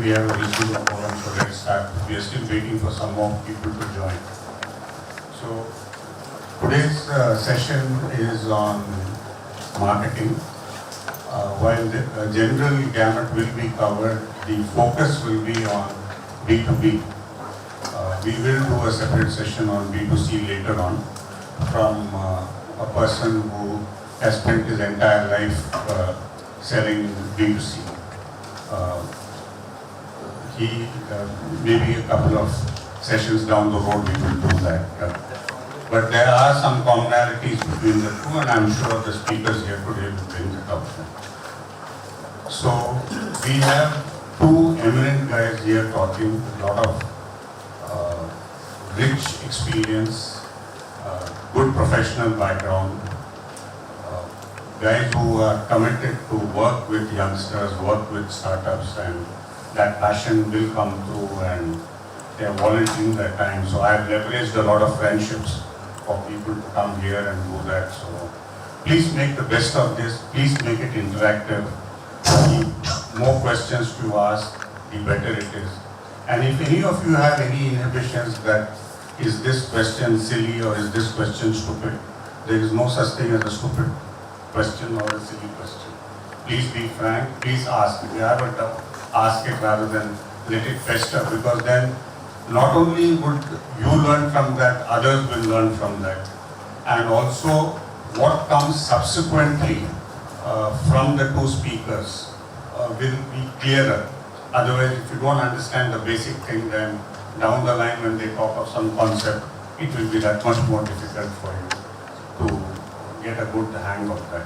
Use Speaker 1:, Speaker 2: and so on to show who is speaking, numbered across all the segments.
Speaker 1: we have reached the forum, so let's start. We are still waiting for some more people to join. So today's session is on marketing. While the general gamut will be covered, the focus will be on B2B. We will do a separate session on B2C later on from a person who has spent his entire life selling B2C. Maybe a couple of sessions down the road we will do that. But there are some commonalities between the two, and I'm sure the speakers here today will bring it up. So we have two eminent guys here talking, a lot of rich experience, good professional background, guys who are committed to work with youngsters, work with startups, and that passion will come through, and they are volunteering their time. So I have leveraged a lot of friendships for people to come here and do that. So please make the best of this. Please make it interactive. The more questions you ask, the better it is. And if any of you have any inhibitions that is this question silly or is this question stupid, there is no such thing as a stupid question or a silly question. Please be frank. Please ask. If you have a doubt, ask it rather than let it fester, because then not only would you learn from that, others will learn from that. And also what comes subsequently from the two speakers will be clearer. Otherwise, if you don't understand the basic thing, then down the line when they talk of some concept, it will be that much more difficult for you to get a good hang of that.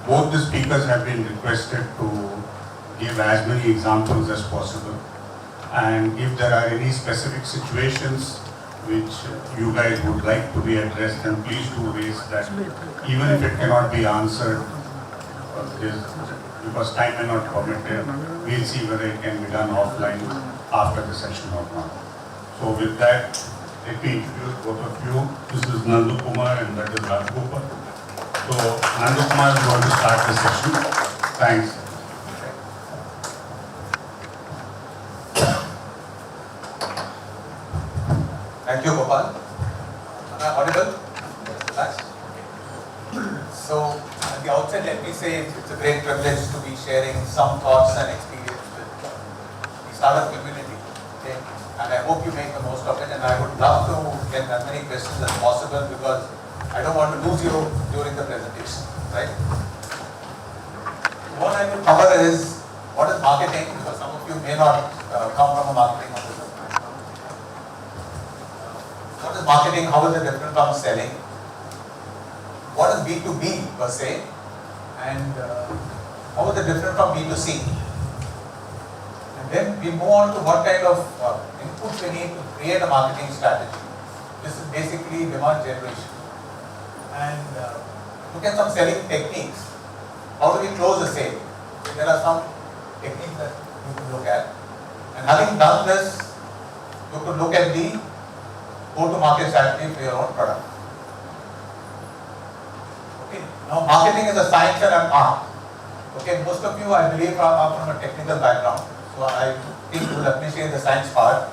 Speaker 1: Both the speakers have been requested to give as many examples as possible. And if there are any specific situations which you guys would like to be addressed, then please do raise that. Even if it cannot be answered, because time may not permit it, we'll see whether it can be done offline after the session or not. So with that, let me introduce both of you. This is Nandu Kumar and that is Rajgopal. So Nandu Kumar is going to start the session. Thanks.
Speaker 2: Thank you, Gopal. Am I audible? Yes. So, at the outset, let me say it's a great privilege to be sharing some thoughts and experience with the startup community. Okay? And I hope you make the most of it. And I would love to get as many questions as possible, because I don't want to lose you during the presentation. Right? What I will cover is what is marketing, because some of you may not come from a marketing office. What is marketing? How is it different from selling? What is B2B per se? And how is it different from B2C? And then we move on to what kind of inputs we need to create a marketing strategy. This is basically demand generation. And look at some selling techniques. How do we close a sale? There are some techniques that you can look at. And having done this, you could look at the go-to-market strategy for your own product. Okay. Now, marketing is a science and an art. Okay. Most of you, I believe, are from a technical background, so I think you will appreciate the science part.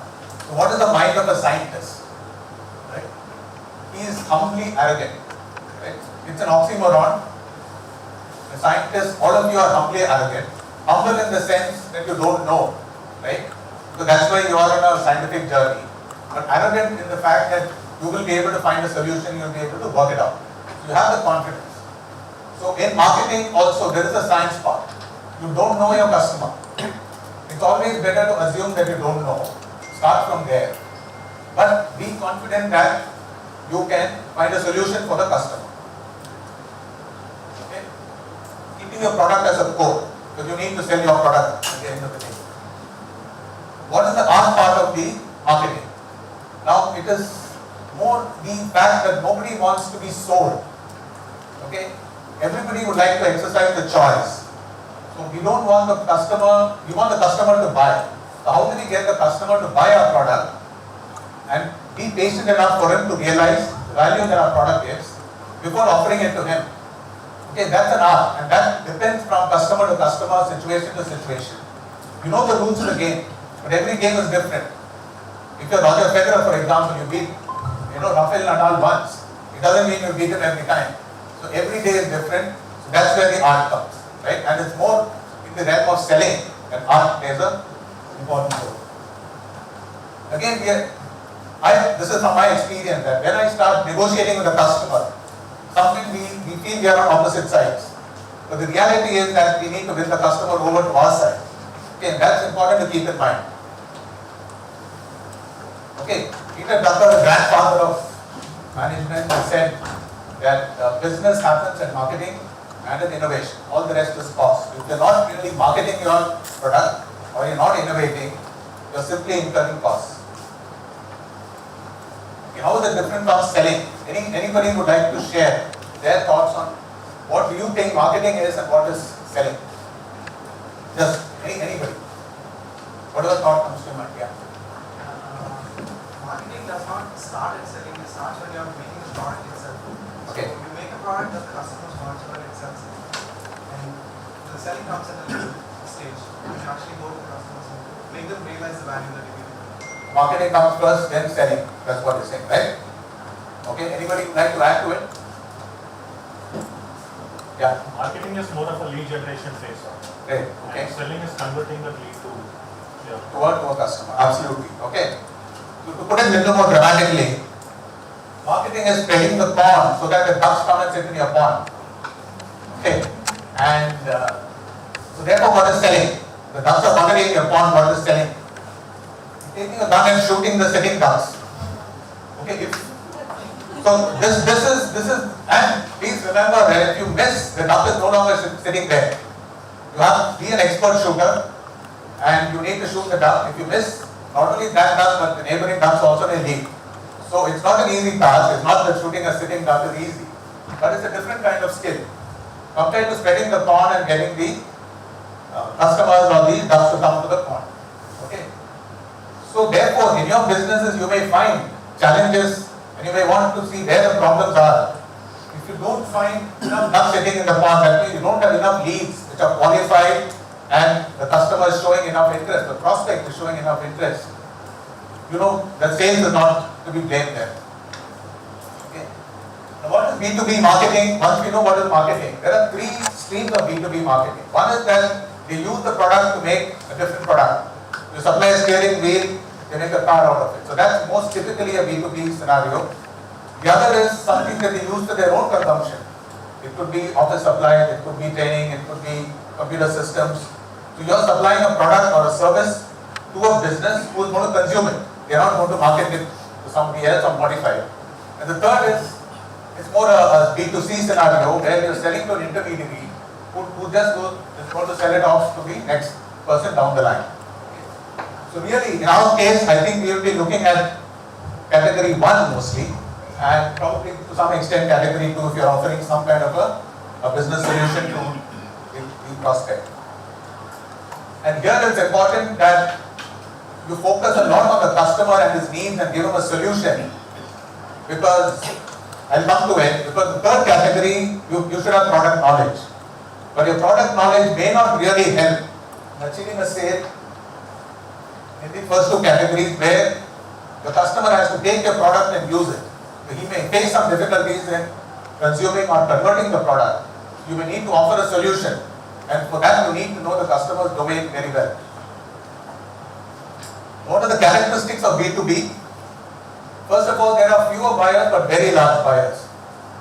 Speaker 2: So, what is the mind of a scientist? Right? He is humbly arrogant. Right? It's an oxymoron. A scientist, all of you are humbly arrogant. Humble in the sense that you don't know, right? So that's why you are on a scientific journey. But arrogant in the fact that you will be able to find a solution, you will be able to work it out. You have the confidence. So in marketing also, there is a science part. You don't know your customer. It's always better to assume that you don't know. Start from there. But be confident that you can find a solution for the customer. Okay? Keeping your product as a core, because you need to sell your product at the end of the day. What is the art part of the marketing? Now, it is more the fact that nobody wants to be sold. Okay? Everybody would like to exercise the choice. So, we don't want the customer, we want the customer to buy. So, how do we get the customer to buy our product and be patient enough for him to realize the value that our product gives before offering it to him? Okay, that's an art, and that depends from customer to customer, situation to situation. You know the rules of the game, but every game is different. If you're Roger Federer, for example, you beat, Rafael Nadal once. It doesn't mean you beat him every time. So every day is different. So that's where the art comes, right? And it's more in the realm of selling that art plays an important role. Again, this is from my experience that when I start negotiating with a customer, something we feel we are on opposite sides. But the reality is that we need to win the customer over to our side. Okay, and that's important to keep in mind. Okay, Peter Drucker, the grandfather of management, has said that business happens in marketing and in innovation. All the rest is cost. If you're not really marketing your product or you're not innovating, you're simply incurring costs. Okay, how is it different from selling? Anybody would like to share their thoughts on what do you think marketing is and what is selling? Just anybody. Whatever thought comes to your mind, yeah.
Speaker 3: Marketing does not start at selling, it starts when you are making the product itself.
Speaker 2: Okay.
Speaker 3: So you make a product that the customers want when it sells it. And the selling comes at a later stage. You can actually go to the customers and make them realize the value that you give them.
Speaker 2: Marketing comes first, then selling. That's what you're saying, right? Okay, anybody would like to add to it? Yeah.
Speaker 4: Marketing is more of a lead generation phase.
Speaker 2: Great. Okay.
Speaker 4: And selling is converting the lead to
Speaker 2: To a customer. Absolutely. Okay. To put it a little more dramatically, marketing is spreading the pond so that the ducks come and sit in your pond. Okay. And so therefore, what is selling? The ducks are already in your pond. What is selling? Taking a gun and shooting the sitting ducks. Okay. So this is, and please remember that if you miss, the duck is no longer sitting there. You have to be an expert shooter, and you need to shoot the duck. If you miss, not only that duck, but the neighboring ducks also may leave. So it's not an easy task. It's not that shooting a sitting duck is easy, but it's a different kind of skill compared to spreading the pond and getting the customers or the ducks to come to the pond. Okay. So therefore, in your businesses, you may find challenges, and you may want to see where the problems are. If you don't find enough ducks sitting in the pond, that means you don't have enough leads which are qualified, and the customer is showing enough interest, the prospect is showing enough interest. The sales is not to be blamed there. Okay. Now what is B2B marketing? Once we know what is marketing, there are three streams of B2B marketing. One is that they use the product to make a different product. You supply a steering wheel, they make a car out of it. So that's most typically a B2B scenario. The other is something that they use for their own consumption. It could be office supplies, it could be training, it could be computer systems. So you're supplying a product or a service to a business who is going to consume it. They're not going to market it to somebody else or modify it. And the third is, it's more a B2C scenario where you're selling to an intermediary who just is going to sell it off to the next person down the line. So really, in our case, I think we will be looking at category 1 mostly, and probably to some extent category 2 if you're offering some kind of a business solution to the prospect. And here it's important that you focus a lot on the customer and his needs and give him a solution, because I'll come to it, because the third category, you should have product knowledge. But your product knowledge may not really help in achieving a sale in the first two categories, where the customer has to take your product and use it. So he may face some difficulties in consuming or converting the product. You may need to offer a solution, and for that you need to know the customer's domain very well. What are the characteristics of B2B? First of all, there are fewer buyers but very large buyers.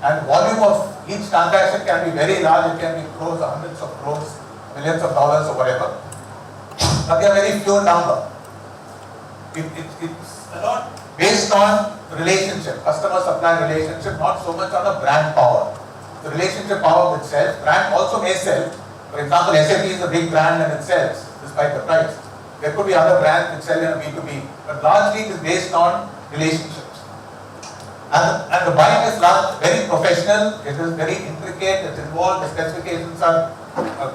Speaker 2: And volume of each transaction can be very large. It can be crores, hundreds of crores, millions of dollars or whatever. But they are very few in number. It's a lot based on relationship, customer-supply relationship, not so much on a brand power. The relationship power itself, brand also may sell. For example, SAP is a big brand and it sells despite the price. There could be other brands which sell in a B2B, but largely it is based on relationships. And the buying is very professional, it is very intricate, it's involved, the specifications are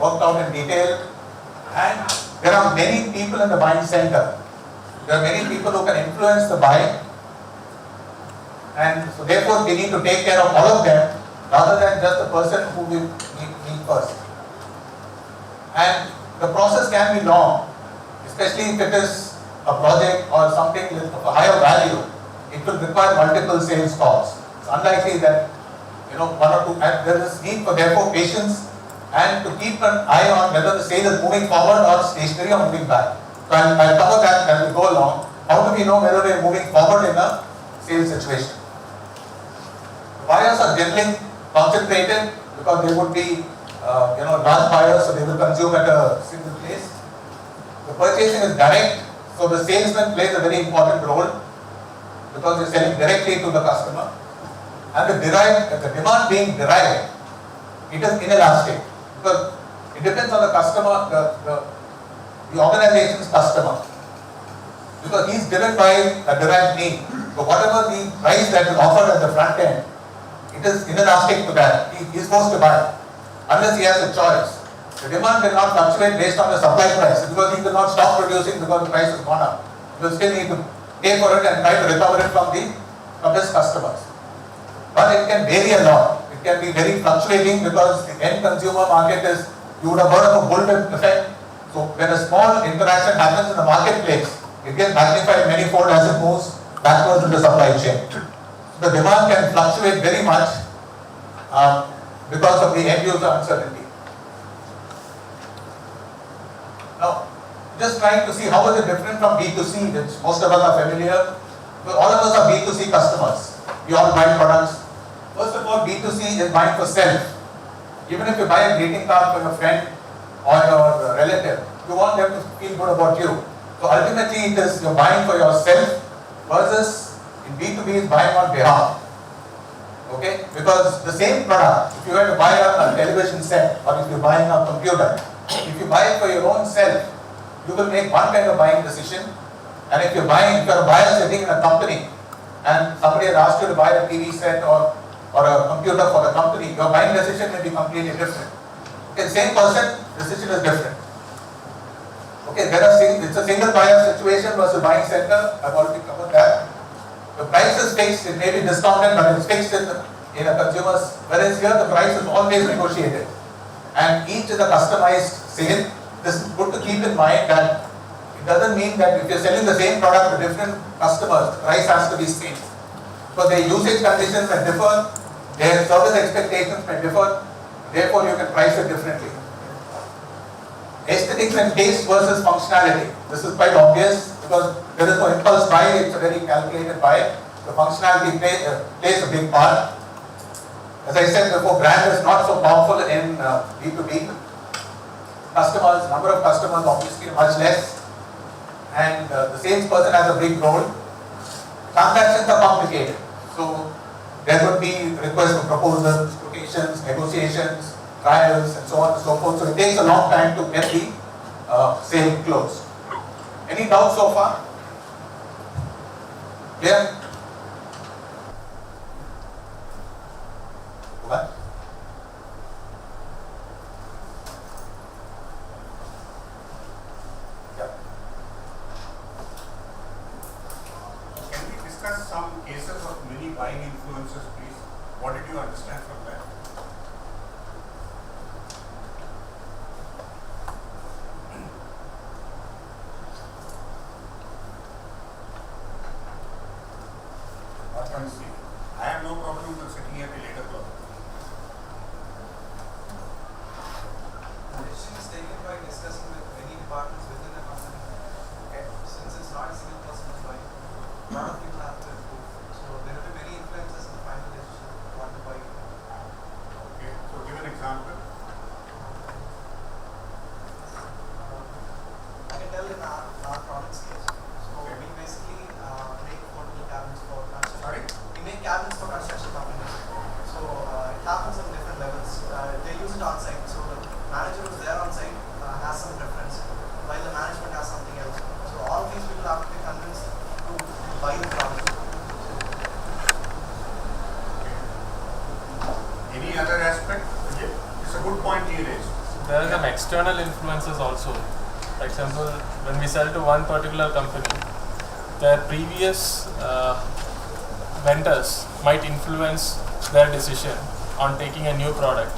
Speaker 2: worked out in detail, and there are many people in the buying center. There are many people who can influence the buying, and so therefore we need to take care of all of them rather than just the person who we meet first. And the process can be long. especially if it is a project or something with of a higher value, it will require multiple sales calls. It's unlikely that one or two, and there is need for therefore patience and to keep an eye on whether the sale is moving forward or stationary or moving back. So I'll cover that as we go along. How do we know whether we are moving forward in a sales situation? Buyers are generally concentrated because they would be large buyers, so they will consume at a single place. The purchasing is direct, so the salesman plays a very important role because they're selling directly to the customer. And the demand being derived, it is inelastic because it depends on the customer, the organization's customer, because he's driven by a derived need. So whatever the price that is offered at the front end, it is inelastic to that. He is forced to buy unless he has a choice. The demand will not fluctuate based on the supply price because he will not stop producing because the price has gone up. He will still need to pay for it and try to recover it from his customers. But it can vary a lot. It can be very fluctuating because the end consumer market is, you would have heard of a bullwhip effect. So when a small interaction happens in the marketplace, it gets magnified many-fold as it moves backwards in the supply chain. The demand can fluctuate very much because of the end user uncertainty. Now, just trying to see how is it different from B2C, which most of us are familiar. Well, all of us are B2C customers. We all buy products. First of all, B2C is buying for self. Even if you buy a greeting card for your friend or your relative, you want them to feel good about you. So ultimately, it is you're buying for yourself versus in B2B is buying on behalf. Okay? Because the same product, if you were to buy a television set or if you're buying a computer, if you buy it for your own self, you will make one kind of buying decision. And if you're a buyer sitting in a company and somebody has asked you to buy a TV set or a computer for the company, your buying decision may be completely different. Okay, same person, decision is different. Okay, it's a single buyer situation versus buying center. I've already covered that. The price is fixed, it may be discounted, but it's fixed in a consumer's, whereas here the price is always negotiated. And each is a customized sale. This is good to keep in mind that it doesn't mean that if you're selling the same product to different customers, the price has to be same. Because their usage conditions may differ, their service expectations may differ, therefore you can price it differently. Aesthetics and taste versus functionality. This is quite obvious because there is no impulse buy, it's a very calculated buy. The functionality plays a big part. As I said before, brand is not so powerful in B2B. Number of customers obviously much less, and the salesperson has a big role. Transactions are complicated, so there would be requests for proposals, quotations, negotiations, trials, and so on and so forth. So it takes a long time to get the sale closed. Any doubts so far? Clear? What? Yeah.
Speaker 1: Can we discuss some cases of many buying influences, please? What did you understand from that? What can you see? I have no problem with sitting at a later clock.
Speaker 3: The decision is taken by discussing with many departments within the company.
Speaker 1: Okay.
Speaker 3: Since it's not a single person who's buying, a lot of people have to approve. So there will be many influences in the final decision what to buy.
Speaker 1: Okay. So give an example.
Speaker 3: I can tell in our products case. So
Speaker 1: Okay.
Speaker 3: we basically make portable cabinets for construction.
Speaker 1: Sorry?
Speaker 3: We make cabinets for construction companies. So it happens on different levels. They use it on site. So the manager who's there on site has some preference, while the management has something else. So all these people have to be convinced to buy the product.
Speaker 1: Any other aspect? It's a good point you raised.
Speaker 5: There are some external influences also. For example, when we sell to one particular company, their previous vendors might influence their decision on taking a new product.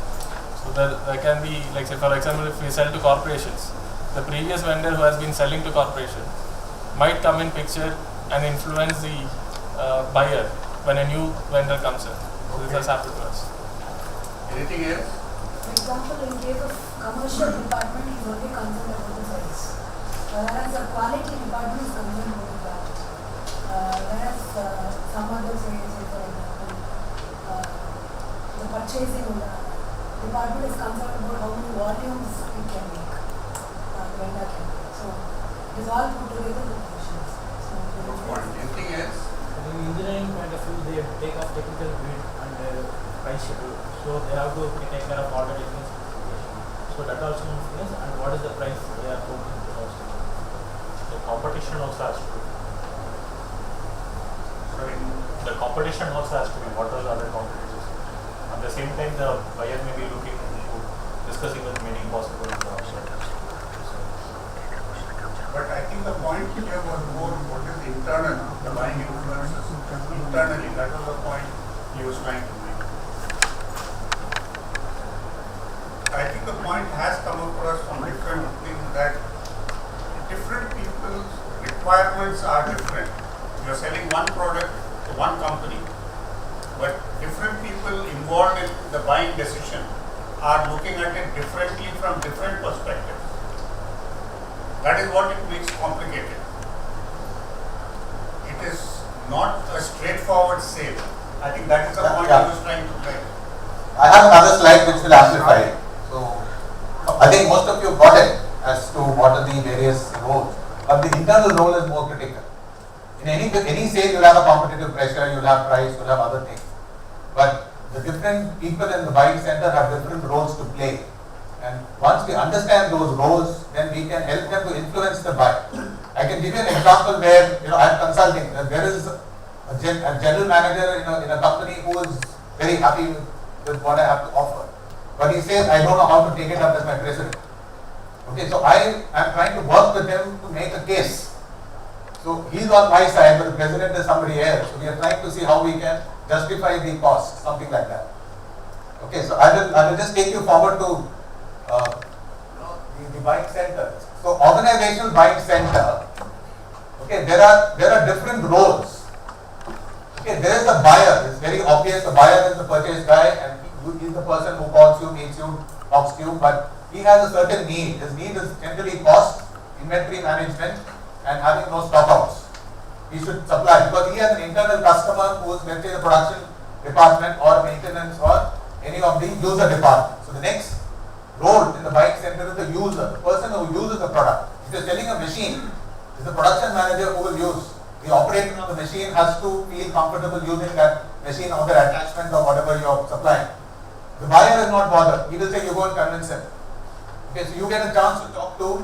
Speaker 5: So there can be, like say for example, if we sell to corporations, the previous vendor who has been selling to corporation might come in picture and influence the buyer when a new vendor comes in. So this has happened to us.
Speaker 1: Anything else?
Speaker 6: For example, in case of commercial department, he is only concerned about the price. Whereas the quality department is concerned about the quality. Whereas some other say for example, the purchasing department is concerned about how many volumes it can make, the vendor can make. So it is all put together with commissions. So
Speaker 1: Good point. Anything else?
Speaker 7: From engineering point of view, they take off technical bid and price schedule. So they have to take care of all the technical specification. So that also influence and what is the price they are quoting to the customer.
Speaker 4: The competition also has to be.
Speaker 1: Sorry.
Speaker 4: The competition also has to be. What are the other competitors? At the same time, the buyer may be looking into discussing with many possible vendors.
Speaker 1: But I think the point here was more what is internal, the buying influences internally. That was the point he was trying to make. I think the point has come across from different things that different people's requirements are different. You are selling one product to one company, but different people involved in the buying decision are looking at it differently from different perspectives. That is what it makes complicated. It is not a straightforward sale. I think that is the point I was trying to make.
Speaker 2: I have another slide which will amplify it. So I think most of you got it as to what are the various roles, but the internal role is more critical. In any sale, you'll have a competitive pressure, you'll have price, you'll have other things. But the different people in the buying center have different roles to play. And once we understand those roles, then we can help them to influence the buy. I can give you an example where I'm consulting. There is a general manager in a company who is very happy with what I have to offer, but he says I don't know how to take it up as my president. Okay, so I am trying to work with him to make a case. So he's on my side, but the president is somebody else. So we are trying to see how we can justify the cost, something like that. Okay, so I will just take you forward to the buying center. So organizational buying center, okay, there are different roles. Okay, there is the buyer. It's very obvious. The buyer is the purchase guy, and he is the person who calls you, meets you, talks to you. But he has a certain need. His need is generally cost, inventory management, and having no stockouts. He should supply because he has an internal customer who is, let's say, the production department or maintenance or any of the user department. So the next role in the buying center is the user, the person who uses the product. If you're selling a machine, it's the production manager who will use. The operator of the machine has to feel comfortable using that machine or the attachment or whatever you're supplying. The buyer is not bothered. He will say, you go and convince him. Okay, so you get a chance to talk to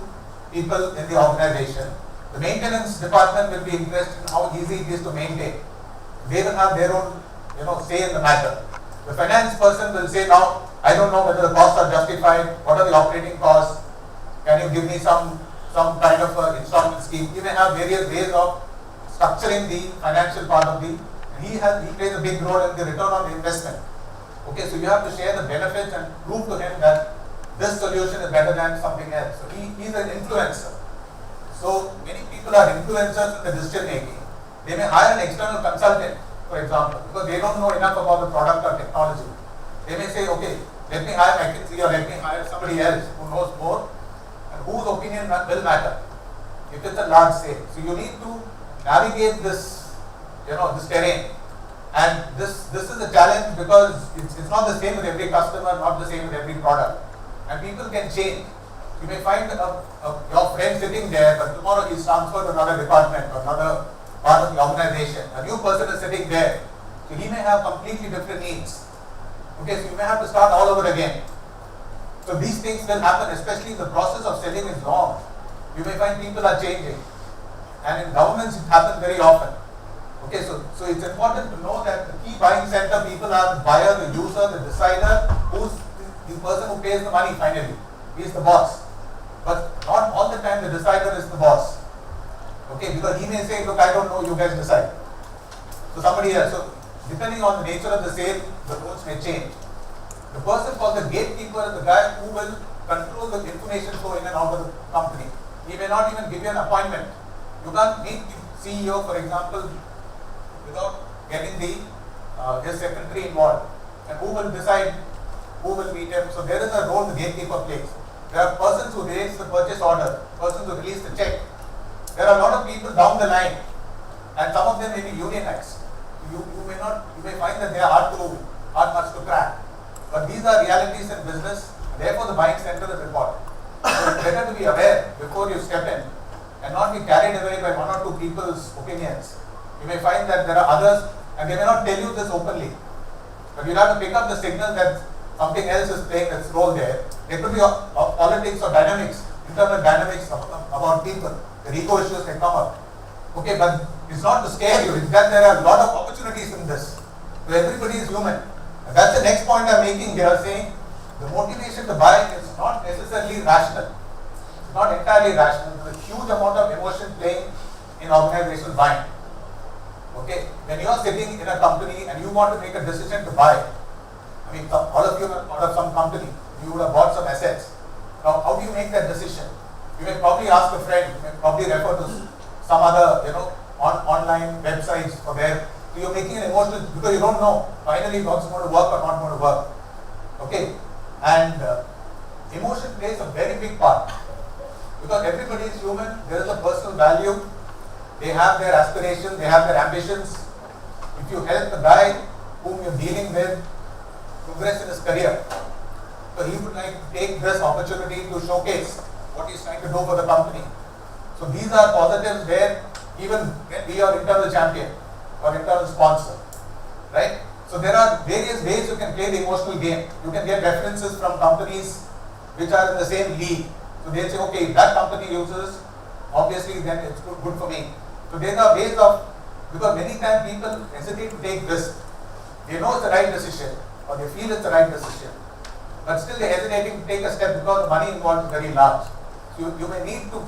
Speaker 2: people in the organization. The maintenance department will be interested in how easy it is to maintain. They will have their own, say in the matter. The finance person will say, now, I don't know whether the costs are justified. What are the operating costs? Can you give me some kind of installment scheme? He may have various ways of structuring the financial part of the. He plays a big role in the return on the investment. Okay, so you have to share the benefits and prove to him that this solution is better than something else. So he is an influencer. So many people are influencers in the decision making. They may hire an external consultant, for example, because they don't know enough about the product or technology. They may say, okay, let me hire McKinsey or let me hire somebody else who knows more and whose opinion will matter if it's a large sale. So you need to navigate this, this terrain. And this is a challenge because it's not the same with every customer, not the same with every product. And people can change. You may find your friend sitting there, but tomorrow he's transferred to another department or another part of the organization. A new person is sitting there. So he may have completely different needs. Okay, so you may have to start all over again. So these things will happen, especially the process of selling is long. You may find people are changing. And in governments it happens very often. Okay, so it's important to know that the key buying center people are the buyer, the user, the decider, who's the person who pays the money finally. He is the boss. But not all the time the decider is the boss. Okay, because he may say, look, I don't know, you guys decide. So somebody else. So depending on the nature of the sale, the roles may change. The person called the gatekeeper is the guy who will control the information flow in and out of the company. He may not even give you an appointment. You can't meet the CEO, for example, without getting his secretary involved. And who will decide who will meet him? So there is a role the gatekeeper plays. There are persons who raise the purchase order, persons who release the check. There are a lot of people down the line, and some of them may be unionized. You may find that they are hard much to crack. But these are realities in business. Therefore, the buying center is important. So it's better to be aware before you step in and not be carried away by one or two people's opinions. You may find that there are others, and they may not tell you this openly. But you'll have to pick up the signal that something else is playing its role there. There could be politics or dynamics, internal dynamics about people. The ego issues may come up. Okay, but it's not to scare you. It's that there are a lot of opportunities in this. So everybody is human. And that's the next point I'm making here, saying the motivation to buy is not necessarily rational. It's not entirely rational. There's a huge amount of emotion playing in organizational buying. Okay, when you are sitting in a company and you want to make a decision to buy, I mean, all of you are out of some company, you would have bought some assets. Now, how do you make that decision? You may probably ask a friend, you may probably refer to some other, online websites for there. So you're making an emotional, because you don't know finally what's going to work or not going to work. Okay, and emotion plays a very big part, because everybody is human. There is a personal value. They have their aspirations, they have their ambitions. If you help the guy whom you're dealing with progress in his career, so he would like to take this opportunity to showcase what he's trying to do for the company. So these are positives where even when we are internal champion or internal sponsor, right? So there are various ways you can play the emotional game. You can get references from companies which are in the same league. So they'll say, okay, if that company uses, obviously then it's good for me. So there are ways of, because many times people hesitate to take risk. They know it's the right decision, or they feel it's the right decision, but still they're hesitating to take a step because the money involved is very large. So you may need to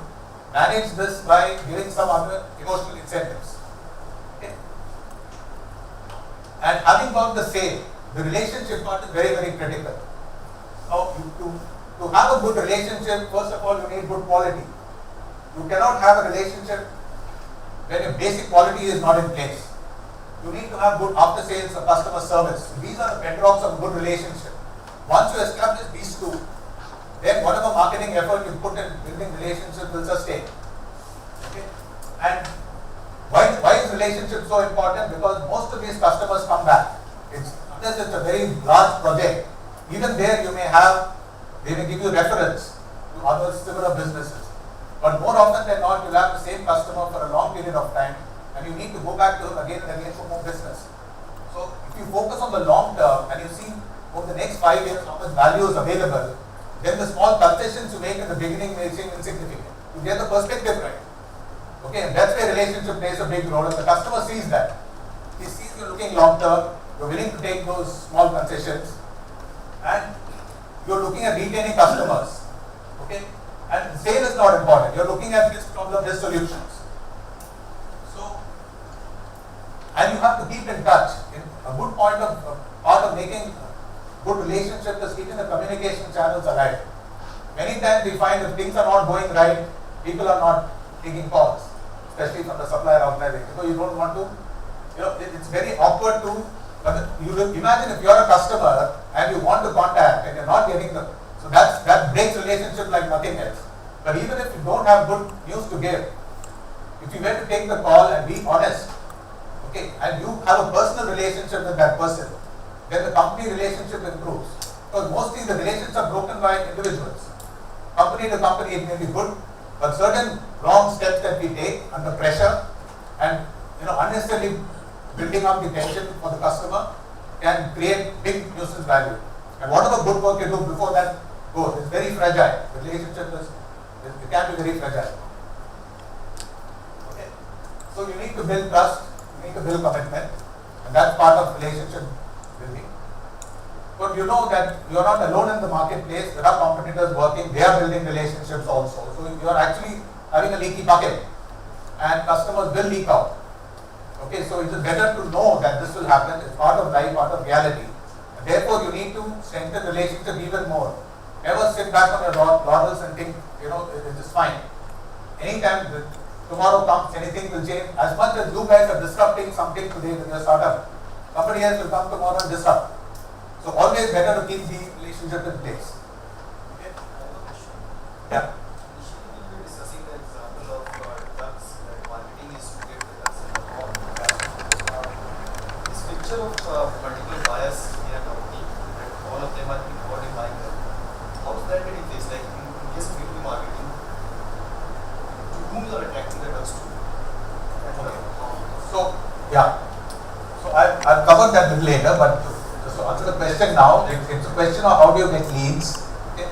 Speaker 2: manage this by giving some other emotional incentives. Okay? And having got the sale, the relationship part is very, very critical. Now, to have a good relationship, first of all, you need good quality. You cannot have a relationship when your basic quality is not in place. You need to have good after sales or customer service. These are the bedrocks of a good relationship. Once you establish these two, then whatever marketing effort you put in building relationships will sustain. Okay? And why is relationship so important? Because most of these customers come back. Unless it's a very large project, even there they may give you reference to other similar businesses. But more often than not, you'll have the same customer for a long period of time, and you need to go back to him again and again for more business. So if you focus on the long term and you see over the next 5 years how much value is available, then the small concessions you make in the beginning may seem insignificant. You get the perspective right. Okay, and that's where relationship plays a big role, and the customer sees that. He sees you're looking long term, you're willing to take those small concessions, and you're looking at retaining customers. Okay, and sale is not important. You're looking at this problem, this solutions. So, and you have to keep in touch. A good part of making good relationship is keeping the communication channels alive. Many times we find if things are not going right, people are not taking calls, especially from the supplier organization. So you don't want to, it's very awkward to, you imagine if you're a customer and you want to contact and you're not getting so that breaks relationship like nothing else. But even if you don't have good news to give, if you were to take the call and be honest, okay, and you have a personal relationship with that person, then the company relationship improves. Because mostly the relationships are broken by individuals. Company to company it may be good, but certain wrong steps that we take under pressure and unnecessarily building up the tension for the customer can create big nuisance value. And whatever good work you do before that goes, it's very fragile. The relationship it can be very fragile. Okay. So you need to build trust, you need to build commitment, and that's part of relationship building. But you know that you are not alone in the marketplace. There are competitors working, they are building relationships also. So you are actually having a leaky bucket, and customers will leak out. Okay, so it is better to know that this will happen. It's part of life, part of reality. And therefore, you need to strengthen relationship even more. Never sit back on your laurels and think, it is fine. Anytime tomorrow comes, anything will change. As much as you guys are disrupting something today with your startup, somebody else will come tomorrow and disrupt. So always better to keep the relationship in place.
Speaker 3: Okay, I have a question.
Speaker 2: Yeah.
Speaker 3: Initially, we were discussing the example of drugs, that marketing is to get the drugs in the form. This picture of particular bias in a company, that all of them are involved in buying them. How is that getting placed? Like in case of B2B marketing, to whom you are attracting the drugs to?
Speaker 2: So, yeah. So I'll cover that a little later, but to answer the question now, it's a question of how do you get leads. Okay.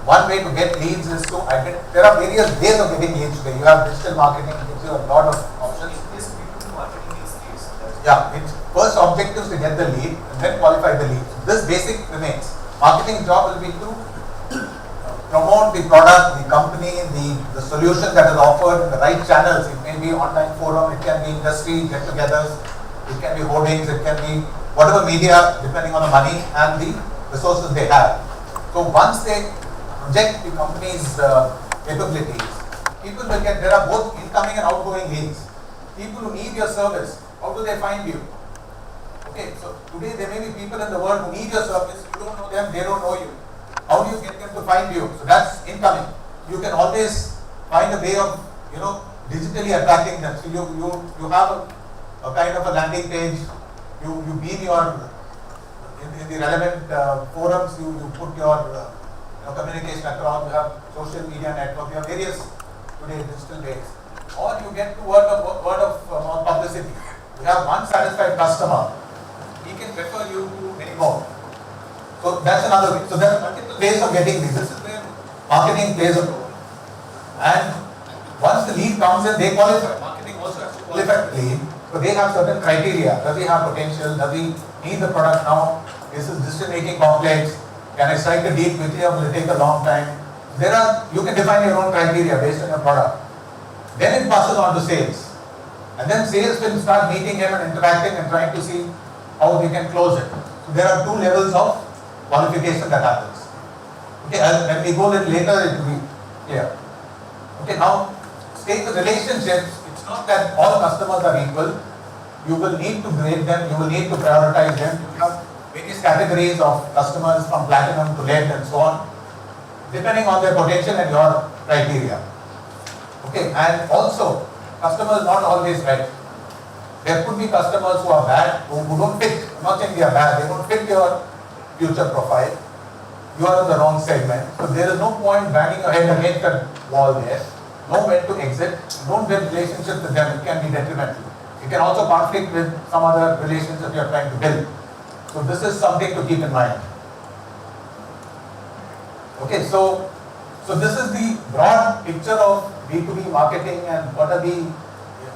Speaker 2: One way to get leads is to there are various ways of getting leads today. You have digital marketing, gives you a lot of options.
Speaker 3: In case of B2B marketing is leads.
Speaker 2: Yeah, its first objective is to get the lead and then qualify the lead. This basic remains. Marketing job will be to promote the product, the company, the solution that is offered in the right channels. It may be online forum, it can be industry get-togethers, it can be hoardings, it can be whatever media, depending on the money and the resources they have. So once they project the company's capabilities, people will get, there are both incoming and outgoing leads. People who need your service, how do they find you? Okay, so today there may be people in the world who need your service, you don't know them, they don't know you. How do you get them to find you? So that's incoming. You can always find a way of, digitally attracting them. So you have a kind of a landing page, you beam your, in the relevant forums, you put your communication across, you have social media network, you have various today digital ways. Or you get to word of mouth publicity. You have one satisfied customer, he can refer you to many more. So that's another way. So there are multiple ways of getting leads. This is where marketing plays a role. And once the lead comes in, they qualify. Marketing also has to qualify the lead. So they have certain criteria. Does he have potential? Does he need the product now? Is his decision making complex? Can I strike a deal quickly or will it take a long time? You can define your own criteria based on your product. Then it passes on to sales. And then sales will start meeting him and interacting and trying to see how they can close it. So there are two levels of qualification that happens. Okay, when we go a little later, it will be clear. Okay, now take the relationships. It's not that all customers are equal. You will need to grade them. You will need to prioritize them. You have various categories of customers from platinum to lead and so on, depending on their potential and your criteria. Okay, and also customers not always right. There could be customers who are bad, who don't fit. I'm not saying they are bad. They don't fit your future profile. You are in the wrong segment. So there is no point banging your head against a wall there. Know when to exit. Don't build relationships with them. It can be detrimental. It can also conflict with some other relationship you are trying to build. So this is something to keep in mind. Okay, so this is the broad picture of B2B marketing and what are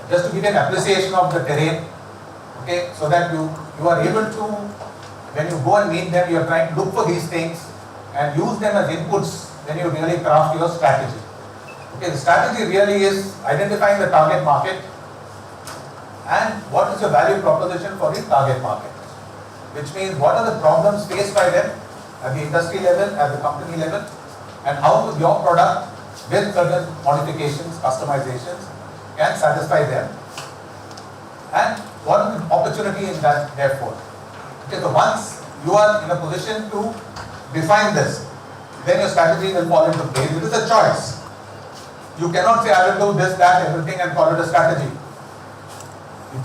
Speaker 2: just to give an appreciation of the terrain. Okay, so that you are able to, when you go and meet them, you are trying to look for these things and use them as inputs when you really craft your strategy. Okay, the strategy really is identifying the target market and what is your value proposition for the target market. Which means what are the problems faced by them at the industry level, at the company level, and how your product with certain modifications, customizations can satisfy them. And what is the opportunity in that therefore. Okay, so once you are in a position to define this, then your strategy will fall into place. It is a choice. You cannot say I will do this, that, everything and call it a strategy.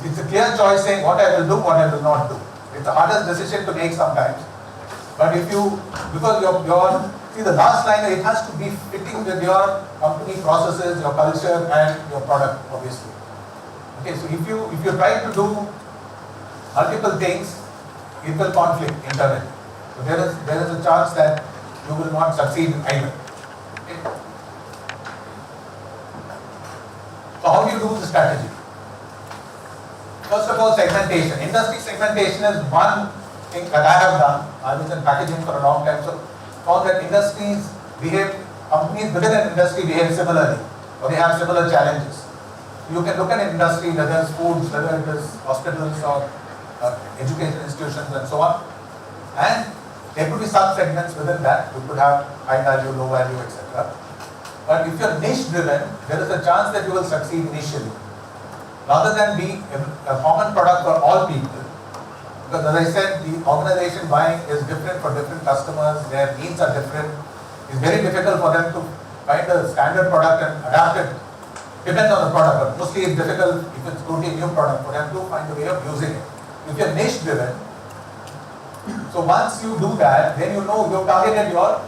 Speaker 2: It's a clear choice saying what I will do, what I will not do. It's the hardest decision to make sometimes. But if you, because see the last line, it has to be fitting with your company processes, your culture and your product obviously. Okay, so if you try to do multiple things, it will conflict internally. So there is a chance that you will not succeed in either. Okay. So how do you do the strategy? First of all, segmentation. Industry segmentation is one thing that I have done. I was in packaging for a long time, so found that companies within an industry behave similarly, or they have similar challenges. You can look at an industry, whether it's foods, whether it is hospitals or education institutions and so on, and There could be sub-segments within that. You could have high value, low value, etc. But if you're niche driven, there is a chance that you will succeed initially. Rather than be a common product for all people. Because as I said, the organization buying is different for different customers, their needs are different. It's very difficult for them to find a standard product and adapt it. Depends on the product, but mostly it's difficult if it's totally new product for them to find a way of using it. If you're niche driven, so once you do that, then you know you've targeted your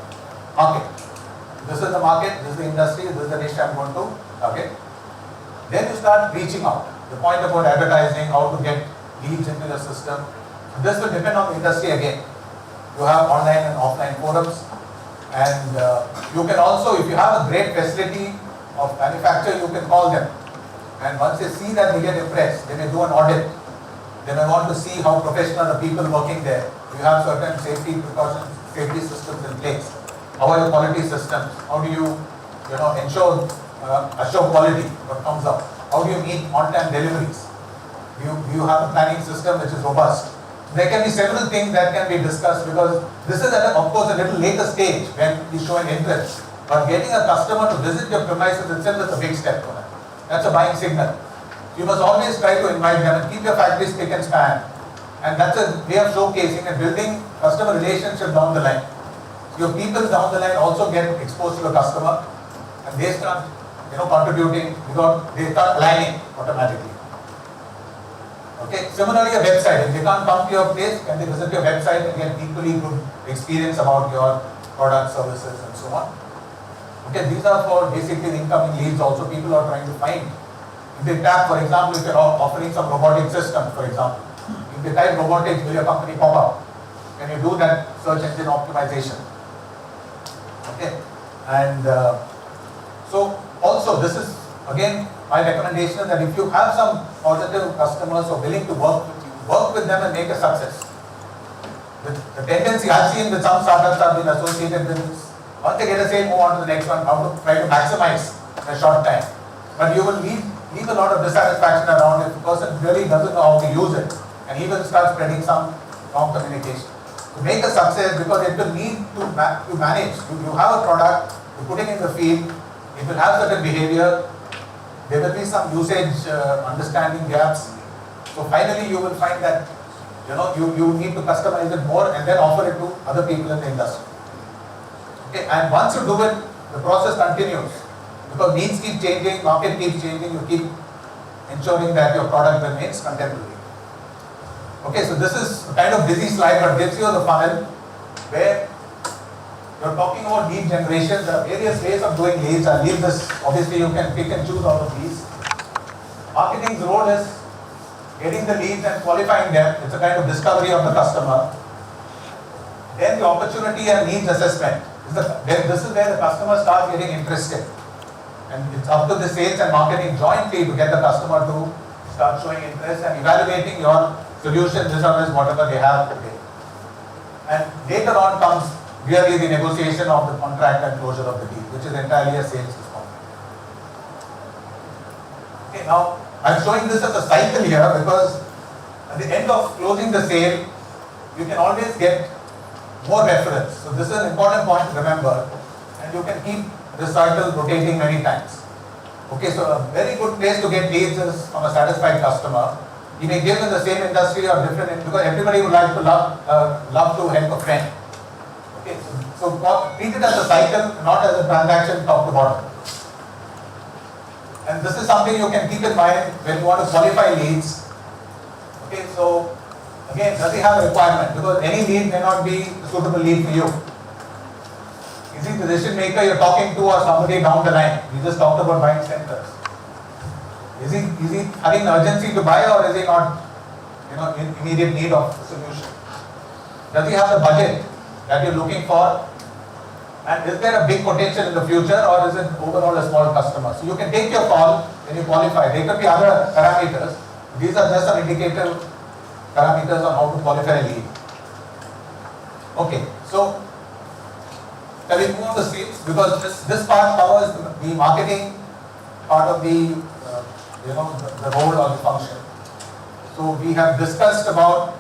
Speaker 2: market. This is the market, this is the industry, this is the niche I'm going to target. Then you start reaching out. The point about advertising, how to get leads into the system. This will depend on the industry again. You have online and offline forums, and you can also, if you have a great facility of manufacture, you can call them. And once they see that, they get impressed. They may do an audit. They may want to see how professional the people working there. You have certain safety precautions, safety systems in place. How are your quality systems? How do you ensure assure quality what comes up? How do you meet on-time deliveries? Do you have a planning system which is robust? There can be several things that can be discussed, because this is of course a little later stage when you show an interest. But getting a customer to visit your premises itself is a big step for them. That's a buying signal. You must always try to invite them and keep your factory spick and span. And that's a way of showcasing and building customer relationship down the line. Your people down the line also get exposed to the customer, and they start contributing, because they start aligning automatically. Okay. Similarly, a website. If they can't come to your place, can they visit your website and get equally good experience about your product, services, and so on? Okay. These are for basically the incoming leads. Also, people are trying to find. If they tap, for example, if you're offering some robotic system, for example, if they type robotics, will your company pop up? Can you do that search engine optimization? Okay. And so also, this is again my recommendation, that if you have some positive customers who are willing to work with you, work with them and make a success. The tendency I've seen with some startups have been associated with this. Once they get a sale, move on to the next one, how to try to maximize in a short time. But you will leave a lot of dissatisfaction around if the person really doesn't know how to use it, and even start spreading some wrong communication. To make a success, because it will need to manage. You have a product, you put it in the field, it will have certain behavior, there will be some usage understanding gaps. So finally you will find that you need to customize it more and then offer it to other people in the industry. Okay, and once you do it, the process continues, because needs keep changing, market keeps changing, you keep ensuring that your product remains contemporary. Okay, so this is a kind of busy slide, but gives you the funnel where you're talking about lead generation. There are various ways of doing leads. I'll leave this, obviously you can pick and choose out of these. Marketing's role is getting the leads and qualifying them. It's a kind of discovery of the customer. Then the opportunity and needs assessment. This is where the customer starts getting interested. And it's up to the sales and marketing jointly to get the customer to start showing interest and evaluating your solution, this or whatever they have today. And later on comes really the negotiation of the contract and closure of the deal, which is entirely a sales responsibility. Okay, now I'm showing this as a cycle here, because at the end of closing the sale, you can always get more reference. So this is an important point to remember, and you can keep this cycle rotating many times. Okay, so a very good place to get leads is from a satisfied customer. You may give in the same industry or different, because everybody would like to love to help a friend. Okay, so treat it as a cycle, not as a transaction top to bottom. And this is something you can keep in mind when you want to qualify leads. Okay, so again, does he have a requirement? Because any lead may not be a suitable lead for you. Is he the decision maker you're talking to, or somebody down the line? We just talked about buying centers. Is he having an urgency to buy, or is he not in immediate need of a solution? Does he have the budget that you're looking for? And is there a big potential in the future, or is it overall a small customer? So you can take your call when you qualify. There could be other parameters. These are just some indicative parameters on how to qualify a lead. Okay, so shall we move on to sales? Because this part covers the marketing part of the the role or the function. So we have discussed about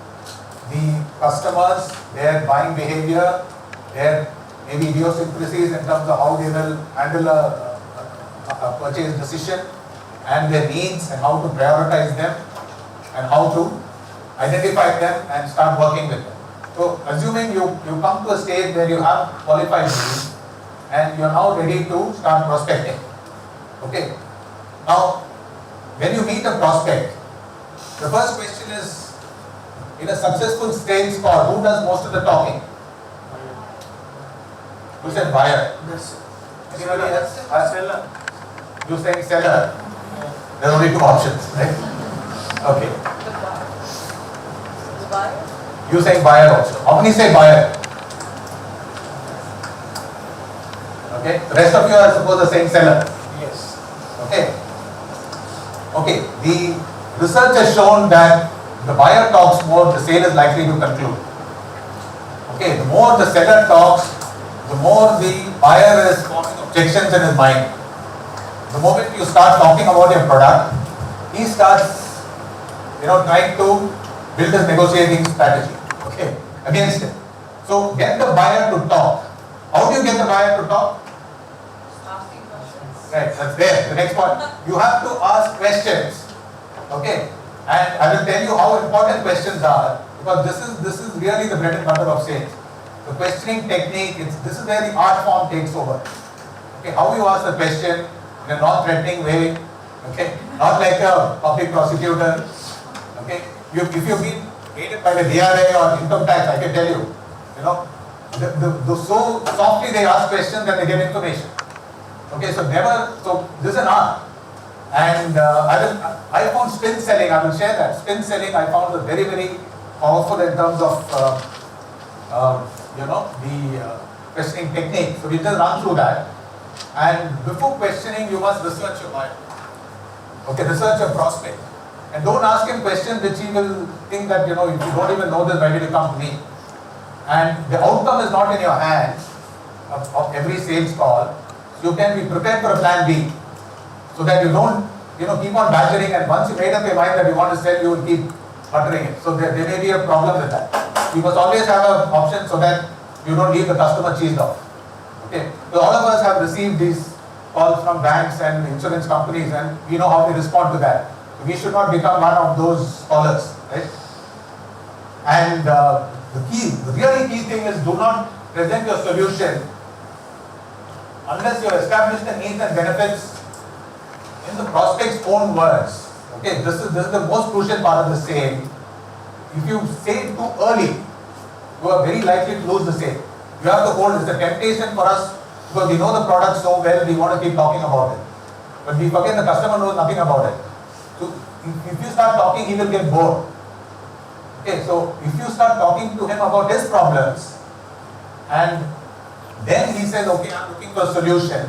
Speaker 2: the customers, their buying behavior, their maybe idiosyncrasies in terms of how they will handle a purchase decision, and their needs and how to prioritize them and how to identify them and start working with them. So assuming you come to a stage where you have qualified leads and you are now ready to start prospecting. Okay. Now, when you meet a prospect, the first question is, in a successful sales call, who does most of the talking? Who said buyer?
Speaker 3: Yes.
Speaker 2: Anybody else? Seller. You saying seller? There are only two options, right? Okay.
Speaker 6: The buyer?
Speaker 2: You saying buyer also. How many say buyer? Okay. The rest of you are supposed to saying seller.
Speaker 3: Yes.
Speaker 2: Okay. Okay. The research has shown that the buyer talks more, the sale is likely to conclude. Okay. The more the seller talks, the more the buyer is forming objections in his mind. The moment you start talking about your product, he starts, trying to build his negotiating strategy, okay, against it. So get the buyer to talk. How do you get the buyer to talk?
Speaker 6: Asking questions.
Speaker 2: Right, that's there. The next one, you have to ask questions, okay, and I will tell you how important questions are, because this is really the bread and butter of sales. The questioning technique, this is where the art form takes over. Okay, how you ask the question in a non-threatening way, okay, not like a public prosecutor, okay. If you've been aided by the Diarrhea or income tax, I can tell you, so softly they ask questions and they get information. Okay, so this is an art. And I found spin selling, I will share that. Spin selling I found was very, very powerful in terms of the questioning technique. So we just run through that. And before questioning, you must research your buyer. Okay, research your prospect. And don't ask him questions which he will think that, if you don't even know this, why did you come to me? And the outcome is not in your hands of every sales call. So you can be prepared for a plan B. So that you don't, keep on badgering, and once you made up your mind that you want to sell, you will keep buttering it. So there may be a problem with that. You must always have an option so that you don't leave the customer cheesed off. Okay. So all of us have received these calls from banks and insurance companies, and we know how they respond to that. So we should not become one of those callers, right? And the really key thing is, do not present your solution unless you have established the needs and benefits in the prospect's own words. Okay, this is the most crucial part of the sale. If you say it too early, you are very likely to lose the sale. You have to hold. It's a temptation for us because we know the product so well, we want to keep talking about it. But we forget the customer knows nothing about it. So if you start talking, he will get bored. Okay, so if you start talking to him about his problems, and then he says, okay, I'm looking for a solution.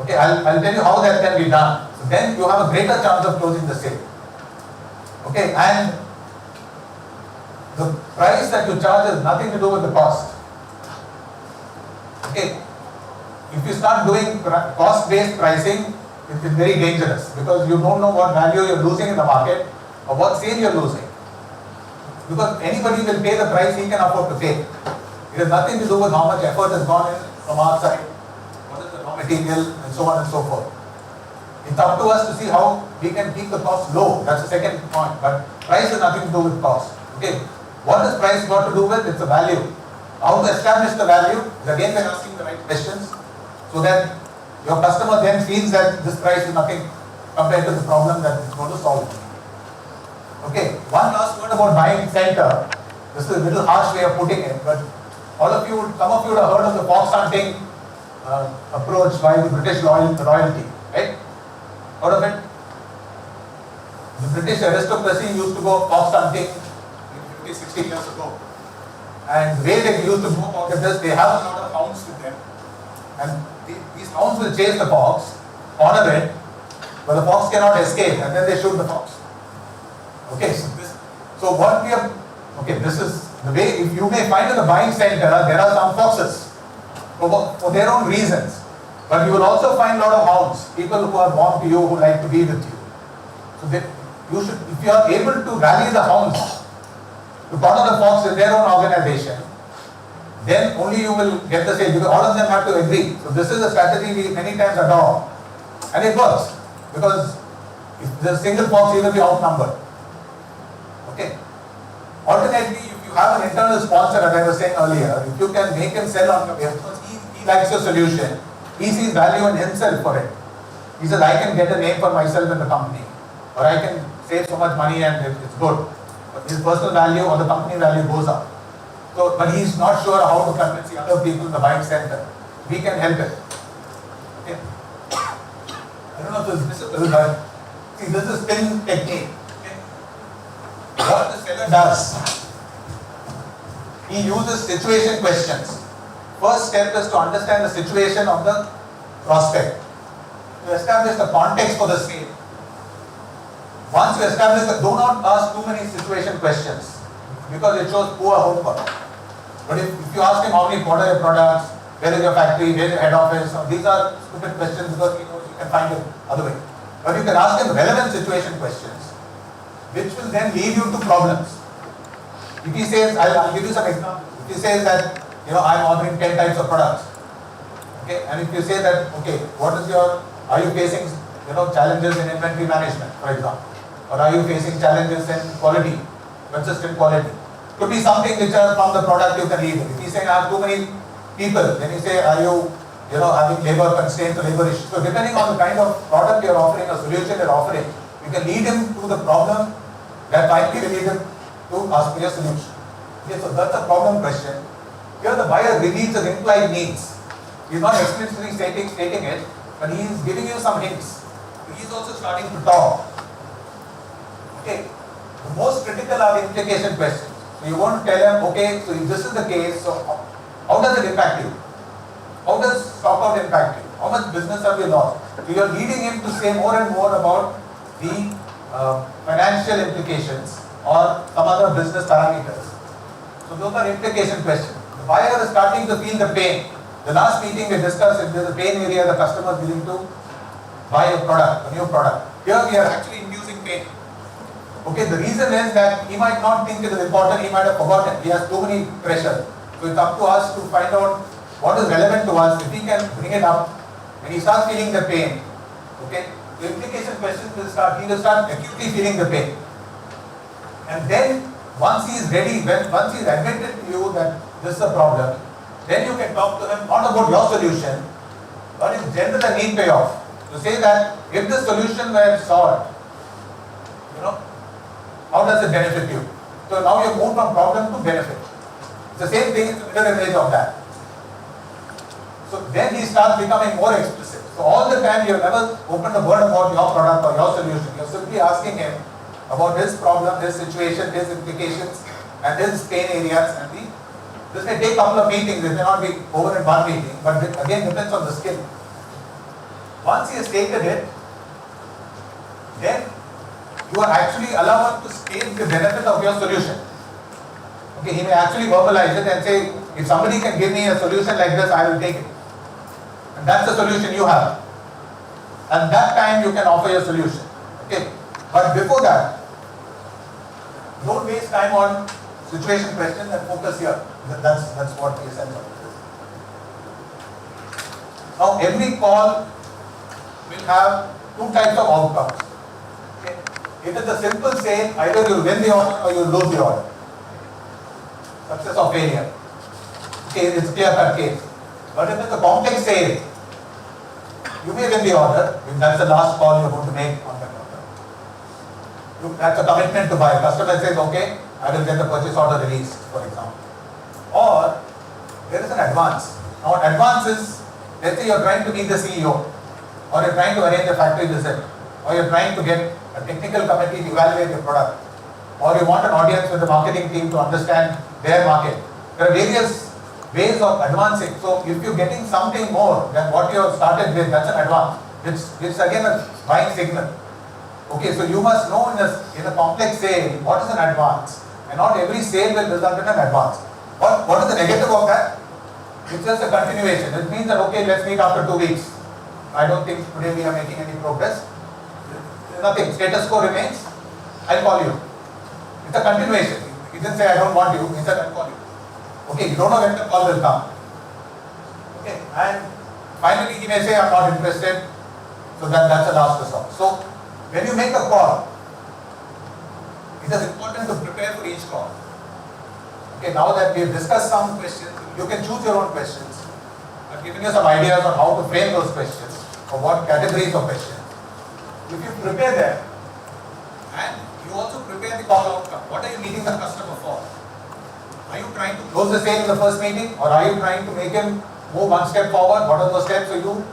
Speaker 2: Okay, I'll tell you how that can be done. So then you have a greater chance of closing the sale. Okay, and the price that you charge has nothing to do with the cost. Okay, if you start doing cost-based pricing, it is very dangerous because you don't know what value you're losing in the market or what sale you're losing. Because anybody will pay the price he can afford to pay. It has nothing to do with how much effort has gone in from our side, what is the raw material, and so on and so forth. It's up to us to see how we can keep the cost low. That's the second point. But price has nothing to do with cost. Okay, what does price got to do with? It's a value. How to establish the value is again by asking the right questions, so that your customer then feels that this price is nothing compared to the problem that it's going to solve. Okay, one last word about buying center. This is a little harsh way of putting it, but some of you would have heard of the fox hunting approach by the British royalty, right? Heard of it? The British aristocracy used to go fox hunting 50, 60 years ago. And the way they used to go about it is, they have a lot of hounds with them. And these hounds will chase the fox, corner it, but the fox cannot escape, and then they shoot the fox. Okay, this is the way. If you may find in the buying center, there are some foxes for their own reasons, but you will also find a lot of hounds, people who are warm to you, who like to be with you. So you should, if you are able to rally the hounds, to corner the fox in their own organization, then only you will get the sale, because all of them have to agree. So this is a strategy we many times adopt, and it works, because if the single fox, he will be outnumbered. Okay. Alternately, if you have an internal sponsor, as I was saying earlier, if you can make him sell on your behalf, because he likes your solution, he sees value in himself for it. He says, I can get a name for myself in the company, or I can save so much money and it's good. But his personal value or the company value goes up. So, but he's not sure how to convince the other people in the buying center. We can help it. Okay. I don't know if this is visible, but see, this is spin technique. Okay. What the seller does, he uses situation questions. First step is to understand the situation of the prospect, to establish the context for the sale. Once you establish that, do not ask too many situation questions, because it shows poor homework. But if you ask him what are your products, where is your factory, where is your head office, these are stupid questions, because he knows you can find it other way. But you can ask him relevant situation questions, which will then lead you to problems. If he says, I'll give you some examples. If he says that, I'm ordering 10 types of products. Okay, and if you say that, okay, are you facing, challenges in inventory management, for example? Or are you facing challenges in quality, consistent quality? Could be something which are from the product you can lead. If he's saying, I have too many people, then you say, are you, having labor constraints or labor issues? So depending on the kind of product you're offering, or solution you're offering, you can lead him to the problem that finally will lead him to ask for your solution. Okay, so that's a problem question. Here the buyer reveals his implied needs. He's not explicitly stating it, but he is giving you some hints. He is also starting to talk. Okay, the most critical are the implication questions. So you want to tell him, okay, so if this is the case, so how does it impact you? How does stockout impact you? How much business have you lost? So you are leading him to say more and more about the financial implications or some other business parameters. So those are implication questions. The buyer is starting to feel the pain. The last meeting we discussed, if there's a pain area, the customer is willing to buy a product, a new product. Here we are actually inducing pain. Okay, the reason is that he might not think it is important, he might have forgotten, he has too many pressure. So it's up to us to find out what is relevant to us. If we can bring it up, when he starts feeling the pain, okay, the implication questions will start, he will start acutely feeling the pain. And then once he is ready, once he is admitted to you that this is a problem, then you can talk to him not about your solution, but in general the need payoff. To say that if the solution were solved, how does it benefit you? So now you move from problem to benefit. It's the same thing, it's the mirror image of that. So then he starts becoming more explicit. So all the time you have never opened a word about your product or your solution. You're simply asking him about his problem, his situation, his implications, and his pain areas. And this may take a couple of meetings, it may not be over in one meeting, but it again depends on the skill. Once he has stated it, then you are actually allowed to state the benefit of your solution. Okay, he may actually verbalize it and say, if somebody can give me a solution like this, I will take it. And that's the solution you have. And that time you can offer your solution. Okay, but before that, don't waste time on situation questions and focus here. That's what the essence of it is. Now every call will have two types of outcomes. Okay. If it's a simple sale, either you win the order or you lose the order. Success or failure. Okay, it's a clear-cut case. But if it's a complex sale, you may win the order, if that's the last call you're going to make on that order. That's a commitment to buy. Customer says, okay, I will get the purchase order released, for example. Or there is an advance. Now advance is, let's say you're trying to meet the CEO, or you're trying to arrange a factory visit, or you're trying to get a technical committee to evaluate your product, or you want an audience with the marketing team to understand their market. There are various ways of advancing. So if you're getting something more than what you have started with, that's an advance. It's again a buying signal. Okay, so you must know in a complex sale what is an advance, and not every sale will result in an advance. What is the negative of that? It's just a continuation. It means that, okay, let's meet after 2 weeks. I don't think today we are making any progress. Nothing, status quo remains, I'll call you. It's a continuation. He didn't say I don't want you, he said I'll call you. Okay, you don't know when the call will come. Okay, and finally he may say I'm not interested, so that's a last resort. So when you make a call, it is important to prepare for each call. Okay, now that we have discussed some questions, you can choose your own questions. I've given you some ideas on how to frame those questions, or what categories of questions. If you prepare them, and you also prepare the call outcome, what are you meeting the customer for? Are you trying to close the sale in the first meeting, or are you trying to make him move one step forward? What are those steps for you?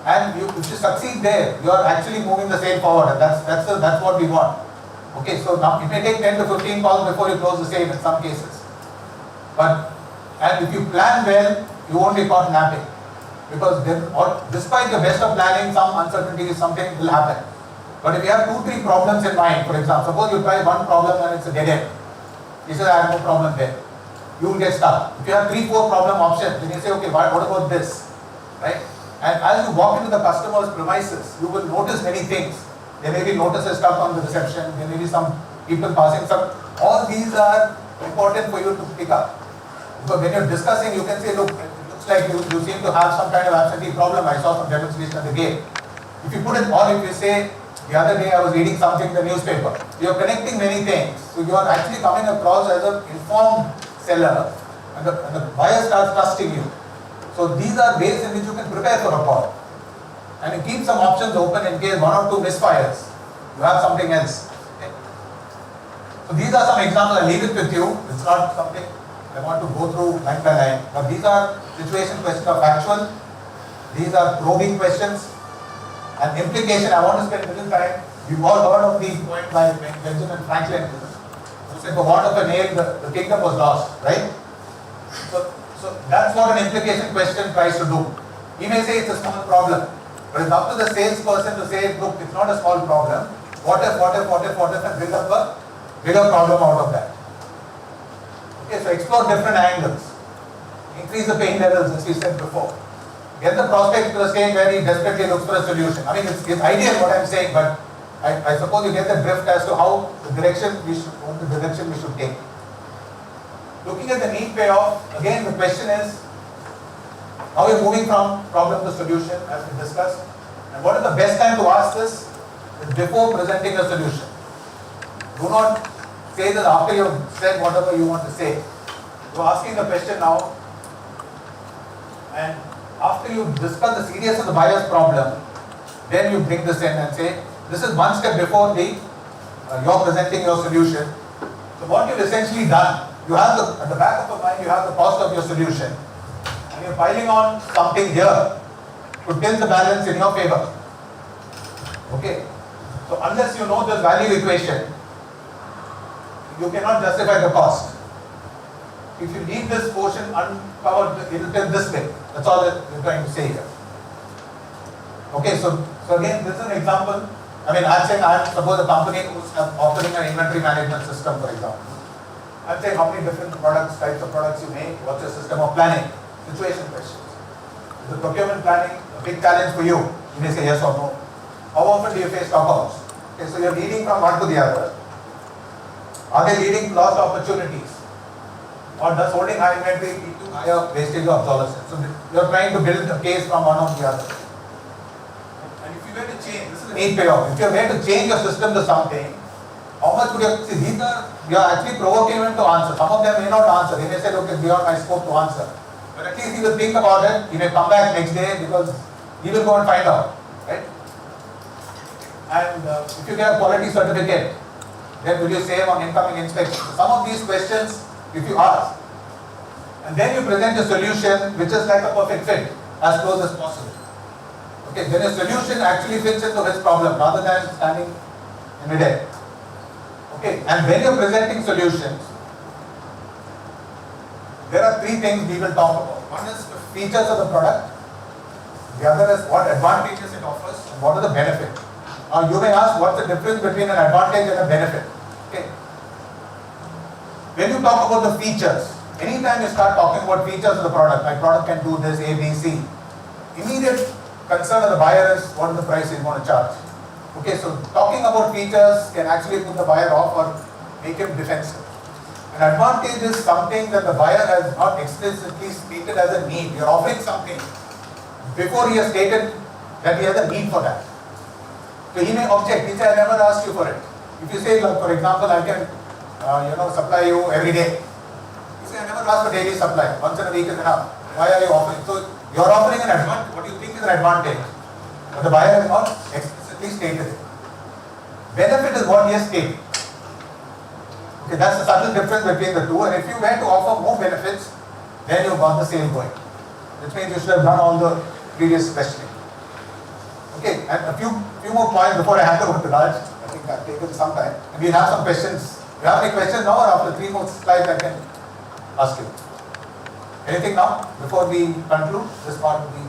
Speaker 2: And if you succeed there, you are actually moving the sale forward, and that's what we want. Okay, so now it may take 10 to 15 calls before you close the sale in some cases. And if you plan well, you won't be caught napping. Because despite the best of planning, some uncertainty, something will happen. But if you have 2-3 problems in mind, for example, suppose you try one problem and it's a dead end. You say, I have no problem there. You will get stuck. If you have 3-4 problem options, then you say, okay, what about this? Right? And as you walk into the customer's premises, you will notice many things. There may be notices stuck on the reception, there may be some people passing some. All these are important for you to pick up. Because when you're discussing, you can say, look, it looks like you seem to have some kind of absentee problem. I saw some demonstration at the gate. If you put it, or if you say, the other day I was reading something in the newspaper. You're connecting many things. So you are actually coming across as an informed seller, and the buyer starts trusting you. So these are ways in which you can prepare for a call. And you keep some options open in case 1 or 2 misfires. You have something else. Okay? So these are some examples. I leave it with you. It's not something I want to go through line by line. But these are situation questions of factual. These are probing questions. And implication, I want to spend a little time. You've all heard of the point by Benjamin Franklin, who said, for want of a nail, the kingdom was lost, right? So that's what an implication question tries to do. He may say it's a small problem, but it's up to the salesperson to say, look, it's not a small problem. What if, and build up a bigger problem out of that. Okay, so explore different angles. Increase the pain levels, as we said before. Get the prospect to the stage where he desperately looks for a solution. I mean, it's ideal what I'm saying, but I suppose you get the drift as to how the direction we should take. Looking at the need payoff, again the question is, how are you moving from problem to solution, as we discussed? And what is the best time to ask this? Is before presenting a solution. Do not say that after you've said whatever you want to say. You're asking the question now, and after you discuss the seriousness of the buyer's problem, then you bring this in and say, this is one step before you're presenting your solution. So what you've essentially done, you have at the back of your mind, you have the cost of your solution, and you're piling on something here to tilt the balance in your favor. Okay? So unless you know this value equation, you cannot justify the cost. If you leave this portion uncovered, it will tilt this way. That's all that we're trying to say here. Okay, so again, this is an example. I mean, I'm saying suppose a company who's offering an inventory management system, for example. I'm saying how many different types of products you make, what's your system of planning, situation questions. Is the procurement planning a big challenge for you? You may say yes or no. How often do you face stockouts? Okay, so you're leading from one to the other. Are they leading to lost opportunities? Or does holding high inventory lead to higher wastage or obsolescence? So you're trying to build a case from one or the other. And if you were to change, this is a need payoff. If you were to change your system to something, how much would you see? You are actually provoking him to answer. Some of them may not answer. They may say, look, it's beyond my scope to answer. But at least he will think about it. He may come back next day because he will go and find out. Right? And if you get a quality certificate, then will you save on incoming inspection? Some of these questions, if you ask, and then you present a solution which is like a perfect fit, as close as possible. Okay, then a solution actually fits into his problem rather than standing in midair. Okay, and when you're presenting solutions, there are 3 things we will talk about. One is the features of the product, the other is what advantages it offers, and what are the benefits. Now you may ask, what's the difference between an advantage and a benefit? Okay. When you talk about the features, anytime you start talking about features of the product, my product can do this, A, B, C, immediate concern of the buyer is what is the price you want to charge. Okay, so talking about features can actually put the buyer off or make him defensive. An advantage is something that the buyer has not explicitly stated as a need. You're offering something before he has stated that he has a need for that. So he may object. He say, I never asked you for it. If you say, like, for example, I can, supply you every day. You say, I never asked for daily supply. Once in a week is enough. Why are you offering? So you're offering an advantage. What you think is an advantage, but the buyer has not explicitly stated it. Benefit is what he has stated. Okay, that's the subtle difference between the two. And if you were to offer more benefits, then you've got the sale going. Which means you should have done all the previous questioning. Okay, and a few more points before I hand over to Raj. I think I've taken some time. And we have some questions. Do you have any questions now, or after 3 more slides I can ask you? Anything now before we conclude this part of the?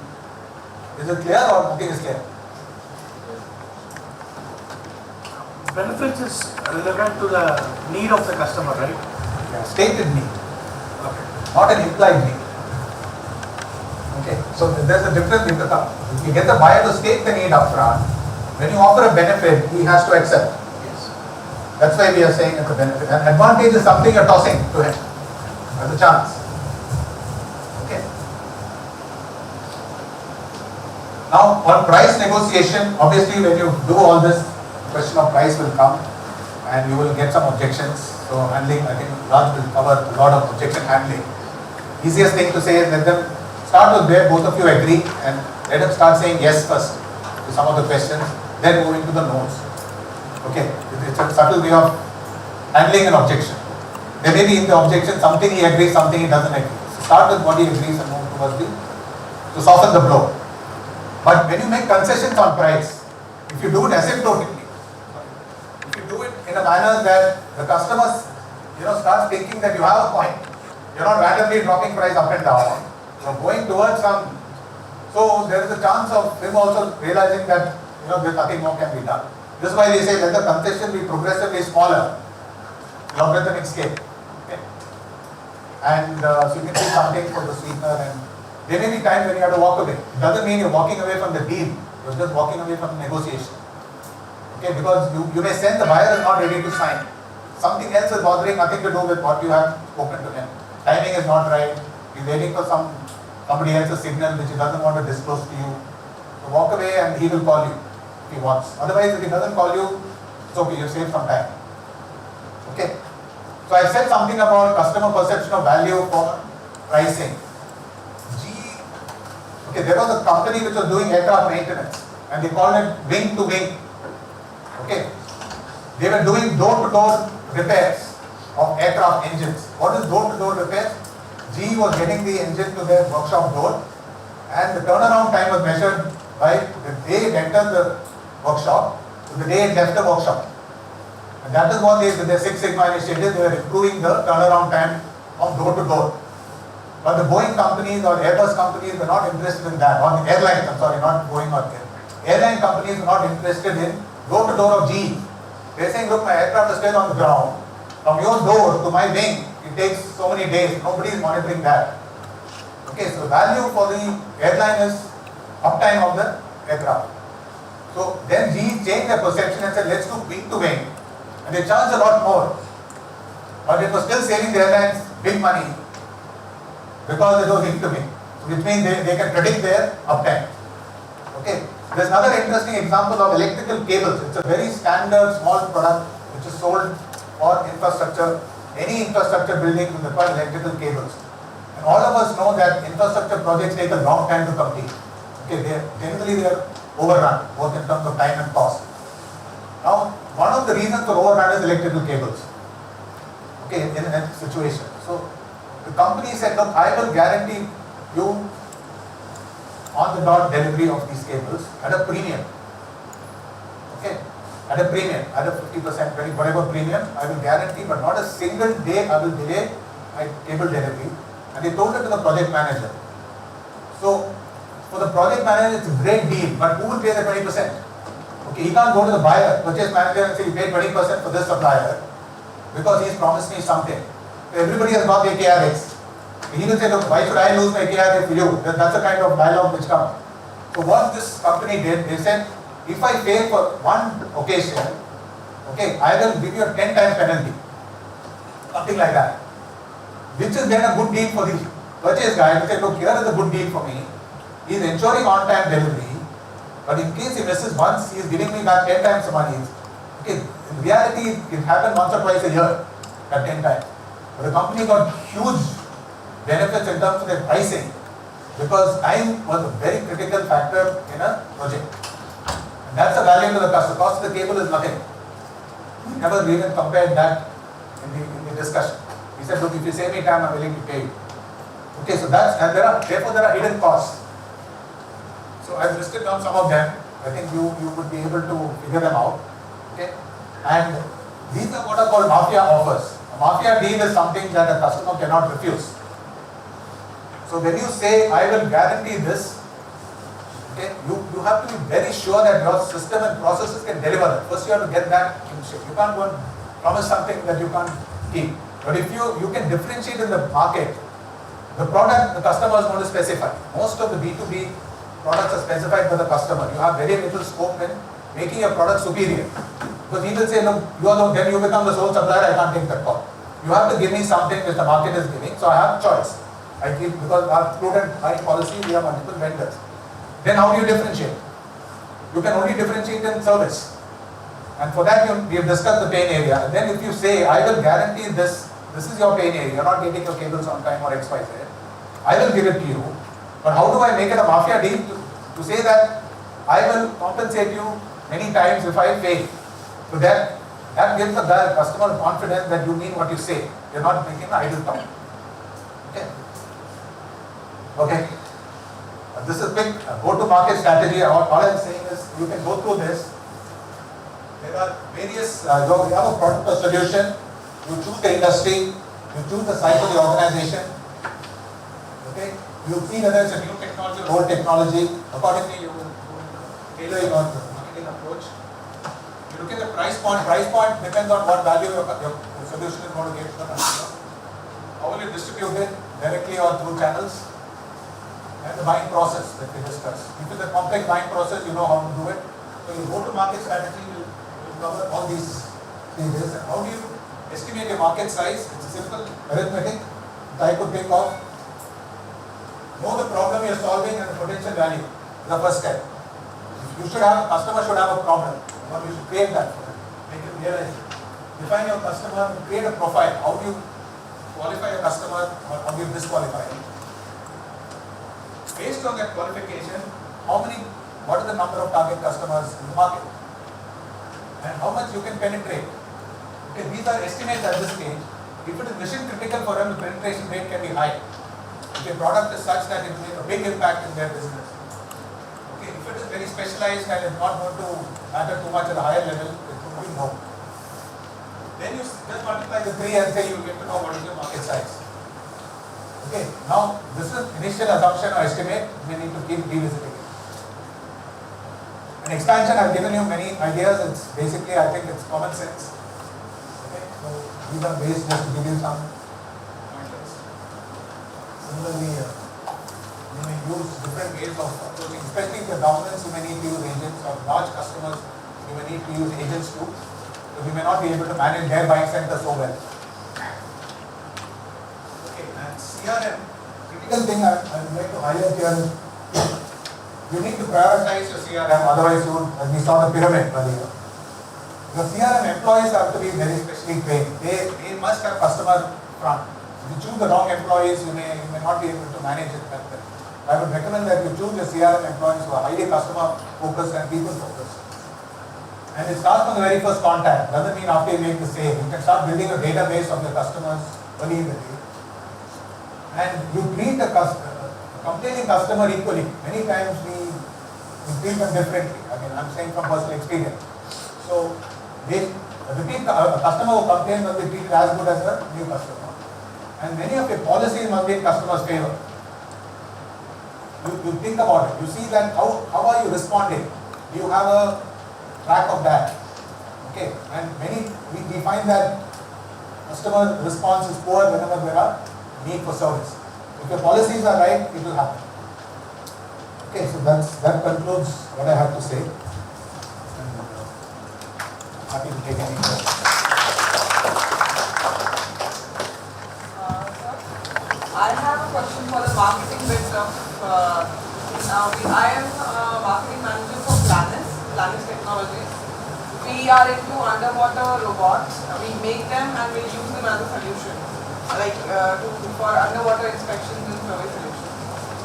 Speaker 2: Is it clear or nothing is clear?
Speaker 3: Benefits is relevant to the need of the customer, right?
Speaker 2: Yeah, stated need,
Speaker 3: Okay.
Speaker 2: not an implied need. Okay, so there's a difference in the term. If you get the buyer to state the need upfront, when you offer a benefit, he has to accept.
Speaker 3: Yes.
Speaker 2: That's why we are saying it's a benefit. An advantage is something you're tossing to him as a chance. Okay. Now, on price negotiation, obviously when you do all this, question of price will come and you will get some objections. So handling, I think Raj will cover a lot of objection handling. Easiest thing to say is let them start with where both of you agree and let them start saying yes first to some of the questions, then moving to the no's. Okay, it's a subtle way of handling an objection. There may be in the objection something he agrees, something he doesn't agree. So start with what he agrees and move towards to soften the blow. But when you make concessions on price, if you do it asymptotically, if you do it in a manner that the customers, start thinking that you have a point, you're not randomly dropping price up and down, you're going towards some, so there is a chance of him also realizing that, there's nothing more can be done. This is why they say let the concession be progressively smaller, logarithmic scale. Okay? And so you can do something for the sweetener, and there may be times when you have to walk away. It doesn't mean you're walking away from the deal, you're just walking away from the negotiation. Okay, because you may sense the buyer is not ready to sign. Something else is bothering, nothing to do with what you have spoken to him. Timing is not right, he's waiting for somebody else's signal which he doesn't want to disclose to you. So walk away and he will call you if he wants. Otherwise, if he doesn't call you, it's okay, you save some time. Okay. So I said something about customer perception of value for pricing. Okay, there was a company which was doing aircraft maintenance and they called it wing to wing. Okay, they were doing door-to-door repairs of aircraft engines. What is door-to-door repairs? GE was getting the engine to their workshop door and the turnaround time was measured by the day it entered the workshop to the day it left the workshop. And that is what they, with their Six Sigma initiative, they were improving the turnaround time of door to door. But the Boeing companies or Airbus companies were not interested in that, or the airlines, I'm sorry, not Boeing or airline companies were not interested in door to door of GE. They're saying, look, my aircraft is still on the ground. From your door to my wing, it takes so many days. Nobody is monitoring that. Okay, so the value for the airline is uptime of the aircraft. So then GE changed their perception and said, let's do wing to wing. And they charged a lot more. But it was still saving the airlines big money because it was wing to wing. Which means they can predict their uptime. Okay. There's another interesting example of electrical cables. It's a very standard small product which is sold for infrastructure. Any infrastructure building will require electrical cables. And all of us know that infrastructure projects take a long time to complete. Okay, generally they are overrun, both in terms of time and cost. Now, one of the reasons for overrun is electrical cables. Okay, in a situation. So, the company said, look, I will guarantee you on the dot delivery of these cables at a premium. Okay, at a premium, at a 50%, 20, whatever premium, I will guarantee, but not a single day I will delay my cable delivery. And they told it to the project manager. So, for the project manager, it's a great deal, but who will pay the 20%? Okay, he can't go to the buyer, purchase manager and say, you pay 20% for this supplier because he's promised me something. So everybody has got their KRX. He will say, look, why should I lose my KRX for you? That's the kind of dialogue which comes. So what this company did, they said, if I fail for one occasion, okay, I will give you a 10 times penalty. something like that. Which is then a good deal for the purchase guy to say, look, here is a good deal for me. He is ensuring on-time delivery, but in case he misses once, he is giving me back 10 times the money. Okay, in reality, it happened once or twice a year at 10 times. But the company got huge benefits in terms of their pricing because time was a very critical factor in a project. And that's the value to the customer. Cost of the cable is nothing. We never even compared that in the discussion. He said, look, if you save me time, I'm willing to pay you. Okay, so that's, and therefore there are hidden costs. So I've listed down some of them. I think you would be able to figure them out. Okay, and these are what are called mafia offers. A mafia deal is something that a customer cannot refuse. So when you say, I will guarantee this, okay, you have to be very sure that your system and processes can deliver it. First you have to get that in shape. You can't go and promise something that you can't keep. But if you can differentiate in the market, the product the customer is going to specify. Most of the B2B products are specified by the customer. You have very little scope in making your product superior. Because he will say, look, then you become the sole supplier, I can't take that call. You have to give me something which the market is giving, so I have choice. I give, because our prudent buying policy, we have multiple vendors. Then how do you differentiate? You can only differentiate in service. And for that, we have discussed the pain area. And then if you say, I will guarantee this is your pain area, you're not getting your cables on time or XYZ, I will give it to you. But how do I make it a mafia deal to say that I will compensate you many times if I fail? So that gives the customer confidence that you mean what you say. You're not making an idle talk. Okay. Okay. This is quick go-to-market strategy. All I'm saying is you can go through this. There are various, you have a product or solution, you choose the industry, you choose the size of the organization. Okay. You see whether it's a new technology or old technology. Accordingly, you will tailor your marketing approach. You look at the price point. Price point depends on what value your solution is going to give to the customer. How will you distribute it, directly or through channels? And the buying process that we discussed. If it's a complex buying process, you know how to do it. So your go-to-market strategy will cover all these stages. And how do you estimate your market size? It's a simple arithmetic that I could think of. Know the problem you're solving and the potential value is the first step. Customer should have a problem, or you should create that for them. Make him realize it. Define your customer, create a profile. How do you qualify your customer or how do you disqualify him? Based on that qualification, what is the number of target customers in the market? And how much you can penetrate? Okay, these are estimates at this stage. If it is mission critical for them, the penetration rate can be high. If your product is such that it will make a big impact in their business. Okay, if it is very specialized and it's not going to matter too much at a higher level, it will be low. Then you just multiply the 3 and say you get to know what is your market size. Okay, now this is initial assumption or estimate, we need to keep revisiting it. In expansion, I've given you many ideas. It's basically, I think it's common sense. Okay, so these are ways just to give you some pointers. Similarly, you may use different ways of approaching, especially if your dominance, you may need to use agents, or large customers, you may need to use agents too. So we may not be able to manage their buying center so well. CRM, critical thing I would like to highlight here is you need to prioritize your CRM, otherwise you would, as we saw the pyramid earlier. Your CRM employees have to be very specially trained. They must have customer front. If you choose the wrong employees, you may not be able to manage it well. I would recommend that you choose your CRM employees who are highly customer focused and people focused. And it starts from the very first contact. Doesn't mean after you make the sale. You can start building a database of your customers early in the day. And you treat the complaining customer equally. Many times we treat them differently. Again, I'm saying from personal experience. So, a customer who complains must be treated as good as a new customer. And many of your policies must be in customer's favor. You think about it. You see that how are you responding? Do you have a track of that? Okay. And we find that customer response is poor whenever there are need for service. If your policies are right, it will happen. Okay, so that concludes what I have to say. And, happy to take any questions.
Speaker 8: make them and we'll use them as a solution, like for underwater inspections and survey solutions.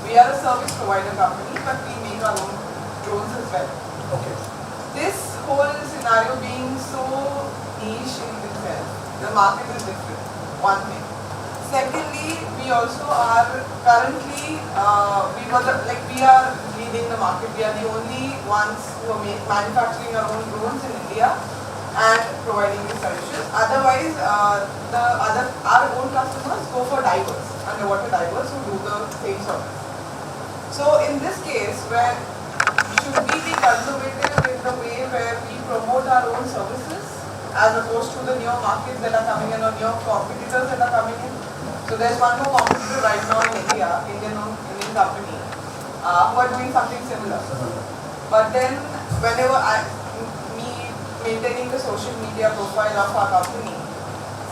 Speaker 8: We are a service provider company, but we make our own drones as well.
Speaker 2: Okay.
Speaker 8: This whole scenario being so niche in itself, the market is different, one thing. Secondly, we also are currently, we are leading the market. We are the only ones who are manufacturing our own drones in India and providing these solutions. Otherwise, our own customers go for divers, underwater divers who do the same service. So in this case, should we be conservative in the way where we promote our own services as opposed to the newer markets that are coming in or newer competitors that are coming in? So there's one more competitor right now in India, Indian company, who are doing something similar. But then whenever maintaining the social media profile of our company,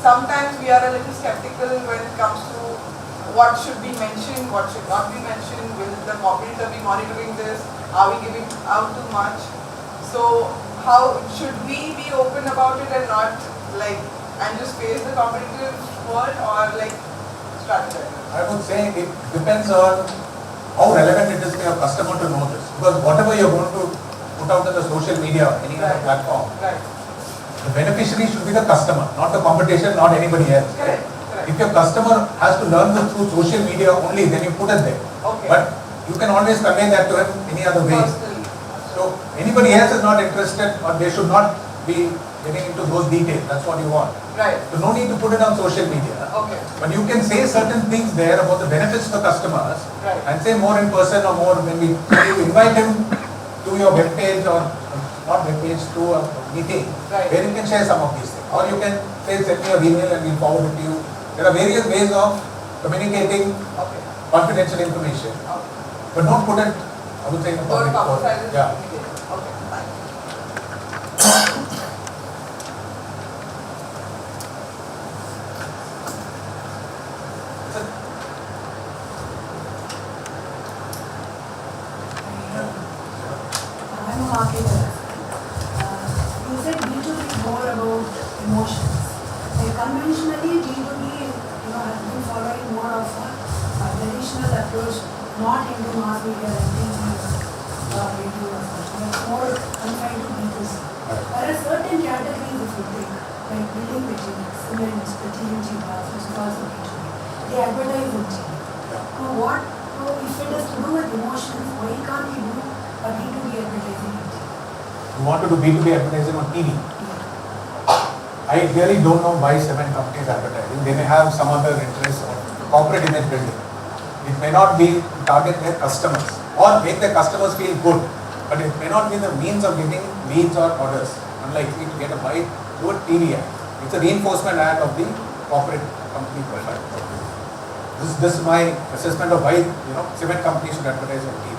Speaker 8: sometimes we are a little skeptical when it comes to what should be mentioned, what should not be mentioned, will the competitor be monitoring this, are we giving out too much? So how should we be open about it and not and just face the competitive world, or strategize?
Speaker 2: I would say it depends on how relevant it is to your customer to know this. Because whatever you're going to put out on the social media or any kind of platform, the beneficiary should be the customer, not the competition, not anybody else.
Speaker 8: Correct.
Speaker 2: If your customer has to learn this through social media only, then you put it there.
Speaker 8: Okay.
Speaker 2: But you can always convey that to him any other way.
Speaker 8: Personally.
Speaker 2: So anybody else is not interested, or they should not be getting into those details. That's what you want.
Speaker 8: Right.
Speaker 2: So no need to put it on social media.
Speaker 8: Okay.
Speaker 2: But you can say certain things there about the benefits to the customers,
Speaker 8: Right.
Speaker 2: and say more in person or more when you invite him to your web page, or not web page, to a meeting,
Speaker 8: Right.
Speaker 2: where you can share some of these things. Or you can say send me your email and we'll forward it to you. There are various ways of communicating
Speaker 8: Okay.
Speaker 2: confidential information.
Speaker 8: Okay.
Speaker 2: But don't put it, I would say, in a
Speaker 8: Don't
Speaker 2: public forum.
Speaker 8: publicize it.
Speaker 2: Yeah.
Speaker 8: Okay, fine.
Speaker 6: I'm a marketer. You said B2B is more about emotions. Conventionally, B2B has been following more of a traditional approach, not into mass media and TV or radio or something. It's more confined to B2C. There are certain categories, if you think, like building materials, cement, the TNT bars, which is also B2B. They advertise in TV. So if it has to do with emotions, why can't we do a B2B advertising in TV?
Speaker 2: You want to do B2B advertising on TV? I really don't know why cement companies are advertising. They may have some other interest or corporate image building. It may not be to target their customers or make their customers feel good, but it may not be the means of getting leads or orders. Unlikely to get a buy through a TV ad. It's a reinforcement ad of the corporate company profile. This is my assessment of why cement companies should advertise on TV.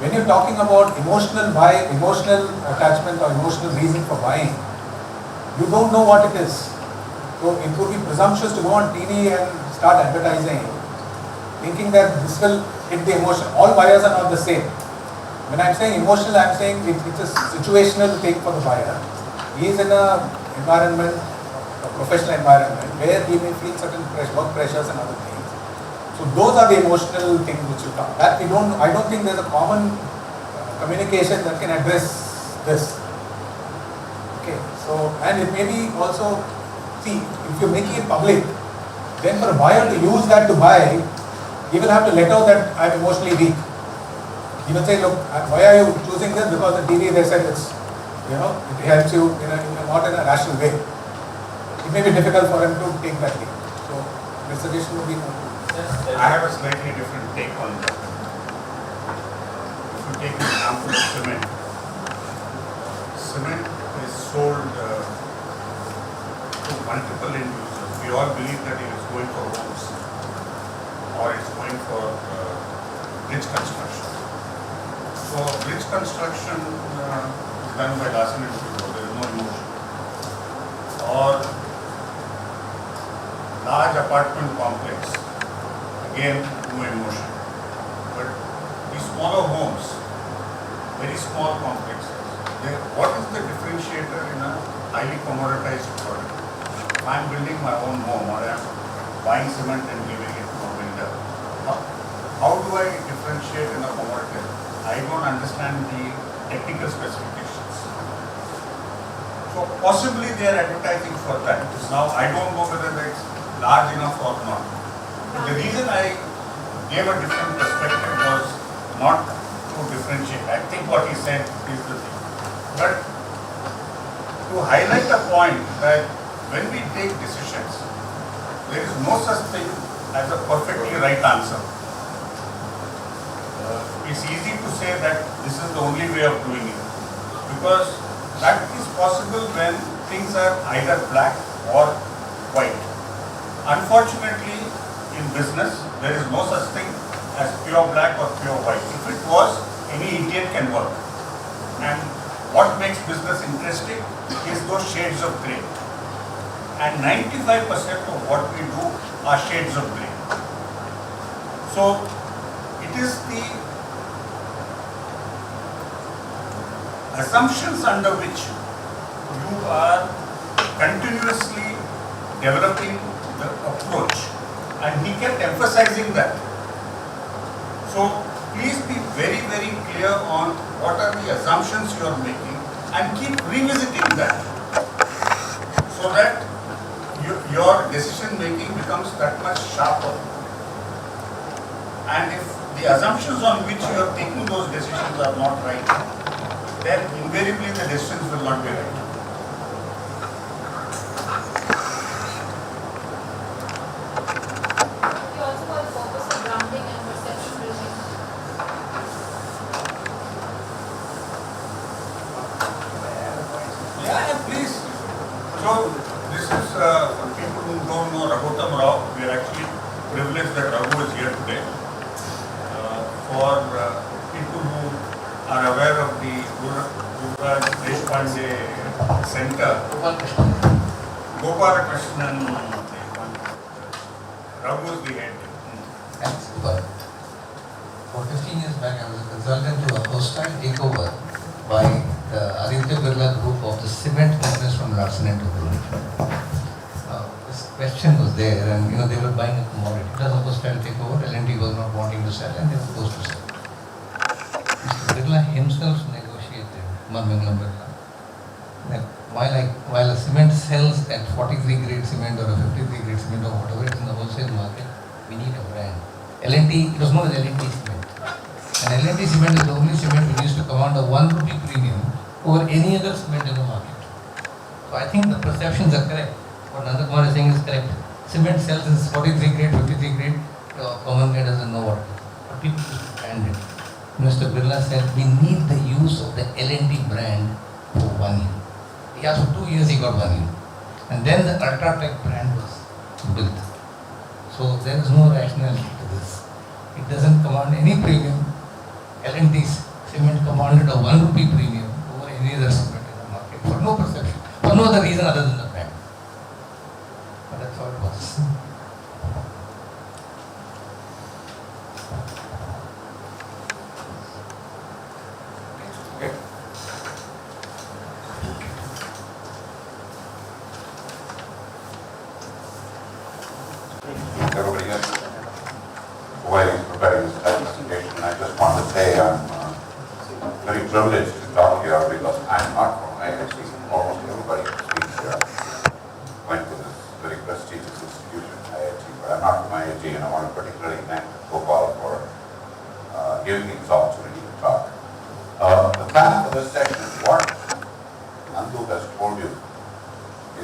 Speaker 2: When you're talking about emotional attachment or emotional reason for buying, you don't know what it is. So it would be presumptuous to go on TV and start advertising, thinking that this will hit the emotion. All buyers are not the same. When I'm saying emotional, I'm saying it's a situational thing for the buyer. He is in a environment, a professional environment, where he may feel certain work pressures and other things. So those are the emotional things which you talk. I don't think there's a common communication that can address this. Okay, so, and it may be also, see, if you're making it public, then for a buyer to use that to buy, he will have to let out that I'm emotionally weak. He will say, look, why are you choosing this? Because the TV, they said it helps you not in a rational way. It may be difficult for him to take that leap. So, my suggestion would be
Speaker 1: I have a slightly different take on that. If you take an example of cement, cement is sold to multiple end users. We all believe that it is going for homes or it's going for bridge construction. So bridge construction is done by Larsen & Toubro. There is no emotion. Or large apartment complex, again no emotion. But these smaller homes, very small complexes, what is the differentiator in a highly commoditized product? I'm building my own home or I'm buying cement and giving it to a builder, how do I differentiate in a commodity? I don't understand the technical specifications. So possibly they are advertising for that. Now I don't know whether it's large enough or not. But the reason I gave a different perspective was not to differentiate. I think what he said is the thing. But to highlight the point that when we take decisions, there is no such thing as a perfectly right answer. It's easy to say that this is the only way of doing it, because that is possible when things are either black or white. Unfortunately, in business, there is no such thing as pure black or pure white. If it was, any idiot can work. And what makes business interesting is those shades of grey. And 95% of what we do are shades of grey. So, it is the assumptions under which you are continuously developing the approach, and he kept emphasizing that. So please be very, very clear on what are the assumptions you are making and keep revisiting that, so that your decision making becomes that much sharper. And if the assumptions on which you are taking those decisions are not right, then invariably the decisions will not be right.
Speaker 9: You also got to focus on grounding and perception building.
Speaker 1: Yeah, please. So this is for people who don't know Raghutam Rao. We are actually privileged that Raghu is here today. For people who are aware of the Gururaj Deshpande Center, Gopala Krishnan, Raghu is the head.
Speaker 10: Thanks, Gopal. For 15 years back, I was a consultant to a hostile takeover by the Aditya Birla group of the cement business from Larsen & Toubro. This question was there, and they were buying a commodity. It was a hostile takeover. L&T was not wanting to sell, and they were supposed to sell. Mr. Birla himself negotiated, Mangalam Birla, that while a cement sells at 43 grade cement or a 53 grade cement or whatever it is in the wholesale market, we need a brand. L&T, it was known as L&T cement. And L&T cement is the only cement which used to command a 1 rupee premium over any other cement in the market. So I think the perceptions are correct. What Nandakumar is saying is correct. Cement sells is 43 grade, 53 grade, common guy doesn't know what it is. But people used to brand it. Mr. Birla said, we need the use of the L&T brand for 1 year. He asked for 2 years, he got 1 year. And then the Ultratech brand was built. So there is no rationality to this. It doesn't command any premium. L&T cement commanded a 1 rupee premium over any other cement in the market for no perception, for no other reason other than the brand. But that's how it was.
Speaker 11: Everybody else while he's preparing his presentation, I just want to say I'm very privileged to talk here because I'm not from IIT. Almost everybody who speaks here went to this very prestigious institution, IIT, but I'm not from IIT, and I want to particularly thank Gopal for giving me this opportunity to talk. The plan for this section, what Nandu has told you,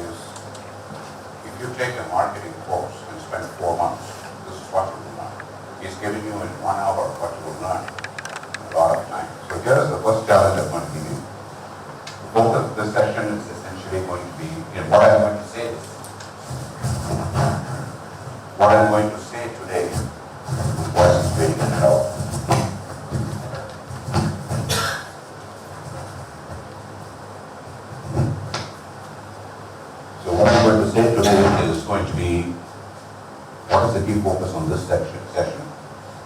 Speaker 11: is if you take a marketing course and spend 4 months, this is what you will learn. He's giving you in 1 hour what you will learn in a lot of time. So here is the first challenge I'm going to give you. The focus of this session is essentially going to be in what I'm going to say. What I'm going to say today is what is being held. So what I'm going to say today is going to be what is the key focus on this session.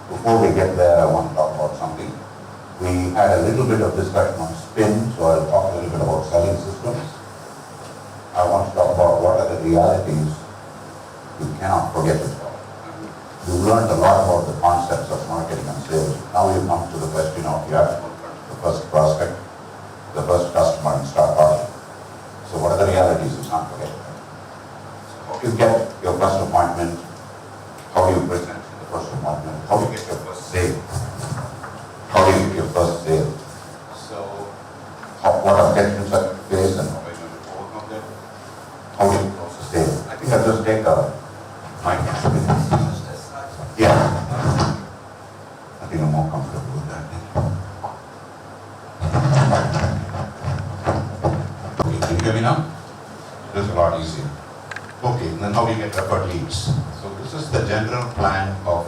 Speaker 11: Before we get there, I want to talk about something. We had a little bit of discussion on spin, so I'll talk a little bit about selling systems. I want to talk about what are the reality is you cannot forget it all. You've learned a lot about the concepts of marketing and sales. Now you come to the question of you have to confront the first prospect, the first customer, and start talking. So what are the realities? You can't forget. How do you get your first appointment? How do you present the first appointment? How do you get your first sale? How do you get your first sale? So what objections are you face and how are you going to overcome them? How do you close the sale? I think I'll just take a mic. Yeah. I think I'm more comfortable with that. Okay, can you hear me now? This is a lot easier. Okay, then how do you get referred leads? So this is the general plan of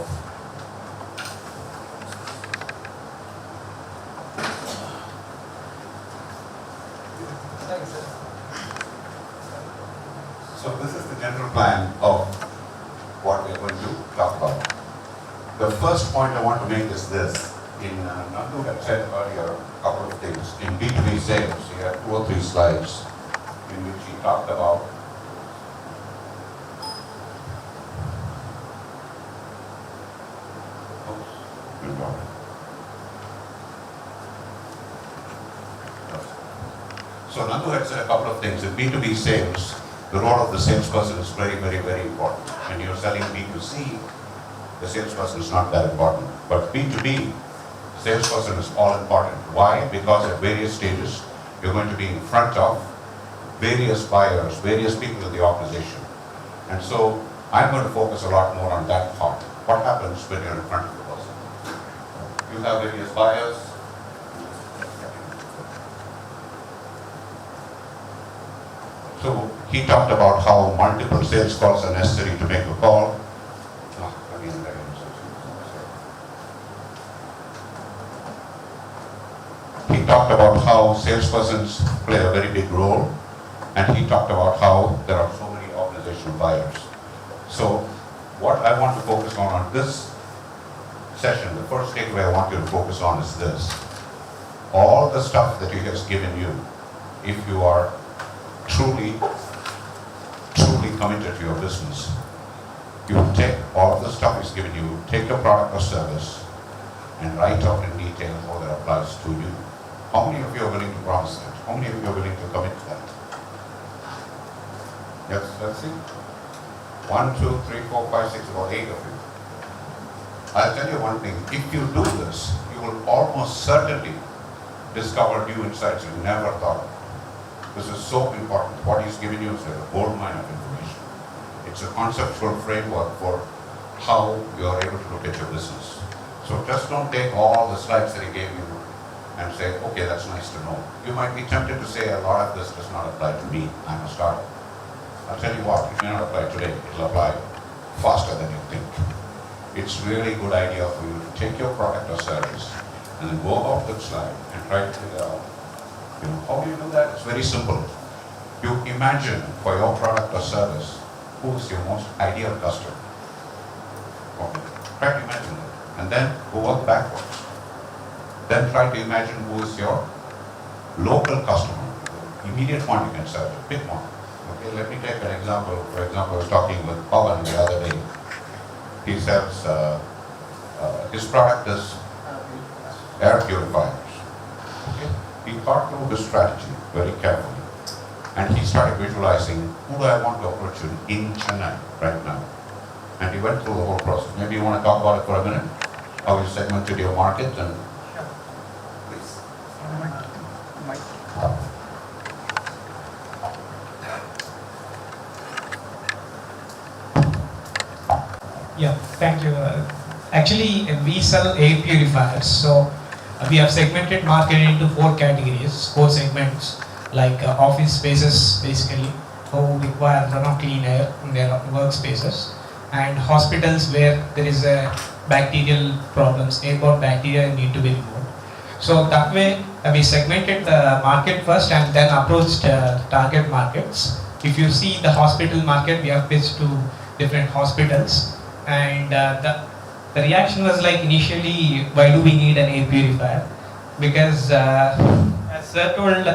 Speaker 11: what we're going to talk about. The first point I want to make is this. In Nandu had said earlier a couple of things. In B2B sales, he had 2 or 3 slides in which he talked about So Nandu had said a couple of things. In B2B sales, the role of the salesperson is very, very, very important. When you're selling B2C, the salesperson is not that important. But B2B, salesperson is all important. Why? Because at various stages, you're going to be in front of various buyers, various people in the organization. And so I'm going to focus a lot more on that part. What happens when you're in front of the person? You have various buyers. So he talked about how multiple sales calls are necessary to make a call. He talked about how salespersons play a very big role, and he talked about how there are so many organizational buyers. So what I want to focus on this session, the first takeaway I want you to focus on is this. All the stuff that he has given you, if you are truly committed to your business, you take all of the stuff he's given you, take your product or service, and write out in detail how that applies to you. How many of you are willing to promise that? How many of you are willing to commit to that? Yes, let's see. 1, 2, 3, 4, 5, 6, about 8 of you. I'll tell you one thing, if you do this, you will almost certainly discover new insights you never thought of. This is so important. What he's given you is a gold mine of information. It's a conceptual framework for how you are able to look at your business. So just don't take all the slides that he gave you and say, okay, that's nice to know. You might be tempted to say a lot of this does not apply to me. I'm a startup. I'll tell you what, it may not apply today. It'll apply faster than you think. It's really a good idea for you to take your product or service and then go about the slide and try to figure out, how do you do that? It's very simple. You imagine for your product or service, who is your most ideal customer? Okay. Try to imagine that. And then go work backwards. Then try to imagine who is your local customer. The immediate one you can serve, pick one. Okay, let me take an example. For example, I was talking with Pawan the other day. He sells, his product is air purifiers. Okay? He thought through his strategy very carefully. And he started visualizing, who do I want to approach in Chennai right now? And he went through the whole process. Maybe you want to talk about it for a minute? How you segmented your market and please.
Speaker 12: Yeah, thank you. Actually, we sell air purifiers. So we have segmented market into 4 categories, 4 segments, like office spaces basically, who require clean air in their workspaces, and hospitals where there is a bacterial problems, airborne bacteria need to be removed. So that way we segmented the market first and then approached target markets. If you see the hospital market, we have pitched to different hospitals, and the reaction was like initially, why do we need an air purifier? Because as Sir told,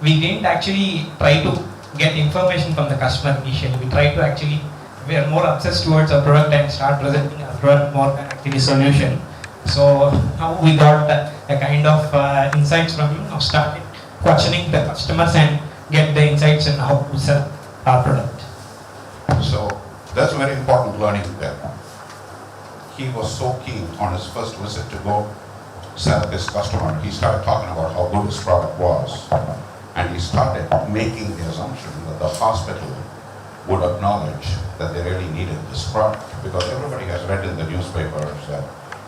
Speaker 12: we didn't actually try to get information from the customer initially. We try to actually, we are more obsessed towards our product and start presenting our product more than actually solution. So now we got a kind of insights from him, now started questioning the customers and get the insights in how to sell our product.
Speaker 11: So that's a very important learning there. He was so keen on his first visit to go sell this customer. He started talking about how good his product was. And he started making the assumption that the hospital would acknowledge that they really needed this product. Because everybody has read in the newspapers that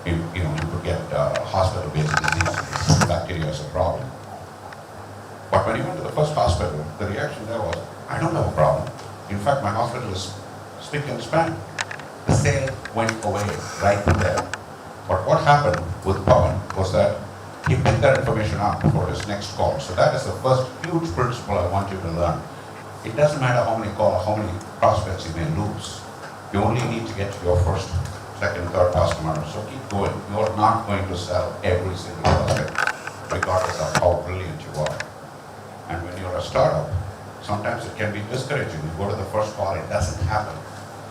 Speaker 11: you could get hospital-based diseases, bacteria is a problem. But when he went to the first hospital, the reaction there was, I don't have a problem. In fact, my hospital is spick and span. The sale went away right there. But what happened with Pawan was that he picked that information up for his next call. So that is the first huge principle I want you to learn. It doesn't matter how many calls, how many prospects you may lose. You only need to get to your first, second, third customer. So keep going. You are not going to sell every single prospect, regardless of how brilliant you are. And when you're a startup, sometimes it can be discouraging. You go to the first call, it doesn't happen.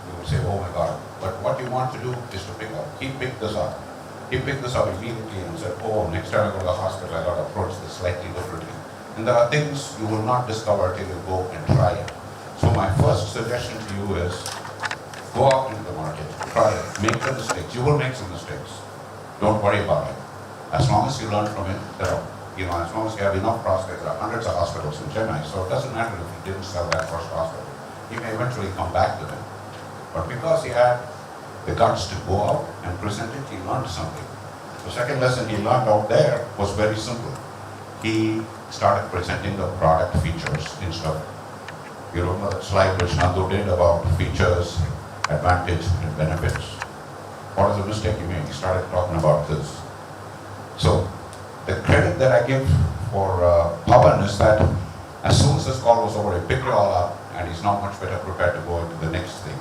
Speaker 11: You will say, oh my God. But what you want to do is to pick up. He picked this up. He picked this up immediately and said, oh, next time I go to the hospital, I got to approach this slightly differently. And there are things you will not discover till you go and try it. So my first suggestion to you is, go out into the market, try it, make the mistakes. You will make some mistakes. Don't worry about it. As long as you learn from it, as long as you have enough prospects, there are hundreds of hospitals in Chennai, so it doesn't matter if you didn't sell that first hospital. You may eventually come back to them. But because he had the guts to go out and present it, he learned something. The second lesson he learned out there was very simple. He started presenting the product features instead of, you remember that slide which Nandu did about features, advantage, and benefits. What is the mistake he made? He started talking about this. So the credit that I give for Pawan is that as soon as this call was over, he picked it all up and he's now much better prepared to go into the next thing.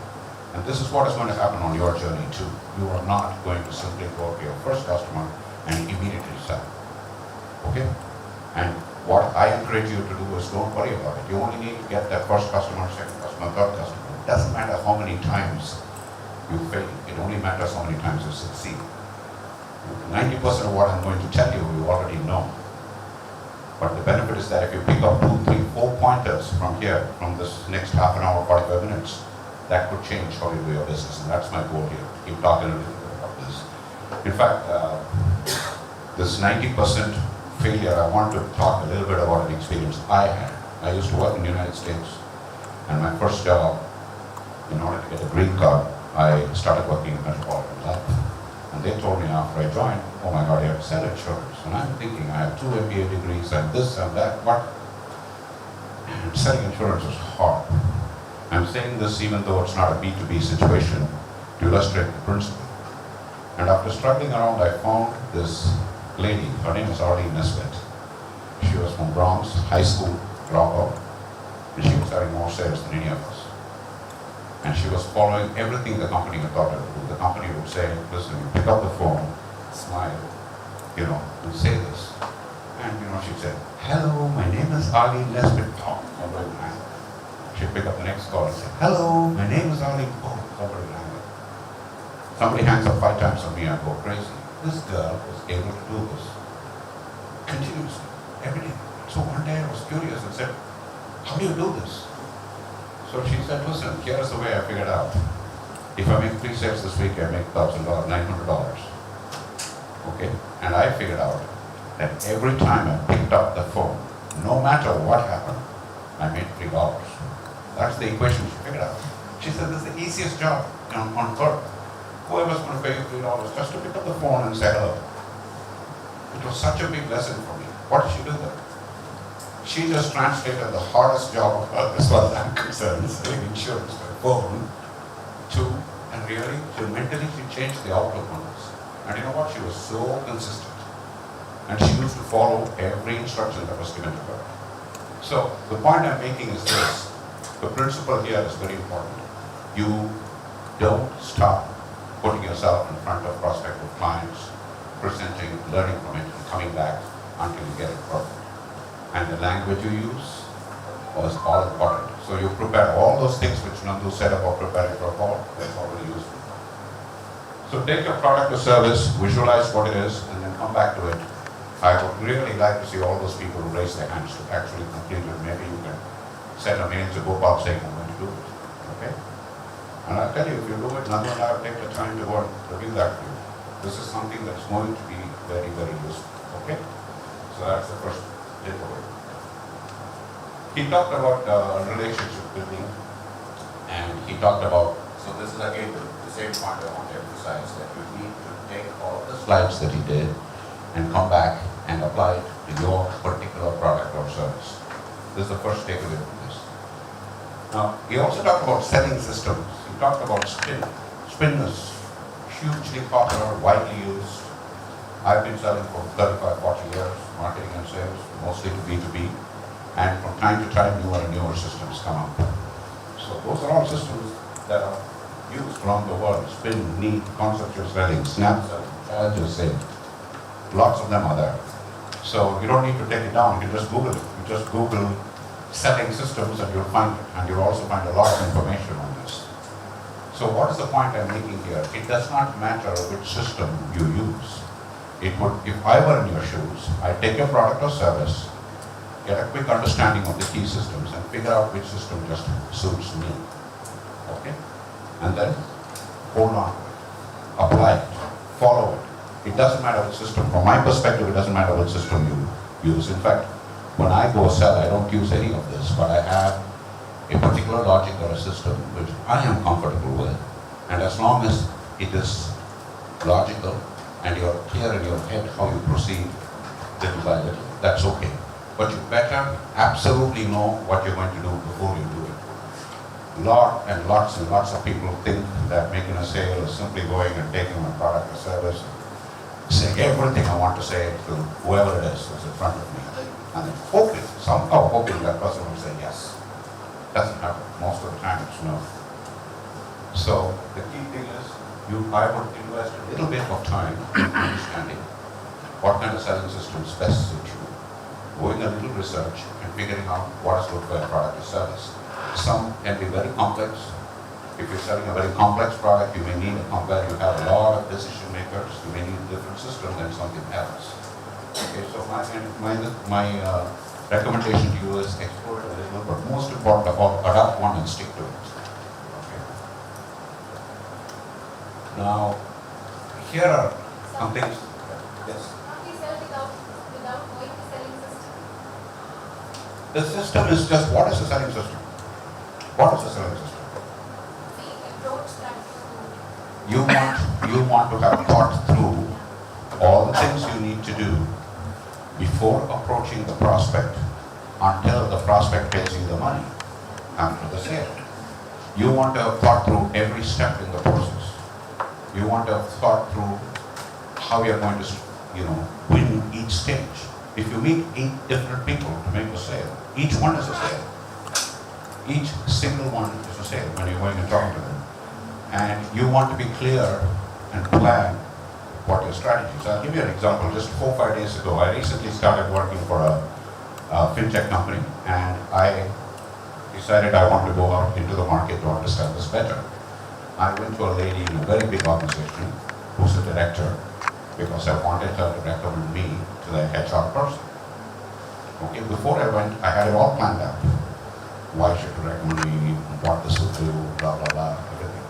Speaker 11: And this is what is going to happen on your journey too. You are not going to simply go to your first customer and immediately sell. Okay? And what I encourage you to do is don't worry about it. You only need to get that first customer, second customer, third customer. It doesn't matter how many times you fail. It only matters how many times you succeed. 90% of what I'm going to tell you, you already know. But the benefit is that if you pick up 2, 3, 4 pointers from here, from this next half an hour, 45 minutes, that could change how you do your business. And that's my goal here. Keep talking a little bit about this. In fact, this 90% failure, I want to talk a little bit about an experience I had. I used to work in the United States. And my first job, in order to get a green card, I started working in Metropolitan Life. And they told me after I joined, oh my God, you have to sell insurance. And I'm thinking, I have 2 MBA degrees and this and that. What? And selling insurance is hard. I'm saying this even though it's not a B2B situation to illustrate the principle. And after struggling around, I found this lady. Her name is Arlene Nesbitt. She was from Bronx, high school dropout. And she was having more sales than any of us. And she was following everything the company had thought it would do. The company would say, listen, you pick up the phone, smile, and say this. And, she'd say, hello, my name is Arlene Nesbitt. Oh, somebody would hang up. She'd pick up the next call and say, hello, my name is Arlene. Oh, somebody would hang up. Somebody hangs up 5 times on me, I go crazy. This girl was able to do this continuously, every day. So one day I was curious and said, how do you do this? So she said, listen, here's the way I figured out. If I make 3 sales this week, I make $1,000, $900. Okay? And I figured out that every time I picked up the phone, no matter what happened, I made $3. That's the equation she figured out. She said, this is the easiest job on earth. Whoever's going to pay you $3 just to pick up the phone and say hello. It was such a big lesson for me. What did she do there? She just translated the hardest job of earth, as far as I'm concerned, selling insurance by phone, and really, mentally she changed the outlook on this. And you know what? She was so consistent. And she used to follow every instruction that was given to her. So the point I'm making is this. The principle here is very important. You don't stop putting yourself in front of prospective clients, presenting, learning from it, and coming back until you get it perfect. And the language you use, was all important. So you prepare all those things which Nandu said about preparing for a call, that's already useful. So take your product or service, visualize what it is, and then come back to it. I would really like to see all those people who raise their hands to actually complete it. Maybe you can send a mail to Gopal saying, I'm going to do it. Okay? And I'll tell you, if you do it, Nandu and I will take the time to go and review that for you. This is something that's going to be very, very useful. Okay? So that's the first takeaway. He talked about relationship building, and he talked about, so this is again the same point I want to emphasize, that you need to take all the slides that he did and come back and apply it to your particular product or service. This is the first takeaway from this. Now, he also talked about selling systems. He talked about Spin. Spin is hugely popular, widely used. I've been selling for 35, 40 years, marketing and sales, mostly to B2B. And from time to time, newer and newer systems come up. So those are all systems that are used around the world. Spin, Neat, conceptual selling, snap selling, challenger selling. Lots of them are there. So you don't need to take it down, you just Google it. You just Google selling systems and you'll find it. And you'll also find a lot of information on this. So what is the point I'm making here? It does not matter which system you use. It would, if I were in your shoes, I'd take your product or service, get a quick understanding of the key systems and figure out which system just suits me. Okay? And then hold on to it, apply it, follow it. It doesn't matter which system. From my perspective, it doesn't matter which system you use. In fact, when I go sell, I don't use any of this, but I have a particular logic or a system which I am comfortable with. And as long as it is logical and you're clear in your head how you proceed little by little, that's okay. But you better absolutely know what you're going to do before you do it. Lots and lots of people think that making a sale is simply going and taking a product or service, saying everything I want to say to whoever it is who's in front of me, and then somehow hoping that person will say yes. Doesn't happen. Most of the time it's no. So the key thing is, I would invest a little bit of time in understanding what kind of selling systems best suit you, doing a little research and figuring out what is good for a product or service. Some can be very complex. If you're selling a very complex product, you may need where you have a lot of decision makers, you may need a different system than something else. Okay, so my recommendation to you is explore it a little, but most important of all, adopt one and stick to it. Okay. Now, here are some things. Yes.
Speaker 9: How do you sell without knowing the selling system?
Speaker 11: The system is just, what is the selling system? What is the selling system?
Speaker 9: The approach that
Speaker 11: You want to have thought through all the things you need to do before approaching the prospect until the prospect pays you the money after the sale. You want to have thought through every step in the process. You want to have thought through how you're going to, win each stage. If you meet 8 different people to make a sale, each one is a sale. Each single one is a sale when you're going to talk to them. And you want to be clear and plan what your strategy is. I'll give you an example. Just 4 or 5 days ago, I recently started working for a fintech company, and I decided I want to go out into the market to understand this better. I went to a lady in a very big organization who's a director because I wanted her to recommend me to the HR person. Okay, before I went, I had it all planned out. Why should you recommend me, what this would do, blah, blah, blah, everything.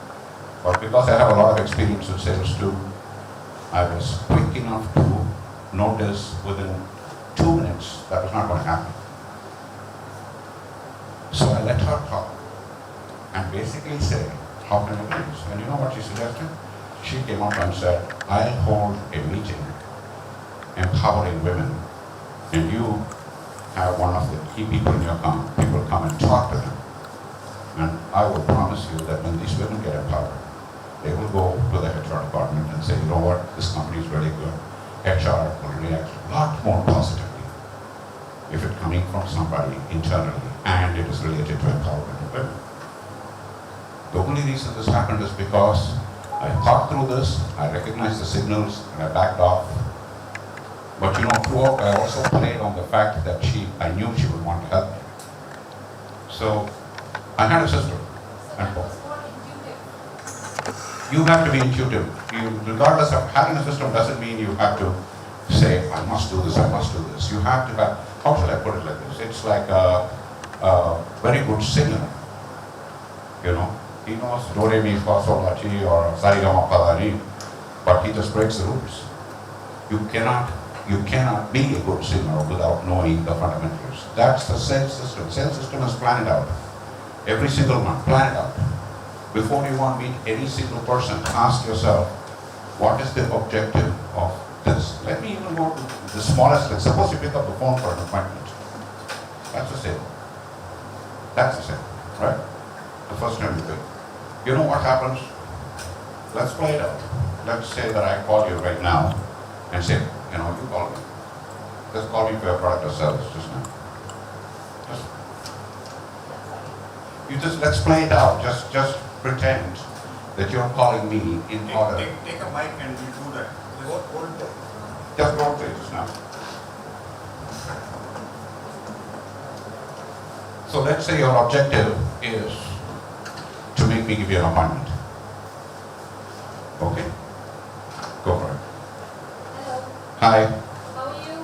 Speaker 11: But because I have a lot of experience in sales too, I was quick enough to notice within 2 minutes that was not going to happen. So I let her talk and basically say, how can I do this? And you know what she suggested? She came up and said, I'll hold a meeting empowering women, and you have one of the key people in your company, people come and talk to them. And I will promise you that when these women get empowered, they will go to the HR department and say, you know what, this company is really good. HR will react a lot more positively if it's coming from somebody internally and it is related to empowerment of women. The only reason this happened is because I thought through this, I recognized the signals, and I backed off. But throughout I also played on the fact that I knew she would want to help me. So I had a system.
Speaker 9: So that was more intuitive.
Speaker 11: You have to be intuitive. Regardless of having a system doesn't mean you have to say, I must do this, I must do this. You have to have, how should I put it like this? It's like a very good singer. You know, he knows do, re, mi, fa, sol, la, ti or sa, re, ga, ma, pa, la, ni, but he just breaks the rules. You cannot be a good singer without knowing the fundamentals. That's the sales system. Sales system is planned out. Every single one, plan it out. Before you want to meet any single person, ask yourself, what is the objective of this? Let me even go to the smallest, like suppose you pick up the phone for an appointment. That's a sale. That's a sale, right? The first time you do it. You know what happens? Let's play it out. Let's say that I call you right now and say, you know, you call me. Just call me for your product or service just now. Let's play it out. Just pretend that you're calling me in order.
Speaker 1: Take a mic and we do that.
Speaker 11: Just role play just now. So let's say your objective is to make me give you an appointment. Okay? Go for it.
Speaker 9: Hello,
Speaker 11: Hi,
Speaker 9: how are you?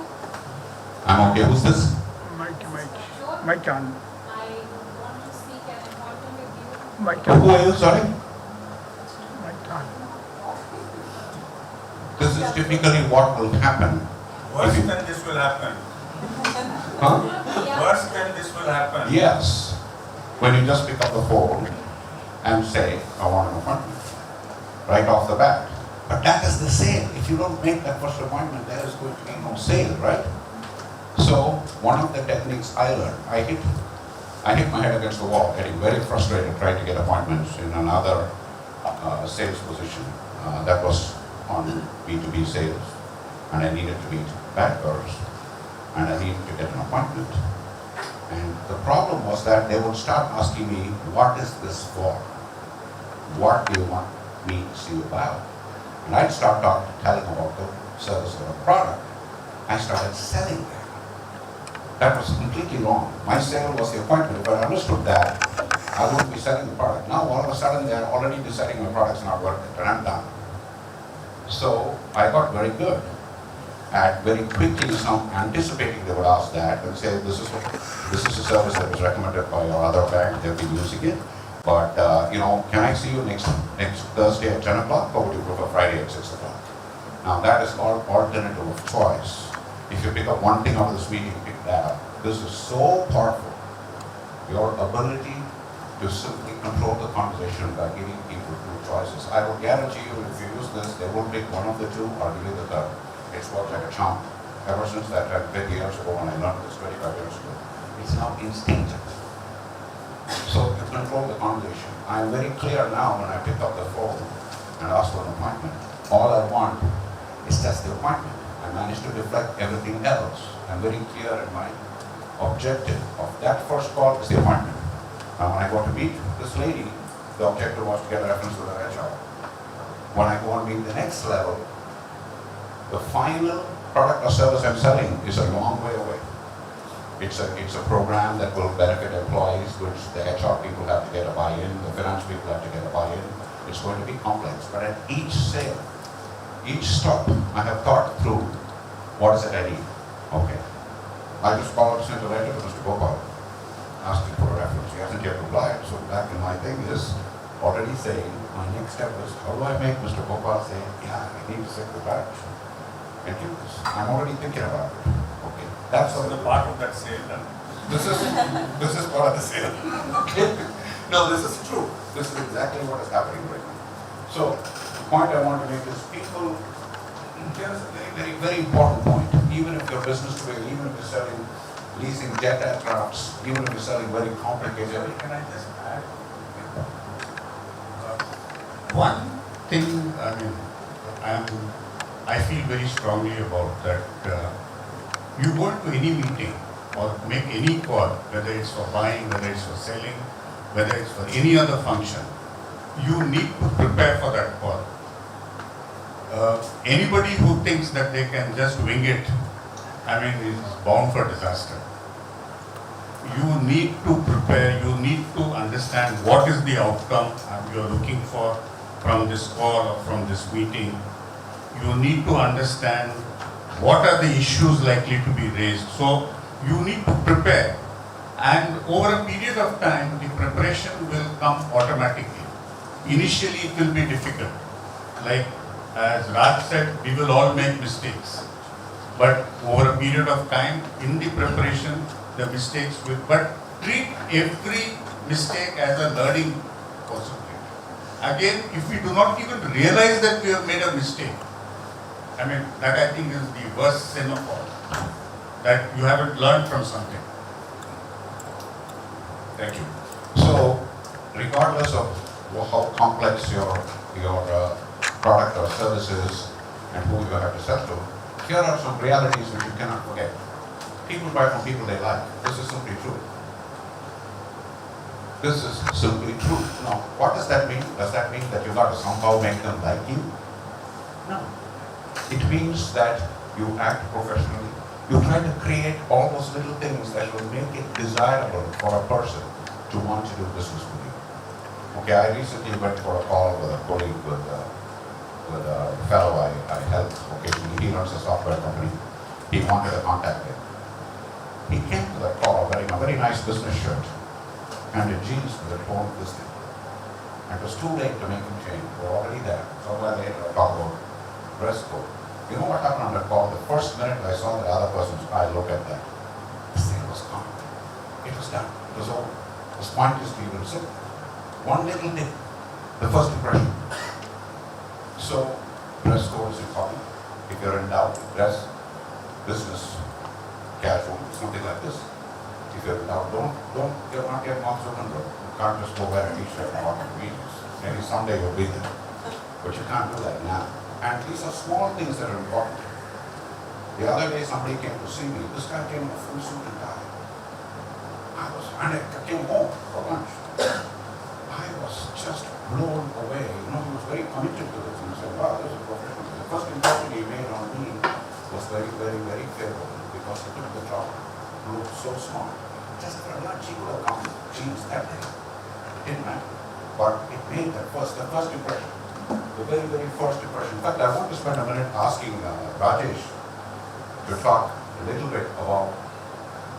Speaker 11: I'm okay. Who's this?
Speaker 9: Sure.
Speaker 13: Mike on.
Speaker 9: I want to seek an appointment with you.
Speaker 13: Mike
Speaker 11: Who
Speaker 13: on.
Speaker 11: are you? Sorry?
Speaker 13: Mike on.
Speaker 11: This is typically what will happen.
Speaker 1: Worse than this will happen.
Speaker 11: Huh?
Speaker 9: Yeah.
Speaker 1: Worse than this will happen.
Speaker 11: Yes. When you just pick up the phone and say, I want an appointment. Right off the bat. But that is the sale. If you don't make that first appointment, there is going to be no sale, right? So one of the techniques I learned, I hit my head against the wall, getting very frustrated trying to get appointments in another sales position that was on B2B sales, and I needed to meet bankers, and I needed to get an appointment. And the problem was that they would start asking me, what is this for? What do you want me to see about? And I'd start telling about the service or the product. I started selling that. That was completely wrong. My sale was the appointment. If I understood that, I wouldn't be selling the product. Now all of a sudden they're already deciding my product's not worth it, and I'm done. So I got very good at very quickly anticipating they would ask that and say, this is a service that was recommended by your other bank, they've been using it. But, can I see you next Thursday at 10 o'clock, or would you prefer Friday at 6 o'clock? Now that is called alternative of choice. If you pick up one thing out of this meeting, pick that up. This is so powerful. Your ability to simply control the conversation by giving people two choices. I will guarantee you, if you use this, they will pick one of the two or give you the third. It's worked like a charm. Ever since that 20 years ago when I learned this 25 years ago, it's now instinctive. So to control the conversation, I'm very clear now when I pick up the phone and ask for an appointment. All I want is just the appointment. I managed to deflect everything else. I'm very clear in my objective of that first call is the appointment. Now when I go to meet this lady, the objective was to get a reference to the HR. When I go and meet the next level, the final product or service I'm selling is a long way away. It's a program that will benefit employees, which the HR people have to get a buy-in, the finance people have to get a buy-in. It's going to be complex, but at each sale, each stop, I have thought through what is it I need. Okay. I just sent a letter to Mr. Gopal, asking for a reference. He hasn't yet replied, so back in my thing is already saying, my next step is, how do I make Mr. Gopal say, yeah, I need to set the batch and do this. I'm already thinking about it. Okay. That's
Speaker 1: So the part of that sale then.
Speaker 11: this is part of the sale. Okay. No, this is true. This is exactly what is happening right now. So the point I want to make is people, here's a very, very, very important point. Even if your business today, even if you're selling, leasing jet aircrafts, even if you're selling very complicated.
Speaker 1: Can I just add?
Speaker 14: One thing, I feel very strongly about that. You go to any meeting or make any call, whether it's for buying, whether it's for selling, whether it's for any other function, you need to prepare for that call. Anybody who thinks that they can just wing it, is bound for disaster. you need to prepare, you need to understand what is the outcome you're looking for from this call or from this meeting. You need to understand what are the issues likely to be raised. So you need to prepare, and over a period of time the preparation will come automatically. Initially it will be difficult. Like as Raj said, we will all make mistakes. But over a period of time, in the preparation, the mistakes will, but treat every mistake as a learning possibility. Again, if we do not even realize that we have made a mistake, I mean, that I think is the worst sin of all, that you haven't learned from something.
Speaker 11: Thank you. So, regardless of how complex your product or service is and who you have to sell to, here are some realities which you cannot forget. People buy from people they like. This is simply true. This is simply true. Now, what does that mean? Does that mean that you got to somehow make them like you? No. It means that you act professionally. You try to create all those little things that will make it desirable for a person to want to do business with you. Okay, I recently went for a call with a colleague with a fellow I help occasionally. He runs a software company. He wanted a contact him. He came to that call wearing a very nice business shirt and a jeans with a torn listing. And it was too late to make him change. We're already there. So while later I talk about dress code. You know what happened on the call? The first minute I saw the other person's eye look at that, the thing was gone. It was done. It was over. The point is to even sit. One little thing. The first impression. So, dress code is important. If you're in doubt, dress business casual, something like this. If you're in doubt, you're not getting off the control. You can't just go wear a t-shirt and walk to meetings. Maybe someday you'll be there. But you can't do that now. And these are small things that are important. The other day somebody came to see me. This guy came in a full suit and tie. And I came home for lunch. I was just blown away. You know, he was very committed to this. And I said, wow, this is professional. The first impression he made on me was very, very, very favorable because he took the job. He looked so smart. Just for a lunch, he could have come jeans that day. It didn't matter. But it made the first impression. The very, very first impression. In fact, I want to spend a minute asking Rajesh to talk a little bit about.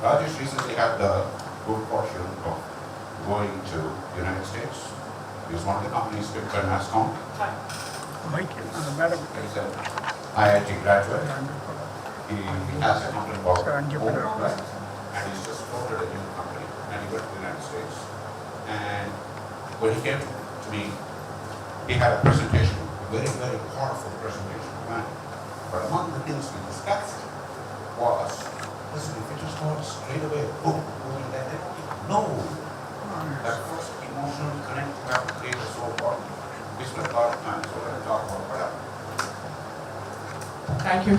Speaker 11: Rajesh recently had the good fortune of going to the United States. He was one of the companies picked by NASCOM. He's an IIT graduate. He has a company called Home, right? And he's just floated a new company. And he went to the United States. And when he came to me, he had a presentation, a very, very powerful presentation planned. But among the things we discussed was, listen, if you just go straight away, boom, and then they don't even know. That first emotional connect you have to create is so important. We spent a lot of time, so we're going to talk about whatever.
Speaker 12: Thank you.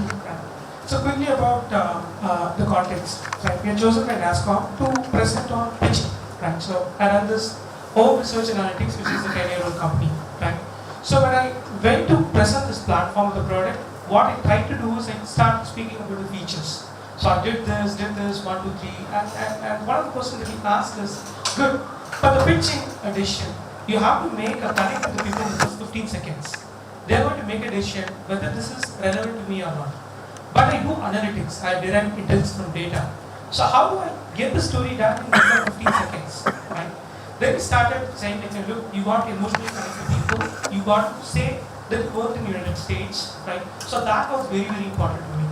Speaker 12: So quickly about the context, right? We are chosen by NASCOM to present on pitching, right? So I run this Home Research Analytics, which is a 10-year-old company, right? So when I went to present this platform of the product, what I tried to do is I started speaking about the features. So I did this, 1, 2, 3, and one of the questions that he asked is, good, but the pitching edition, you have to make a connect with the people in just 15 seconds. They're going to make a decision whether this is relevant to me or not. But I do analytics, I derive intelligence from data. So how do I get the story done in under 15 seconds, right? Then we started saying, like, look, you got emotionally connected people, you got to say that you worked in the United States, right? So that was very, very important to me.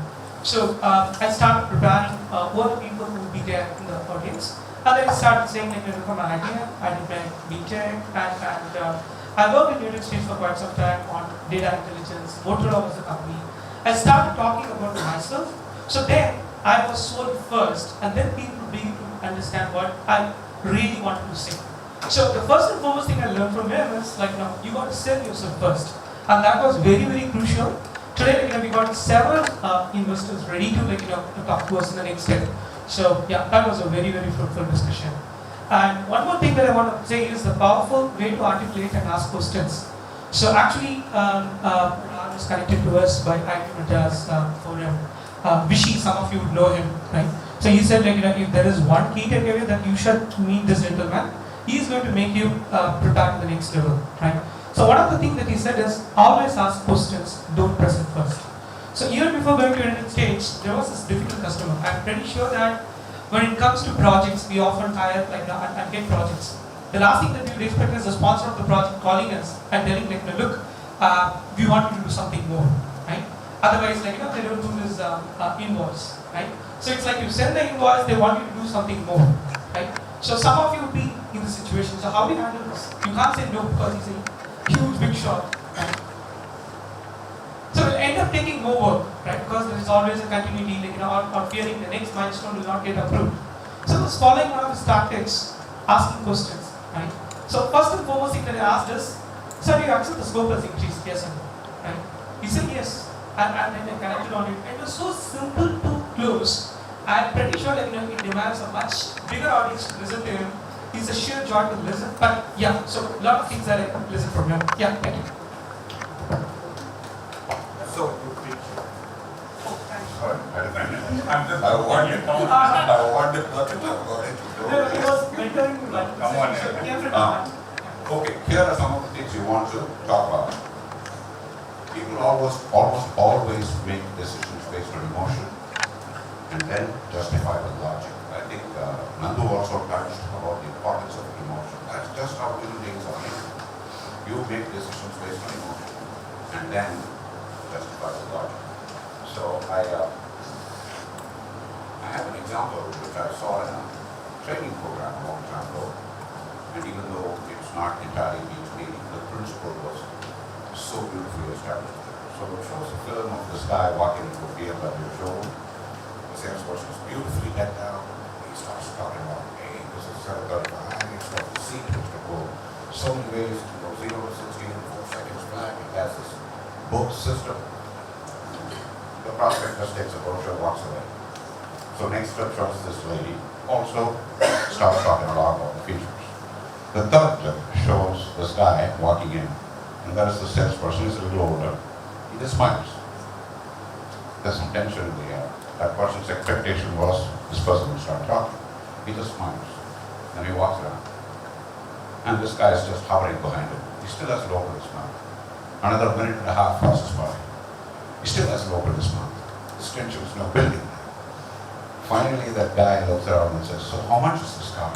Speaker 12: So I started preparing all the people who would be there in the audience. And then I started saying, like, look, I'm an idea, I did my BTech, and I worked in the United States for quite some time on data intelligence. Motorola was the company. I started talking about myself. So then I was sold first, and then people began to understand what I really wanted to say. So the first and foremost thing I learned from him is, like, no, you got to sell yourself first, and that was very, very crucial. Today, we got several investors ready to, to talk to us in the next step. So yeah, that was a very, very fruitful discussion. And one more thing that I want to say is the powerful way to articulate and ask questions. So actually, Raj is connected to us by IIT Madras forum. Vishy, some of you would know him, right? So he said, like, if there is one key takeaway that you should meet this gentleman, he is going to make you prepare to the next level, right? So one of the things that he said is always ask questions, don't press it first. So even before going to United States, there was this difficult customer. I'm pretty sure that when it comes to projects, we often hire and get projects. The last thing that we would expect is the sponsor of the project calling us and telling, like, look, we want you to do something more, right? Otherwise, like, they don't do this invoice, right? So it's like you send the invoice, they want you to do something more, right? So some of you will be in this situation. So how do you handle this? You can't say no because he's a huge big shot, right? So we'll end up taking more work, right? Because there is always a continuity, like, or fearing the next milestone will not get approved. So I was following one of his tactics, asking questions, right? So first and foremost thing that I asked is, sir, do you accept the scope has increased? Yes or no? Right? He said yes. And then I connected on it. And it was so simple to close. I'm pretty sure, like, it demands a much bigger audience to listen to him. It's a sheer joy to listen. But yeah, so a lot of things that I listen from him. Yeah, thank you.
Speaker 11: So, I want it not to talk about it.
Speaker 12: It was mentoring me, like,
Speaker 11: Come on, okay, here are some of the things you want to talk about. People almost always make decisions based on emotion and then justify with logic. I think Nandu also touched about the importance of emotion. That's just how human beings are made. You make decisions based on emotion and then justify with logic. So I have an example which I saw in a training program a long time ago, and even though it's not entirely B2B, the principle was so beautifully established. So it shows a film of this guy walking into a BMW showroom. The salesperson is beautifully decked out. He starts talking about, hey, this is 735, it's got the seat, it's got go so many ways to go 0 to 60 in 4 seconds flat. It has this book system. The prospect just takes a brochure, walks away. So next clip shows this lady also starts talking a lot about the features. The third clip shows this guy walking in, and that is the salesperson. He's a little older. He just smiles. There's some tension in the air. That person's expectation was this person will start talking. He just smiles, and he walks around. And this guy is just hovering behind him. He still hasn't opened his mouth. Another minute and a half passes by. He still hasn't opened his mouth. This tension is now building. Finally, that guy looks around and says, so how much is this car?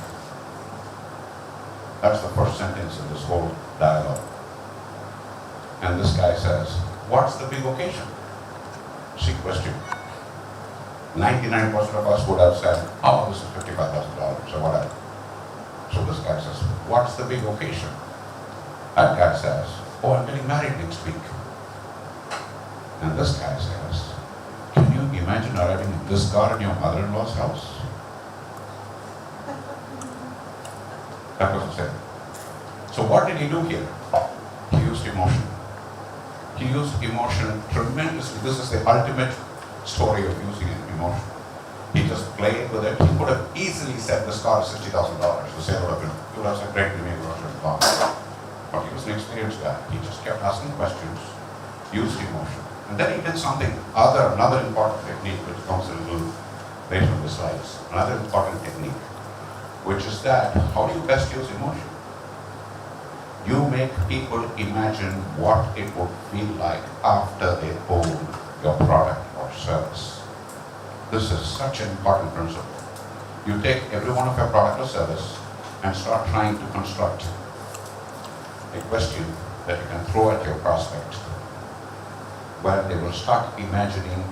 Speaker 11: That's the first sentence in this whole dialogue. And this guy says, what's the big occasion? See, question. 99% of us would have said, oh, this is $55,000 or whatever. So this guy says, what's the big occasion? That guy says, oh, I'm getting married next week. And this guy says, can you imagine arriving in this car in your mother-in-law's house? That was the same. So what did he do here? He used emotion. He used emotion tremendously. This is the ultimate story of using emotion. He just played with it. He could have easily said this car is $60,000. The sale would have been, he would have said, great, give me a brochure and gone. But he was an experienced guy. He just kept asking questions, used emotion. And then he did something, another important technique which comes a little later in the slides. Another important technique, which is that, how do you best use emotion? You make people imagine what it would feel like after they own your product or service. This is such an important principle. You take every one of your product or service and start trying to construct a question that you can throw at your prospect, where they will start imagining,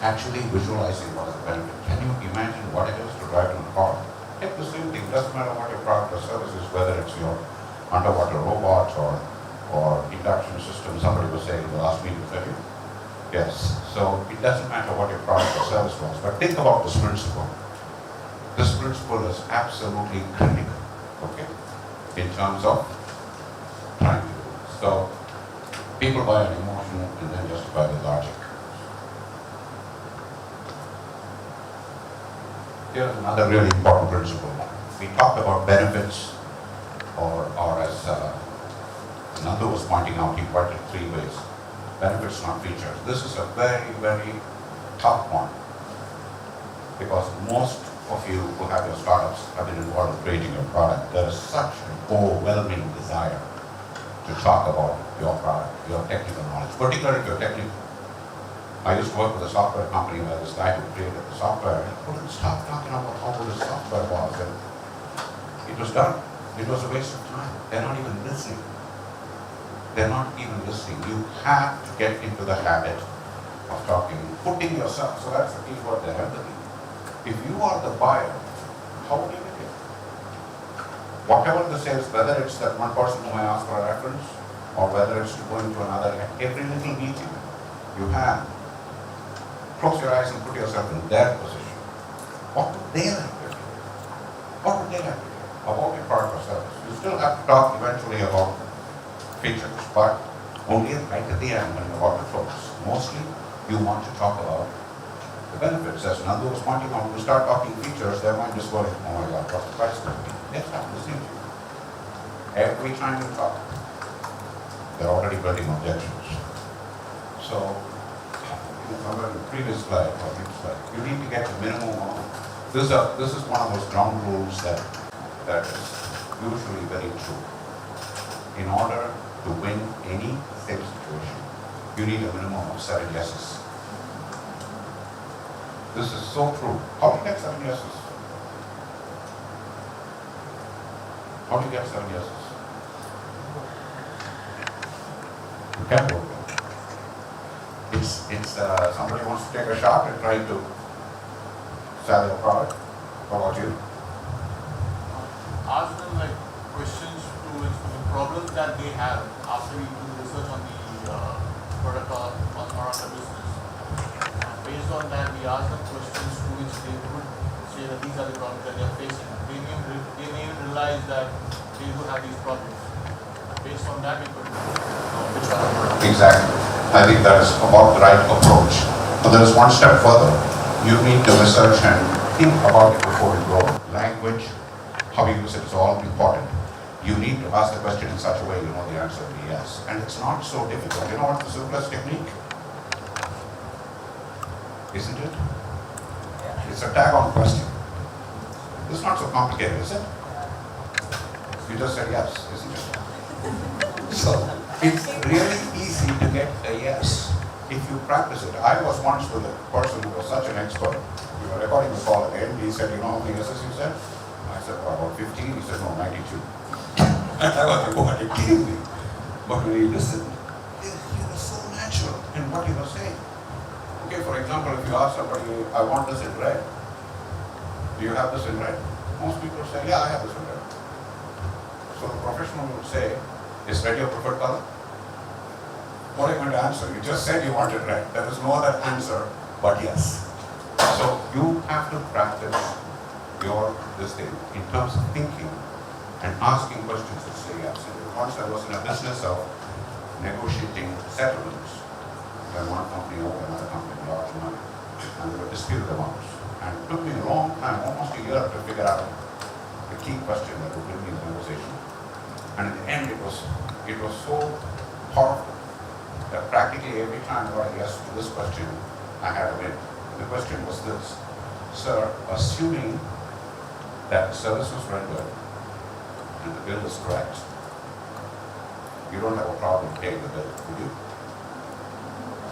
Speaker 11: actually visualizing what is the benefit. Can you imagine what it is to drive in a car? Take the same thing. It doesn't matter what your product or service is, whether it's your underwater robots or induction system. Somebody was saying in the last meeting, was that you? Yes. So it doesn't matter what your product or service was, but think about this principle. This principle is absolutely critical, okay, in terms of trying to do this. So people buy an emotion and then justify the logic. Here's another really important principle. We talked about benefits, or as Nandu was pointing out, he pointed 3 ways. Benefits, not features. This is a very, very tough one. Because most of you who have your startups have been involved in creating your product. There is such an overwhelming desire to talk about your product, your technical knowledge, particularly if you're technical. I used to work with a software company where this guy who created the software, he couldn't stop talking about how good his software was, and it was done. It was a waste of time. They're not even listening. They're not even listening. You have to get into the habit of talking, putting yourself, so that's the key word there, empathy. If you are the buyer, how would you make it? Whatever the sales, whether it's that one person who I asked for a reference, or whether it's to go into another, every little meeting you have, close your eyes and put yourself in their position. What would they like to hear? What would they like to hear about your product or service? You still have to talk eventually about features, but only right at the end when you're about to close. Mostly, you want to talk about the benefits. As Nandu was pointing out, when you start talking features, their mind just going, oh my God, what's the price going to be? They start listening to you. Every time you talk, they're already building objections. So, remember the previous slide, or next slide, you need to get the minimum amount. This is one of those ground rules that is usually very true. In order to win any sales situation, you need a minimum of 7 yeses. This is so true. How do you get 7 yeses? How do you get 7 yeses? You can't work it. It's somebody wants to take a shot and try to sell your product. How about you?
Speaker 15: Ask them like questions to which the problems that they have after you do research on the product or on the business. Based on that, we ask them questions to which they would say that these are the problems that they are facing. They may even realize that they do have these problems. Based on that, we could know which one.
Speaker 11: Exactly. I think that is about the right approach. But there is one step further. You need to research and think about it before you go. Language, how you use it is all important. You need to ask the question in such a way you know the answer will be yes. And it's not so difficult. You know what's the simplest technique? Isn't it? It's a tag-on question. It's not so complicated, is it? You just said yes, isn't it? So, it's really easy to get a yes if you practice it. I was once with a person who was such an expert. We were recording the call again. He said, you know how many yeses you said? I said, well, about 15. He said, no, 92. And I was like, what are you kidding me? But when he listened, he was so natural in what he was saying. Okay, for example, if you ask somebody, I want this in red. Do you have this in red? Most people say, yeah, I have this in red. So the professional would say, is red your preferred color? What are you going to answer? You just said you wanted red. There is no other answer but yes. So you have to practice this thing in terms of thinking and asking questions to say yes. Once I was in a business of negotiating settlements, when one company owed another company large money, and there were disputed amounts. And it took me a long time, almost a year, to figure out the key question that would bring me in the conversation. And in the end, it was so powerful that practically every time I got a yes to this question, I had a win. The question was this: sir, assuming that the service was rendered and the bill is correct, you don't have a problem paying the bill, would you?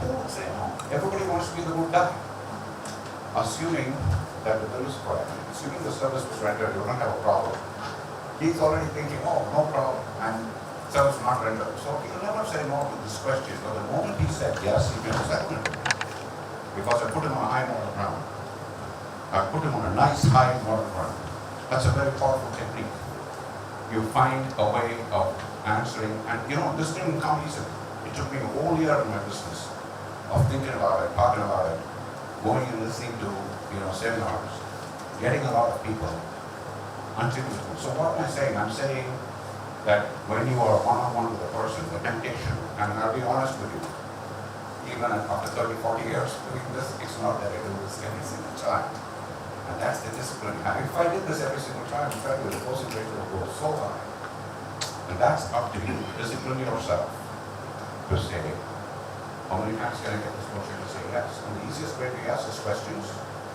Speaker 11: Who would say no? Everybody wants to be the good guy. Assuming that the bill is correct, assuming the service was rendered, you don't have a problem. He's already thinking, oh, no problem, and service not rendered. So he'll never say no to this question. But the moment he said yes, he made a settlement. Because I put him on a high moral ground. I put him on a nice high moral ground. That's a very powerful technique. You find a way of answering, and this didn't come easily. It took me a whole year in my business of thinking about it, talking about it, going and listening to seminars, getting a lot of people, until you do. So what am I saying? I'm saying that when you are one-on-one with a person, the temptation, and I'll be honest with you, even after 30, 40 years doing this, it's not that I do this every single time. And that's the discipline. And if I did this every single time, in fact, the closing rate will go so high. And that's up to you. Discipline yourself to say, how many times can I get this motion to say yes? And the easiest way to ask is questions.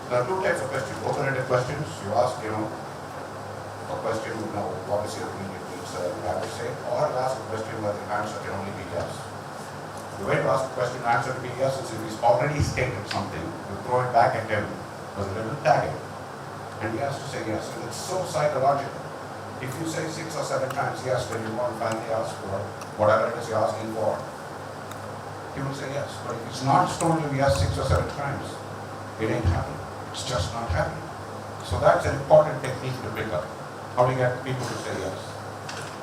Speaker 11: There are two types of questions. Open-ended questions, you ask, a question, what is your immediate needs, you have to say, or you ask a question where the answer can only be yes. The way to ask a question and answer to be yes is if he's already stated something, you throw it back at him with a little tag, and he has to say yes. And it's so psychological. If you say 6 or 7 times yes, then you want to finally ask for whatever it is you're asking for, he will say yes. But if he's not told you yes 6 or 7 times, it ain't happening. It's just not happening. So that's an important technique to pick up. How do you get people to say yes?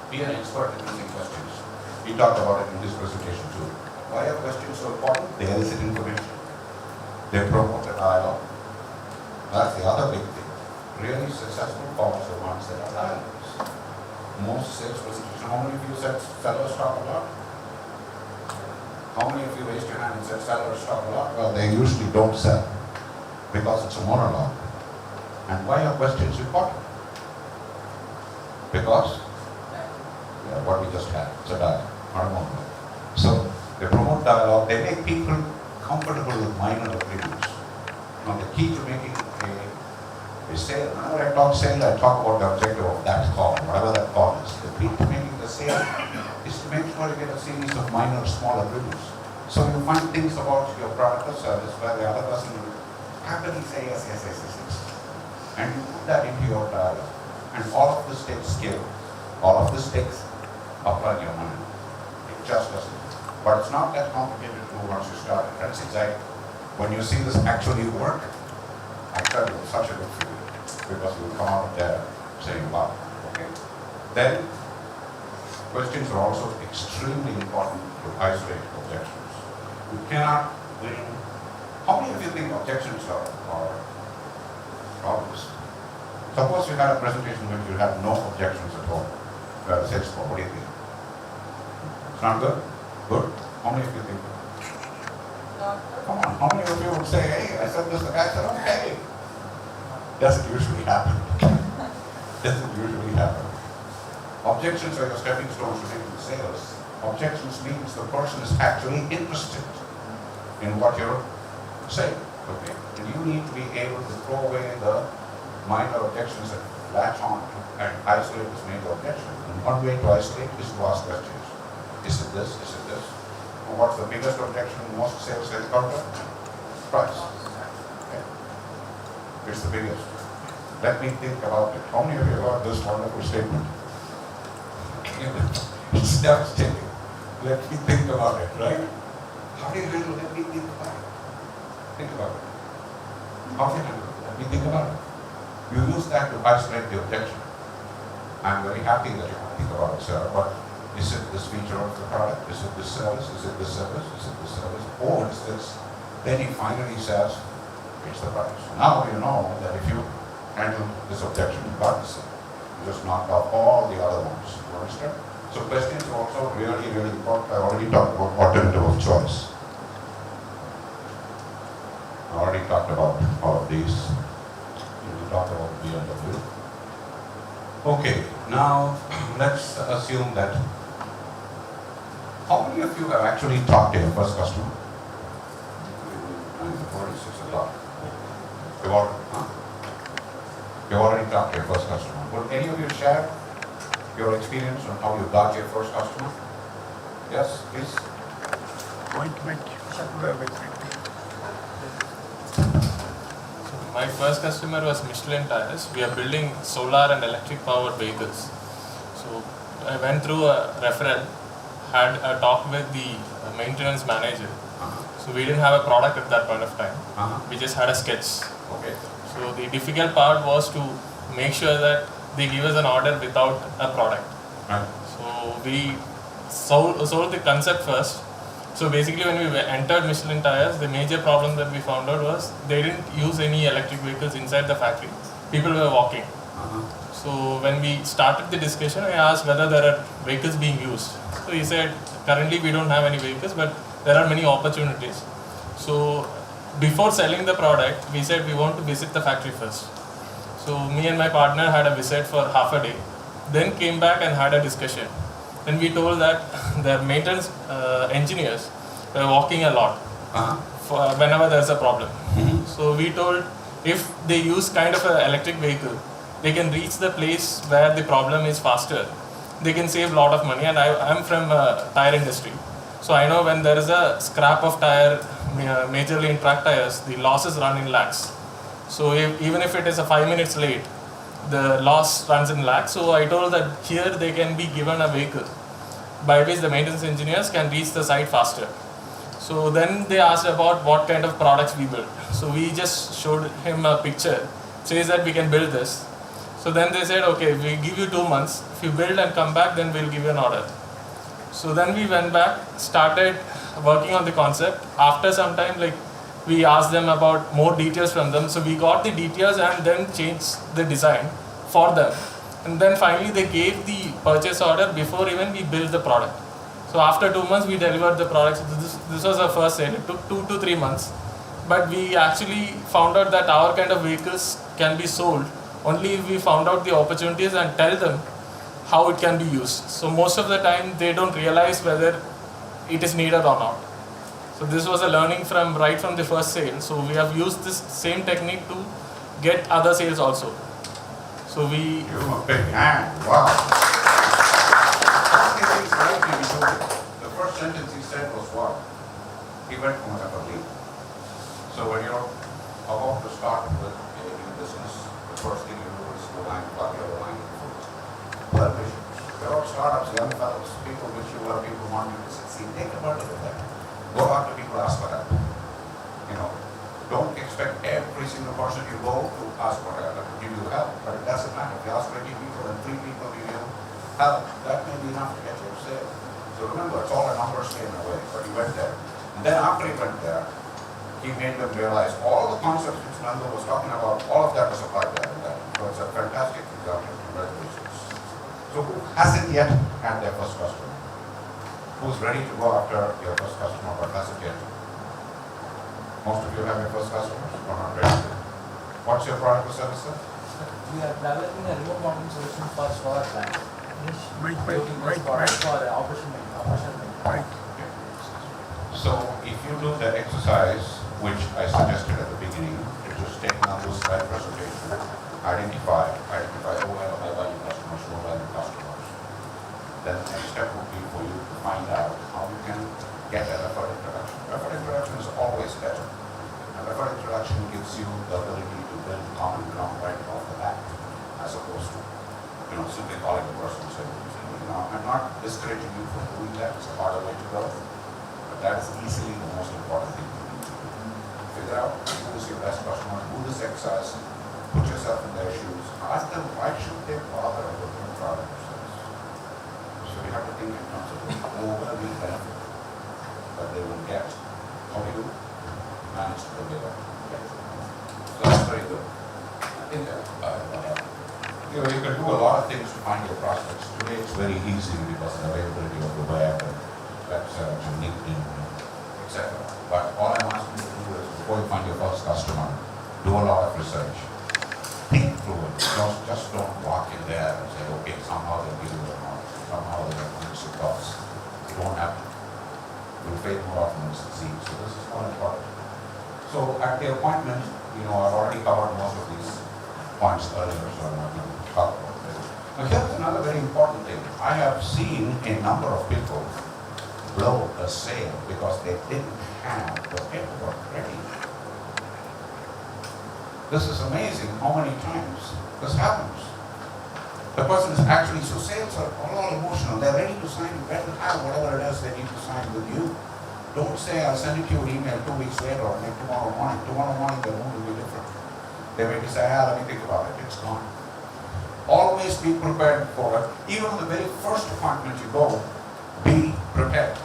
Speaker 11: Be an expert in using questions. We talked about it in this presentation too. Why are questions so important? They elicit information. They promote a dialogue. That's the other big thing. Really successful calls are ones that are dialogues. Most sales presentations, how many of you said sellers talk a lot? How many of you raised your hand and said sellers talk a lot? Well, they usually don't sell because it's a monologue. And why are questions important? Because what we just had, it's a dialogue, not a monologue. So they promote dialogue, they make people comfortable with minor agreements. Now the key to making a sale, whenever I talk sale, I talk about the objective of that call, whatever that call is. The key to making the sale is to make sure you get a series of minor, small agreements. So you find things about your product or service where the other person will happily say yes, yes, yes, yes, yes. And you put that into your dialogue. And all of this takes skill. All of this takes upon your mind. It just doesn't. But it's not that complicated to do once you start it. That's exactly. When you see this actually work, I tell you, it's such a good feeling. Because you will come out there saying, wow, okay. Then, questions are also extremely important to isolate objections. You cannot win. How many of you think objections are problems? Suppose you had a presentation where you had no objections at all. Where the sales call, what do you think? It's not good? Good? How many of you think? Come on, how many of you would say, hey, I said this, the guy said, okay. Doesn't usually happen. Doesn't usually happen. Objections are your stepping stones to making sales. Objections means the person is actually interested in what you're saying. Okay? And you need to be able to throw away the minor objections that latch on and isolate this major objection. And one way to isolate is to ask questions. Is it this? Is it this? And what's the biggest objection most sales encounter? Price. Okay. It's the biggest. Let me think about it. How many of you heard this wonderful statement? It's devastating. Let me think about it, right? How do you handle let me think about it? Think about it. How do you handle it? Let me think about it. You use that to isolate the objection. I'm very happy that you want to think about it, sir, but is it this feature of the product? Is it this service? Is it this service? Is it this service? Or is this? Then he finally says, it's the price. Now you know that if you handle this objection, you got this. You just knock off all the other ones. You understand? So questions are also really, really important. I already talked about alternative of choice. I already talked about all of these. We talked about BMW. Okay, now let's assume that how many of you have actually talked to your first customer? 46 o'clock. You've already talked to your first customer. Will any of you share your experience on how you got your first customer? Yes, please.
Speaker 5: My first customer was Michelin Tires. We are building solar and electric powered vehicles. So I went through a referral, had a talk with the maintenance manager. So we didn't have a product at that point of time. We just had a sketch.
Speaker 11: Okay.
Speaker 5: So the difficult part was to make sure that they give us an order without a product.
Speaker 11: Right.
Speaker 5: So we sold the concept first. So basically when we entered Michelin Tires, the major problem that we found out was they didn't use any electric vehicles inside the factory. People were walking. So when we started the discussion, I asked whether there are vehicles being used. So he said, currently we don't have any vehicles, but there are many opportunities. So before selling the product, we said we want to visit the factory first. So me and my partner had a visit for half a day, then came back and had a discussion. Then we told that their maintenance engineers were walking a lot for whenever there's a problem. So we told if they use kind of an electric vehicle, they can reach the place where the problem is faster. They can save a lot of money. And I'm from tire industry. So I know when there is a scrap of tire, majorly in track tires, the losses run in lakhs. So even if it is a 5 minutes late, the loss runs in lakhs. So I told that here they can be given a vehicle by which the maintenance engineers can reach the site faster. So then they asked about what kind of products we build. So we just showed him a picture, says that we can build this. So then they said, okay, we give you 2 months. If you build and come back, then we'll give you an order. So then we went back, started working on the concept. After some time, like we asked them about more details from them. So we got the details and then changed the design for them. And then finally they gave the purchase order before even we built the product. So after 2 months we delivered the product. So this was our first sale. It took 2 to 3 months. But we actually found out that our kind of vehicles can be sold only if we found out the opportunities and tell them how it can be used. So most of the time they don't realize whether it is needed or not. So this was a learning from right from the first sale. So we have used this same technique to get other sales also. So we...
Speaker 11: Give him a big hand. Wow. The first sentence he said was what? He went from a lead. So when you're about to start with a new business, the first thing you do is to plug your line of food. They're all startups, young fellows, people which you are, people want you to succeed. Take a word of that. Go out to people, ask for help. You know, don't expect every single person you go to ask for help, to give you help. But it doesn't matter. If you ask 20 people and 3 people give you help, that may be enough to get your sale. So remember, it's all a numbers game in a way. But he went there. And then after he went there, he made them realize all the concepts which Nando was talking about, all of that was applied there and there. So it's a fantastic example. Congratulations. So who hasn't yet had their first customer? Who's ready to go after your first customer but hasn't yet? Most of you have your first customers, but not ready. What's your product or service, sir?
Speaker 7: We are developing a remote monitoring solution for solar plants.
Speaker 13: Right.
Speaker 7: For operation.
Speaker 11: So if you do the exercise, which I suggested at the beginning, to just take Nando's slide presentation, identify who are high value customers, low value customers. Then the next step would be for you to find out how you can get a referred introduction. Referred introduction is always better. A referred introduction gives you the ability to build common ground right off the bat, as opposed to, simply calling the person and saying, I'm not discouraging you from doing that. It's a harder way to go. But that is easily the most important thing you need to do. Figure out who is your best customer, do this exercise, put yourself in their shoes, ask them why should they bother with your product or service. So you have to think in terms of the overall benefit that they will get. How do you manage to deliver? So that's very good. I think you can do a lot of things to find your prospects. Today it's very easy because of the availability of the web and web search and LinkedIn, etc. But all I'm asking you to do is, before you find your first customer, do a lot of research. Think through it. Just don't walk in there and say, okay, somehow they'll give you the knowledge. Somehow they'll have to cost. You don't have to. You'll fail more often than succeed. So this is all important. So at the appointment, I've already covered most of these points earlier, so I'm not going to talk about this. Now here's another very important thing. I have seen a number of people blow a sale because they didn't have the paperwork ready. This is amazing how many times this happens. The person is actually, so sales are all emotional. They're ready to sign. You better have whatever it is they need to sign with you. Don't say, I'll send it to you an email 2 weeks later or maybe tomorrow morning. Tomorrow morning their mood will be different. They may say, let me think about it. It's gone. Always be prepared for it. Even on the very first appointment you go, be prepared.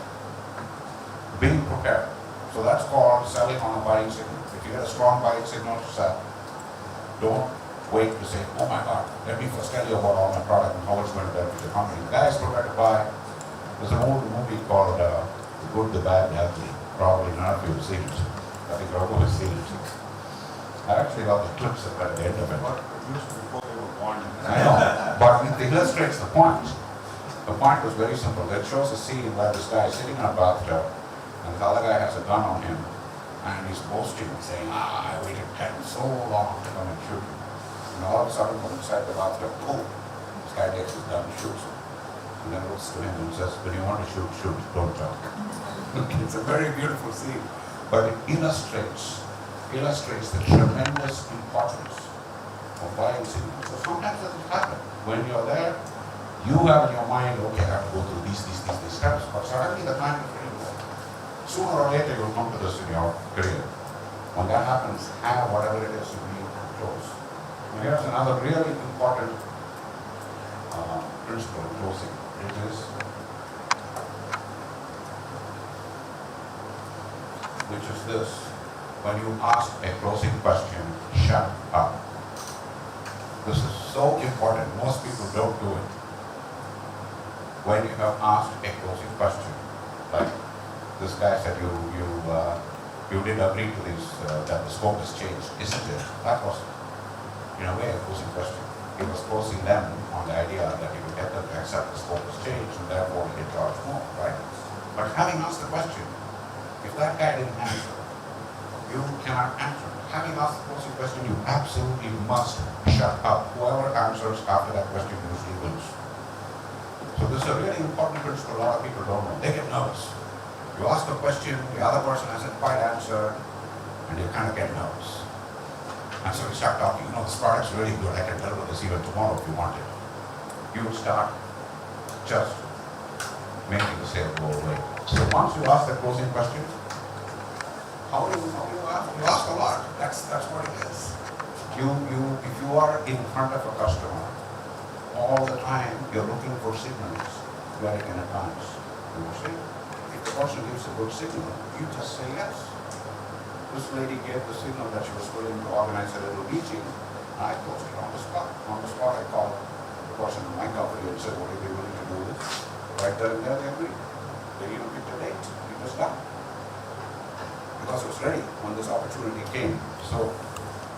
Speaker 11: Being prepared. So that's called selling on a buying signal. If you get a strong buying signal to sell, don't wait to say, oh my God, let me first tell you about all my product and how it's going to benefit the company. The guy is prepared to buy. There's a movie called The Good, the Bad, the Ugly. Probably none of you have seen it. I think Raghu has seen it. I actually got the clips at the end of it.
Speaker 14: But produced before they were born.
Speaker 11: I know, but it illustrates the point. The point was very simple. It shows a scene where this guy is sitting in a bathtub and the other guy has a gun on him and he's boasting, saying, I waited so long to come and shoot you. And all of a sudden, from inside the bathtub, boom, this guy takes his gun and shoots him. And then looks to him and says, when you want to shoot, shoot, don't talk. It's a very beautiful scene, but it illustrates the tremendous importance of buying signals. So sometimes it doesn't happen. When you're there, you have in your mind, okay, I have to go through these steps, but suddenly the time is really good. Sooner or later you'll come to this in your career. When that happens, have whatever it is you need to close. And here's another really important principle in closing. It is, which is this: when you ask a closing question, shut up. This is so important. Most people don't do it. When you have asked a closing question, like this guy said, you did agree to this, that the scope has changed, isn't it? That was, in a way, a closing question. He was closing them on the idea that he would get them to accept the scope has changed and therefore he charge more, right? But having asked the question, if that guy didn't answer, you cannot answer. Having asked the closing question, you absolutely must shut up. Whoever answers after that question usually wins. So this is a really important principle a lot of people don't know. They get nervous. You ask a question, the other person hasn't quite answered, and you kind of get nervous. And so you start talking, this product's really good, I can deliver this even tomorrow if you want it. You start just making the sale go away. So once you ask the closing question, how do you ask? You ask a lot. That's what it is. If you are in front of a customer all the time, you're looking for signals very in advance. You see? If the person gives a good signal, you just say yes. This lady gave the signal that she was willing to organize a little meeting. I closed it on the spot. On the spot, I called the person in my company and said, would you be willing to do this? Right there and there, they agreed. They even picked a date. It was done. Because it was ready when this opportunity came. So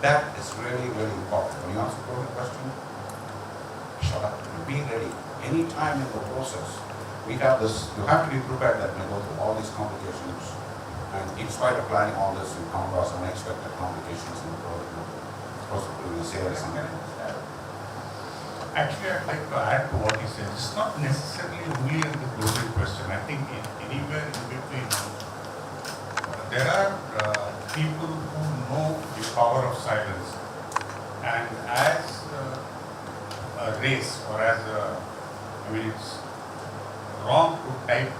Speaker 11: that is really, really important. When you ask a closing question, shut up. Be ready. Any time in the process, we have this, you have to be prepared that we go through all these complications. And in spite of planning all this, you come across unexpected complications in the process of doing the sales.
Speaker 14: Actually, I'd like to add to what he said. It's not necessarily only in the closing question. I think anywhere in between, there are people who know the power of silence. And as a race, or as it's wrong to type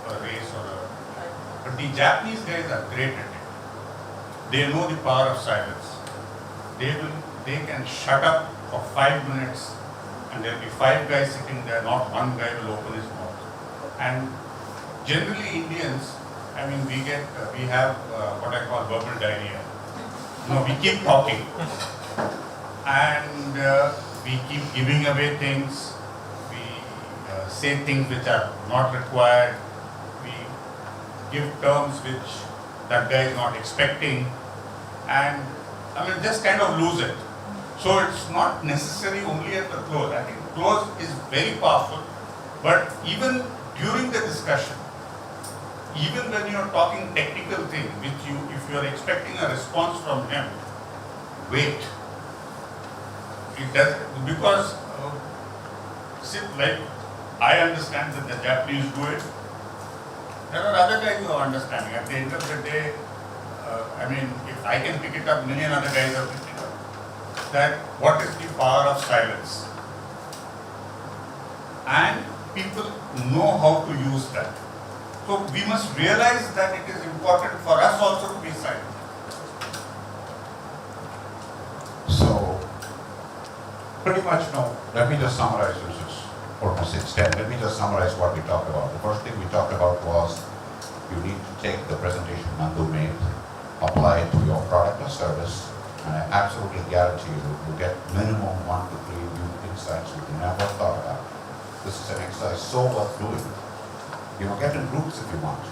Speaker 14: a race but the Japanese guys are great at it. They know the power of silence. They can shut up for 5 minutes and there'll be 5 guys sitting there, not one guy will open his mouth. And generally Indians, we have what I call verbal diarrhea. We keep talking and we keep giving away things. We say things which are not required. Give terms which that guy is not expecting, and just kind of lose it. So it's not necessary only at the close. I think close is very powerful, but even during the discussion, even when you're talking technical things, if you're expecting a response from him, wait. It does, because like I understand that the Japanese do it. There are other guys who are understanding. At the end of the day, if I can pick it up, million other guys are picking it up. That what is the power of silence? And people know how to use that. So we must realize that it is important for us also to be silent.
Speaker 11: So, pretty much let me just summarize this. Almost 6:10. Let me just summarize what we talked about. The first thing we talked about was you need to take the presentation Nandu made, apply it to your product or service, and I absolutely guarantee you get minimum 1 to 3 new insights you never thought about. This is an exercise so worth doing. Get in groups if you want.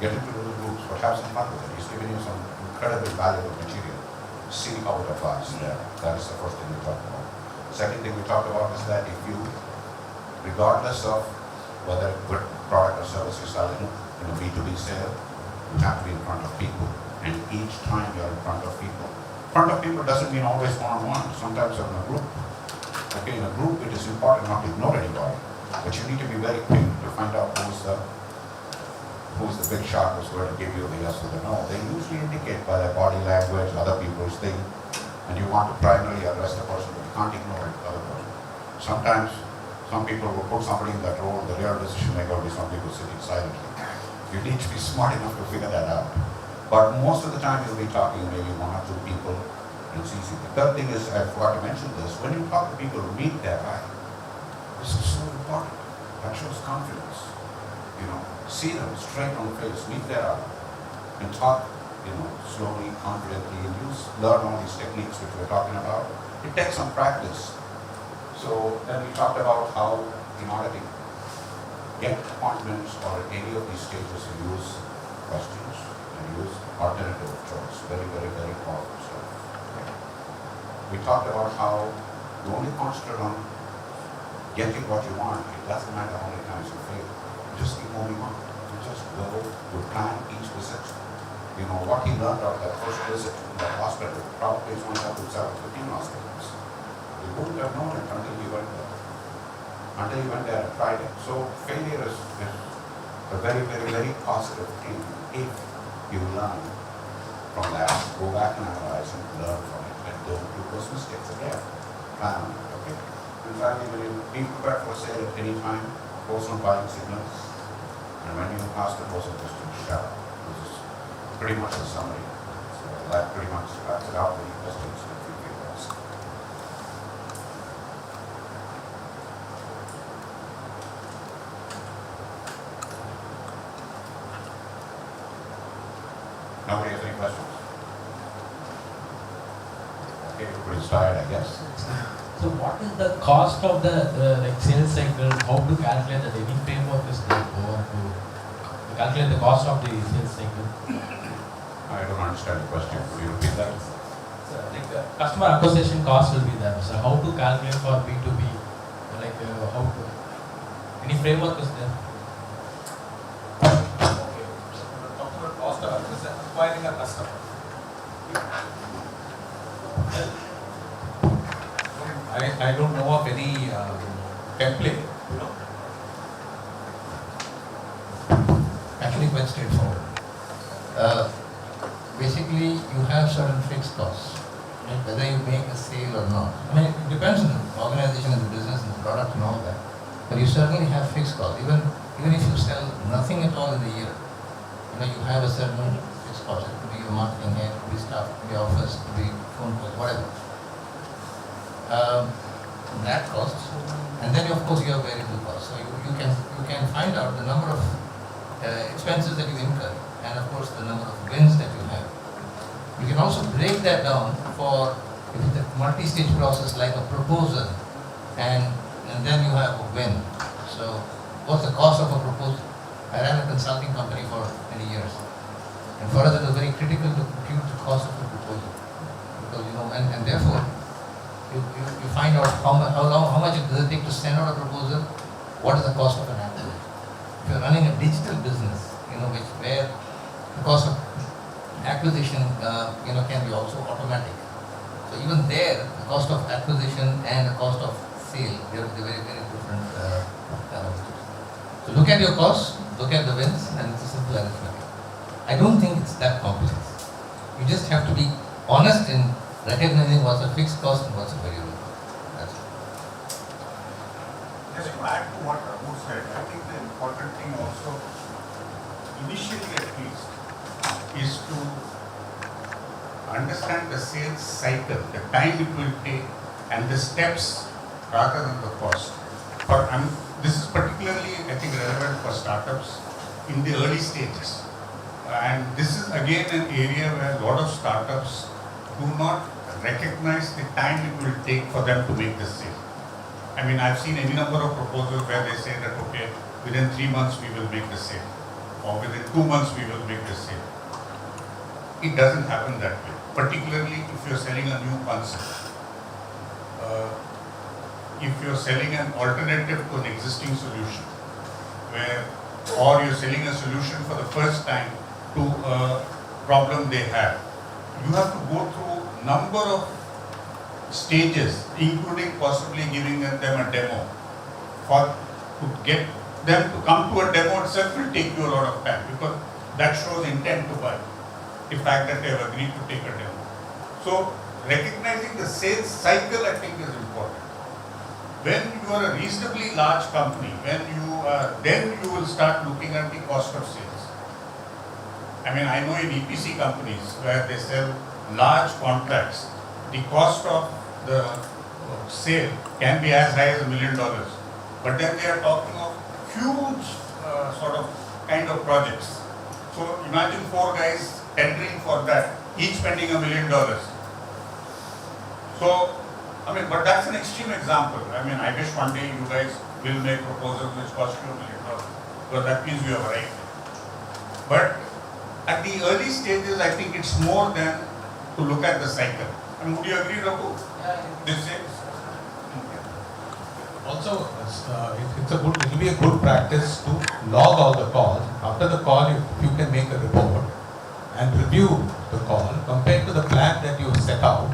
Speaker 11: Get into little groups, but have some fun with it. He's giving you some incredibly valuable material. See how it applies there. That is the first thing we talked about. The second thing we talked about is that if you, regardless of whether good product or service you're selling in a B2B sale, you have to be in front of people. And each time you're in front of people. Front of people doesn't mean always one-on-one. Sometimes you're in a group. Okay, in a group it is important not to ignore anybody. But you need to be very quick to find out who's the big shot who's going to give you the yes or the no. They usually indicate by their body language, other people's thing, and you want to primarily address the person, but you can't ignore the other person. Sometimes some people will put somebody in that role, the real decision maker will be some people sitting silently. You need to be smart enough to figure that out. But most of the time you'll be talking maybe one or two people, and it's easy. The third thing is, I forgot to mention this, when you talk to people, meet their eye. This is so important. That shows confidence. You know, see them straight on the face, meet their eye, and talk, slowly, confidently, and learn all these techniques which we're talking about. It takes some practice. So then we talked about how, in order to get appointments or at any of these stages, you use questions and use alternative choice. Very, very, very powerful stuff. Okay. We talked about how you only concentrate on getting what you want. It doesn't matter how many times you fail. You just keep moving on. You just go, you plan each visit. You know, what he learned out of that first visit in that hospital probably is one of the 15 hospitals. He wouldn't have known it until he went there. Until he went there and tried it. So failure is a very, very, very positive thing if you learn from that. Go back and analyze and learn from it. And don't do those mistakes again. Plan on it, okay? And finally, when you be prepared for sale at any time, post on buying signals. And when you ask the person question, shut up. This is pretty much the summary. So that pretty much wraps it out. Any questions that you can ask? Nobody has any questions? Okay, everybody's tired, I guess.
Speaker 7: So what is the cost of the sales cycle? How to calculate that? Any framework is there to calculate the cost of the sales cycle?
Speaker 11: I don't understand the question. Could you repeat that?
Speaker 7: So, customer acquisition cost will be there. So how to calculate for B2B? How to? Any framework is there?
Speaker 2: Okay. So we're talking about cost of acquiring a customer. I don't know of any template,
Speaker 10: Actually, quite straightforward. Basically, you have certain fixed costs, right? Whether you make a sale or not. I mean, it depends on the organization and the business and the product and all that. But you certainly have fixed costs. Even if you sell nothing at all in the year, you have a certain fixed cost. It could be your marketing head, it could be staff, it could be office, it could be phone calls, whatever. That costs, and then of course you have variable costs. So you can find out the number of expenses that you incur, and of course the number of wins that you have. You can also break that down for if it's a multi-stage process like a proposal, and then you have a win. So what's the cost of a proposal? I ran a consulting company for many years, and for us it was very critical to compute the cost of a proposal, because and therefore. You find out how much does it take to send out a proposal, what is the cost of an acquisition. If you're running a digital business, where the cost of acquisition, can be also automatic. So even there, the cost of acquisition and the cost of sale, they're very, very different. So look at your costs, look at the wins, and it's a simple arithmetic. I don't think it's that complex. You just have to be honest in recognizing what's a fixed cost and what's a variable cost. That's it.
Speaker 14: Just to add to what Raghu said, I think the important thing also, initially at least, is to understand the sales cycle, the time it will take, and the steps rather than the cost. This is particularly, I think, relevant for startups in the early stages. And this is again an area where a lot of startups do not recognize the time it will take for them to make the sale. I mean, I've seen any number of proposals where they say that, okay, within 3 months we will make the sale, or within 2 months we will make the sale. It doesn't happen that way, particularly if you're selling a new concept. If you're selling an alternative to an existing solution, or you're selling a solution for the first time to a problem they have, you have to go through number of stages, including possibly giving them a demo. To get them to come to a demo itself will take you a lot of time, because that shows intent to buy, the fact that they have agreed to take a demo. So recognizing the sales cycle, I think, is important. When you are a reasonably large company, then you will start looking at the cost of sales. I mean, I know in EPC companies where they sell large contracts, the cost of the sale can be as high as $1 million. But then they are talking of huge sort of kind of projects. So imagine 4 guys tendering for that, each spending $1 million. So, I mean, but that's an extreme example. I mean, I wish one day you guys will make proposals which cost you $1 million, because that means you have a right. But at the early stages, I think it's more than to look at the cycle. I mean, would you agree, Raghu? This is.
Speaker 2: Also, it will be a good practice to log all the calls. After the call, you can make a report and review the call compared to the plan that you set out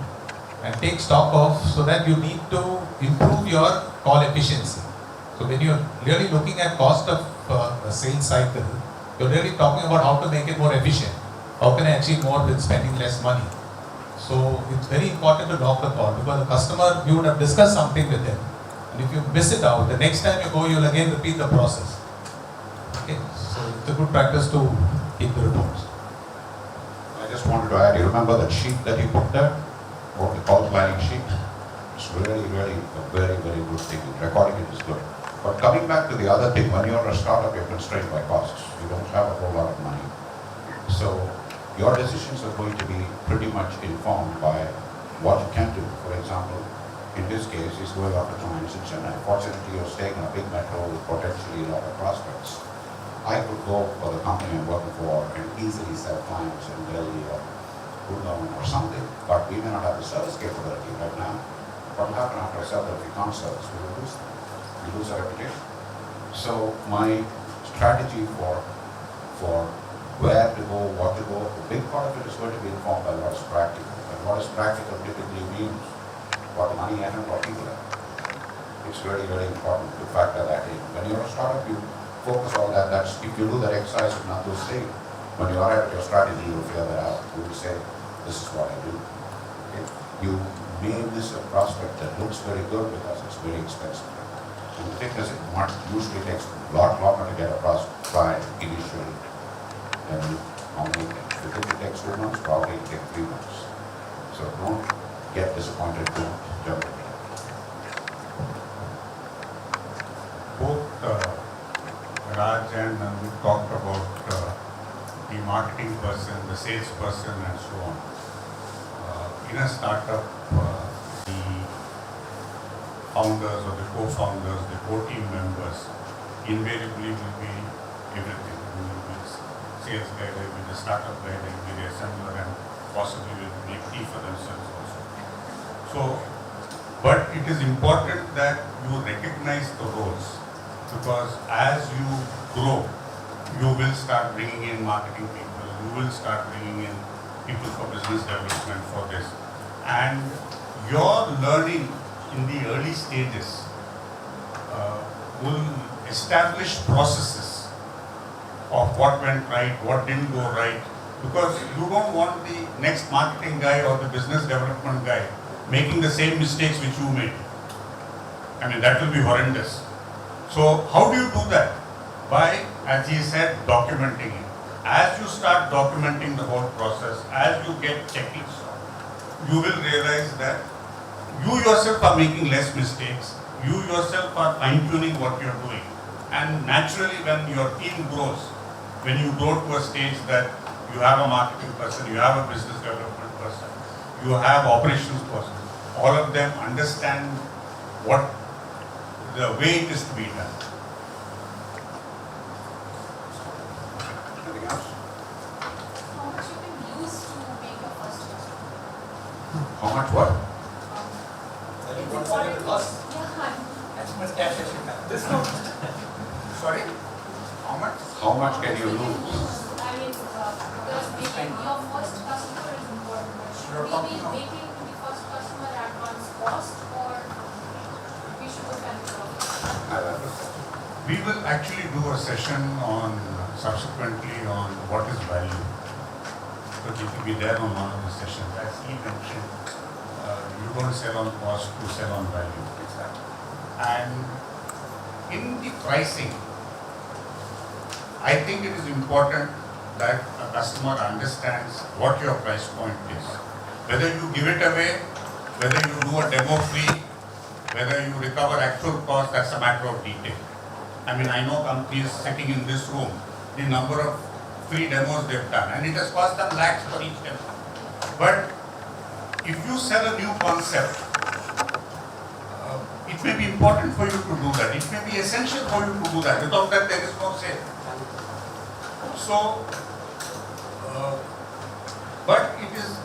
Speaker 2: and take stock of, so that you need to improve your call efficiency. So when you're really looking at cost of a sales cycle, you're really talking about how to make it more efficient. How can I achieve more with spending less money? So it's very important to log the call, because the customer, you would have discussed something with him. And if you miss it out, the next time you go, you'll again repeat the process. Okay, so it's a good practice to keep the reports.
Speaker 11: I just wanted to add, you remember that sheet that you put there? Or the call planning sheet? It's really, really a very, very good thing. Recording it is good. But coming back to the other thing, when you're a startup, you're constrained by costs. You don't have a whole lot of money. So your decisions are going to be pretty much informed by what you can do. For example, in this case, he's going after clients in Chennai. Fortunately, you're staying in a big metro with potentially a lot of prospects. I could go for the company I'm working for and easily sell clients in Delhi or Gurgaon or something, but we may not have the service capability right now. What will happen after I sell them if we can't service? We will lose them. We lose our reputation. So my strategy for where to go, what to go, a big part of it is going to be informed by what is practical. And what is practical typically means what money and what people have. It's really, really important to factor that in. When you're a startup, you focus on that. That's, if you do that exercise with Nandu's thing, when you arrive at your strategy, you'll figure that out. You will say, this is what I do. Okay? You name this a prospect that looks very good because it's very expensive. And the thing is, it usually takes a lot longer to get a prospect by initially than you normally think. If you think it takes 2 months, probably it takes 3 months. So don't get disappointed, don't jump in.
Speaker 14: Both Raj and Nandu talked about the marketing person, the sales person, and so on. In a startup, the founders or the co-founders, the core team members, invariably will be everything. There will be sales guy, there will be the startup guy, there will be the assembler, and possibly will make tea for themselves also. So, but it is important that you recognize the roles, because as you grow, you will start bringing in marketing people, you will start bringing in people for business development for this. And your learning in the early stages will establish processes of what went right, what didn't go right, because you don't want the next marketing guy or the business development guy making the same mistakes which you made. I mean, that will be horrendous. So how do you do that? By, as he said, documenting it. As you start documenting the whole process, as you get checklists, you will realize that you yourself are making less mistakes, you yourself are fine-tuning what you're doing. And naturally, when your team grows, when you grow to a stage that you have a marketing person, you have a business development person, you have operations person, all of them understand what the way it is to be done.
Speaker 11: Anything else?
Speaker 9: How much you can use to make a first customer?
Speaker 11: How much what?
Speaker 2: As much cash as you have. This one. Sorry? How much?
Speaker 11: How much can you lose?
Speaker 9: I mean, because maybe your we making the first customer advance cost, or we should look at it?
Speaker 14: We will actually do a session on subsequently on what is value. But it will be there on one of the sessions. As he mentioned, you don't sell on cost, you sell on value. And in the pricing, I think it is important that a customer understands what your price point is. Whether you give it away, whether you do a demo free, whether you recover actual cost, that's a matter of detail. I mean, I know companies sitting in this room, the number of free demos they've done, and it has cost them lakhs for each demo. But if you sell a new concept, it may be important for you to do that. It may be essential for you to do that. Without that, there is no sale. So, but it is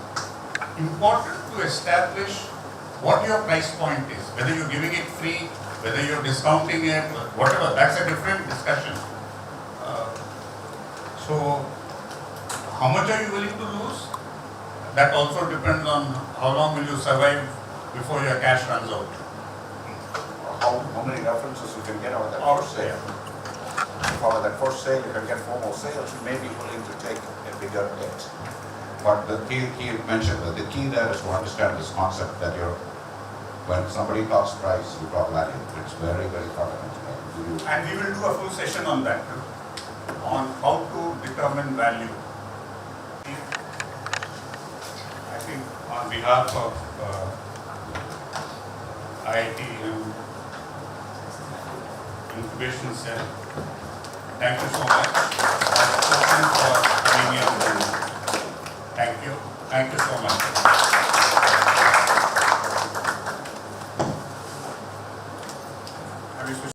Speaker 14: important to establish what your price point is. Whether you're giving it free, whether you're discounting it, whatever, that's a different discussion. So, how much are you willing to lose? That also depends on how long will you survive before your cash runs out.
Speaker 11: How many references you can get out of that first sale? If out of that first sale you can get 4 more sales, you may be willing to take a bigger hit. But the key mentioned, the key there is to understand this concept that when somebody talks price, you talk value. It's very, very fundamental.
Speaker 14: And we will do a full session on that, on how to determine value. I think on behalf of IIT Incubation Cell, thank you so much. For coming here. Thank you. Thank you so much.